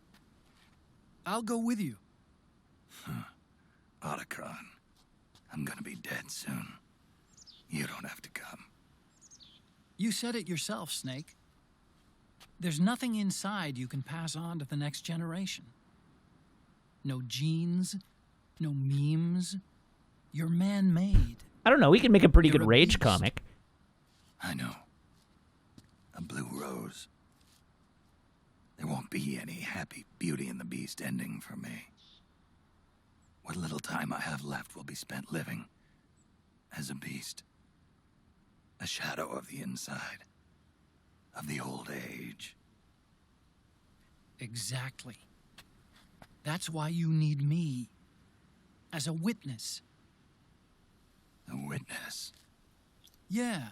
I'll go with you. Otacon, I'm gonna be dead soon. You don't have to come. You said it yourself, Snake. There's nothing inside you can pass on to the next generation. No genes, no memes. You're man-made. I don't know. We can make a pretty You're good a Rage beast. comic. I know. A blue rose. There won't be any happy Beauty and the Beast ending for me. What little time I have left will be spent living as a beast. A shadow of the inside. Of the old age. Exactly. That's why you need me. As a witness. A witness? Yeah.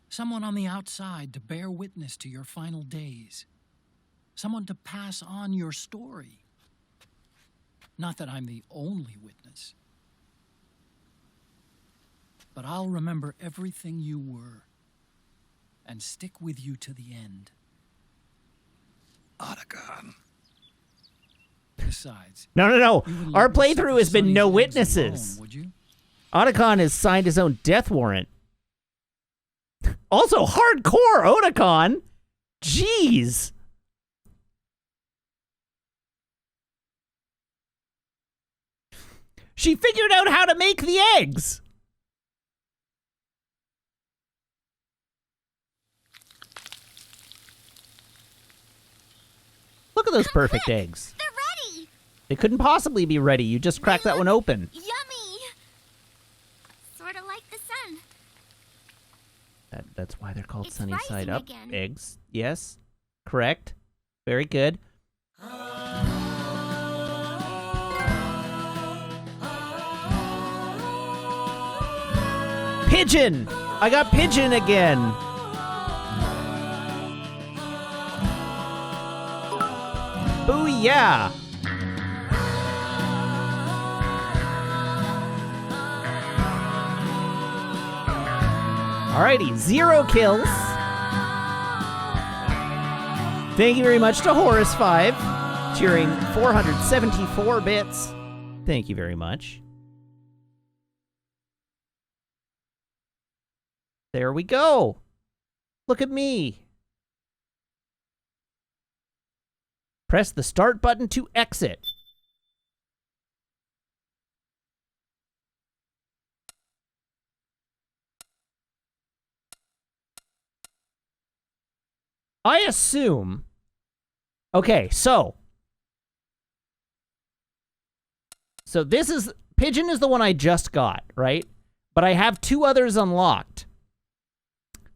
Someone on the outside to bear witness to your final days. Someone to pass on your story. Not that I'm the only witness. But I'll remember everything you were. And stick with you to the end. Otacon. Besides... No. you wouldn't Our let me playthrough suffer has been Sonny's no legs witnesses. alone, would you? Otacon has signed his own death warrant. Also, hardcore Otacon. Jeez. She figured out how to make the eggs. Look at those perfect eggs. They're ready! They couldn't possibly be ready. You just cracked that one open. Yummy! Sort of like the sun. That's why they're called It's sunny side rising up again. eggs. Yes. Correct. Very good. Pigeon! I got Pigeon again. Booyah! Alrighty, 0 kills. Thank you very much to Horus5, cheering 474 bits. Thank you very much. There we go. Look at me. Press the start button to exit. I assume... Okay, so this is... Pigeon is the one I just got, right? But I have 2 others unlocked.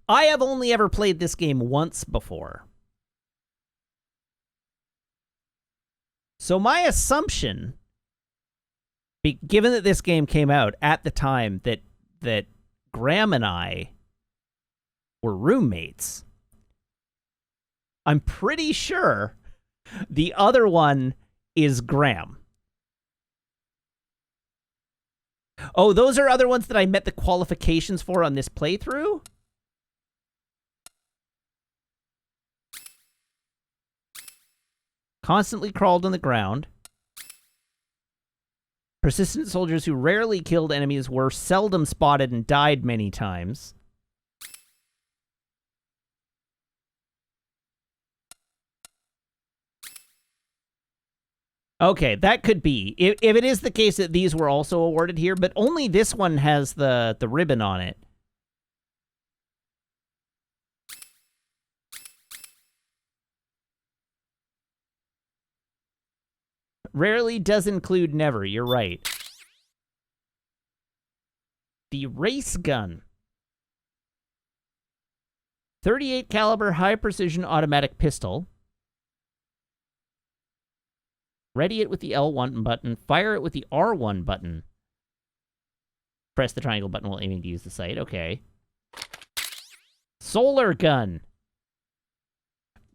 I have only ever played this game once before. So my assumption, given that this game came out at the time that Graham and I were roommates, I'm pretty sure the other one is Graham. Oh, those are other ones that I met the qualifications for on this playthrough? Constantly crawled on the ground. Persistent soldiers who rarely killed enemies were seldom spotted and died many times. Okay, that could be. If it is the case that these were also awarded here, but only this one has the ribbon on it. Rarely does include never, you're right. The race gun. 38 caliber high precision automatic pistol. Ready it with the L1 button. Fire it with the R1 button. Press the triangle button while aiming to use the sight. Okay. Solar gun.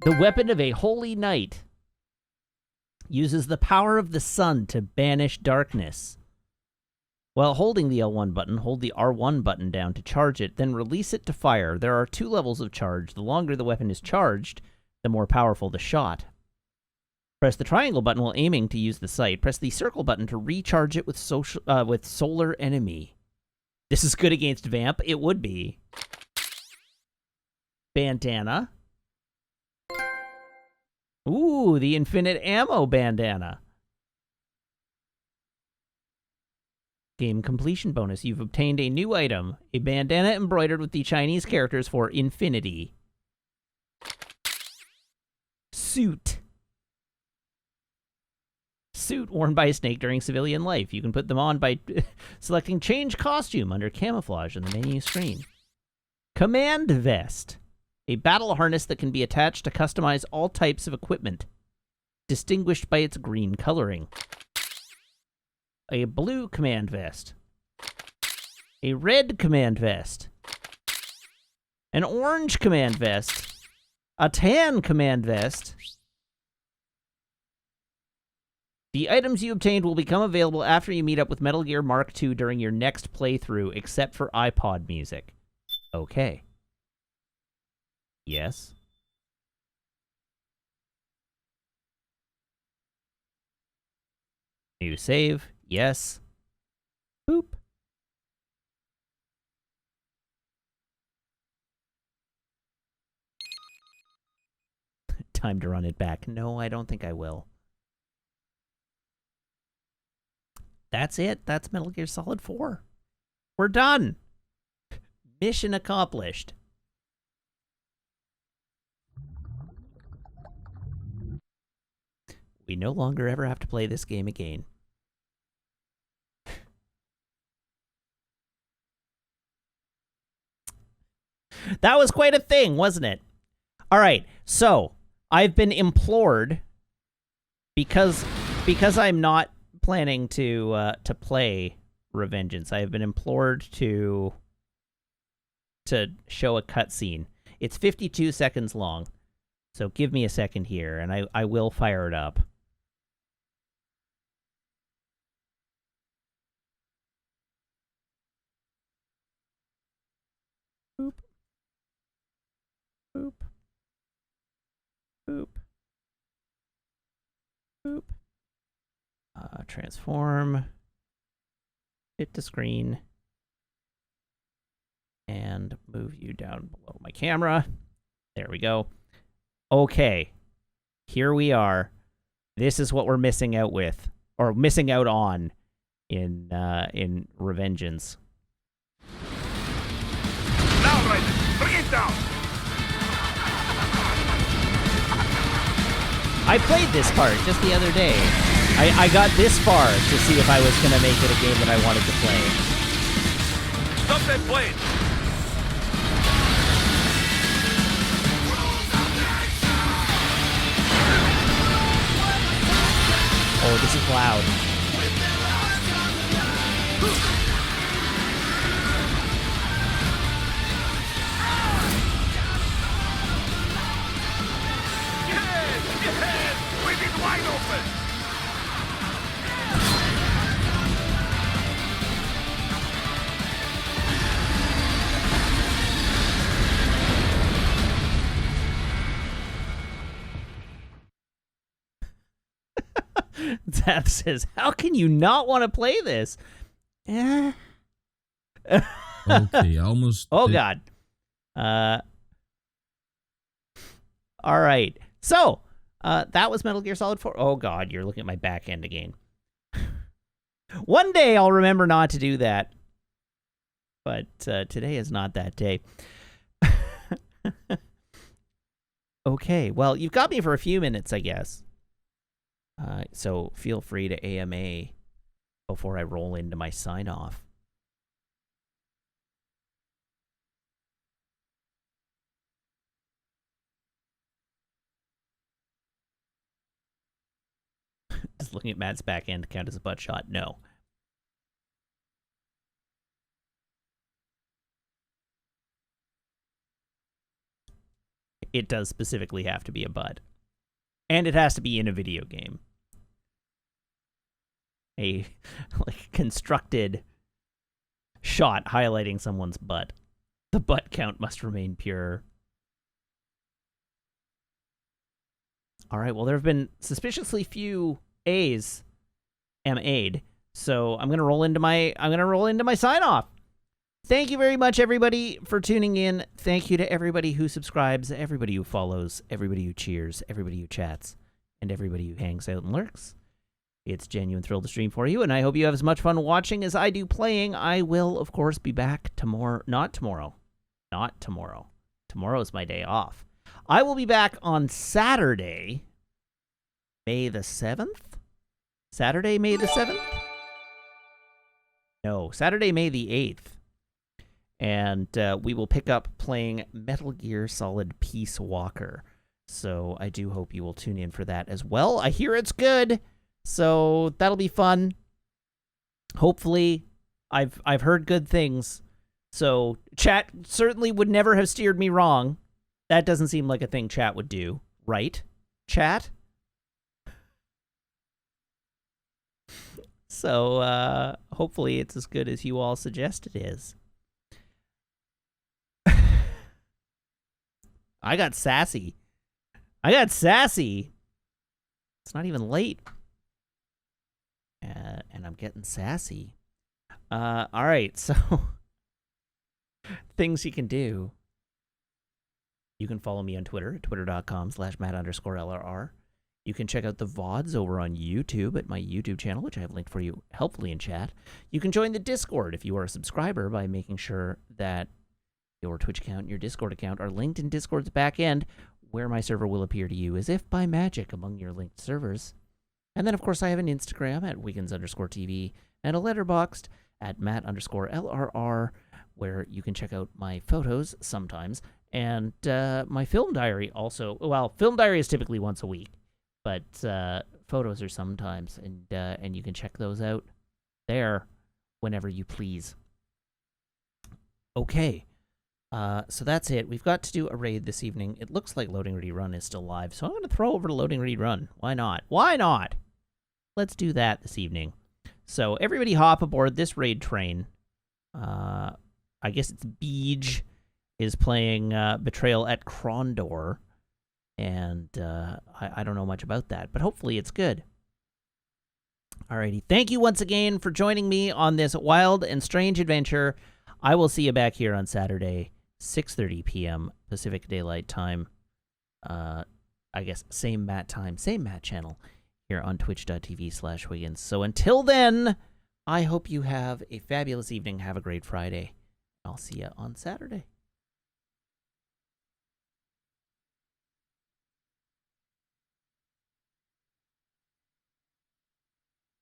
The weapon of a holy knight. Uses the power of the sun to banish darkness. While holding the L1 button, hold the R1 button down to charge it, then release it to fire. There are 2 levels of charge. The longer the weapon is charged, the more powerful the shot. Press the triangle button while aiming to use the sight. Press the circle button to recharge it with solar enemy. This is good against Vamp. It would be. Bandana. Ooh, the infinite ammo bandana. Game completion bonus. You've obtained a new item. A bandana embroidered with the Chinese characters for infinity. Suit. Suit worn by a snake during civilian life. You can put them on by selecting change costume under camouflage on the menu screen. Command vest. A battle harness that can be attached to customize all types of equipment, distinguished by its green coloring. A blue command vest. A red command vest. An orange command vest. A tan command vest. The items you obtained will become available after you meet up with Metal Gear Mark II during your next playthrough, except for iPod music. Okay. Yes. New save. Yes. Boop. Time to run it back. No, I don't think I will. That's it. That's Metal Gear Solid 4. We're done. Mission accomplished. We no longer ever have to play this game again. That was quite a thing, wasn't it? All right, so I've been implored because I'm not planning to play Revengeance. I have been implored to show a cutscene. It's 52 seconds long, so give me a second here, and I will fire it up. Boop. Boop. Boop. Boop. Transform. Fit to screen. And move you down below my camera. There we go. Okay. Here we are. This is what we're missing out with. Or missing out on in Revengeance. Now, Raiden, bring it down! I played this part just the other day. I got this far to see if I was going to make it a game that I wanted to play. Stop that plane! Oh, this is loud. Yes! With it wide open! Zap says, how can you not want to play this? Okay, almost. Oh, God. All right. So, that was Metal Gear Solid 4. Oh, God, you're looking at my back end again. One day I'll remember not to do that. But today is not that day. Okay, well, you've got me for a few minutes, I guess. So feel free to AMA before I roll into my sign-off. Does looking at Matt's back end count as a butt shot? No. It does specifically have to be a butt. And it has to be in a video game. A constructed shot highlighting someone's butt. The butt count must remain pure. All right, well, there have been suspiciously few A's MA'd, so I'm gonna roll into my sign off. Thank you very much, everybody, for tuning in. Thank you to everybody who subscribes, everybody who follows, everybody who cheers, everybody who chats, and everybody who hangs out and lurks. It's genuine thrill to stream for you, and I hope you have as much fun watching as I do playing. I will, of course, be back tomorrow. Not tomorrow. Tomorrow's my day off. I will be back on Saturday, May the 7th? Saturday, May the 7th? No, Saturday, May the 8th. And we will pick up playing Metal Gear Solid Peace Walker. So I do hope you will tune in for that as well. I hear it's good, so that'll be fun. Hopefully, I've heard good things. So chat certainly would never have steered me wrong. That doesn't seem like a thing chat would do, right? Chat? So, hopefully it's as good as you all suggest it is. I got sassy. It's not even late. And I'm getting sassy. All right, so things you can do. You can follow me on Twitter at twitter.com/Matt_LRR. You can check out the VODs over on YouTube at my YouTube channel, which I have linked for you helpfully in chat. You can join the Discord if you are a subscriber by making sure that your Twitch account and your Discord account are linked in Discord's back end, where my server will appear to you as if by magic among your linked servers. And then, of course, I have an Instagram at Wiggins_TV and a Letterboxd at Matt_LRR, where you can check out my photos sometimes. And my film diary also. Well, film diary is typically once a week, but photos are sometimes, and you can check those out there whenever you please. Okay, so that's it. We've got to do a raid this evening. It looks like Loading Ready Run is still live, so I'm going to throw over to Loading Ready Run. Why not? Why not? Let's do that this evening. So everybody hop aboard this raid train. I guess it's Beej is playing Betrayal at Krondor, and I don't know much about that, but hopefully it's good. Alrighty, thank you once again for joining me on this wild and strange adventure. I will see you back here on Saturday, 6:30 p.m. Pacific Daylight Time. I guess same Matt time, same Matt channel here on twitch.tv/Wiggins. So until then, I hope you have a fabulous evening. Have a great Friday. I'll see you on Saturday.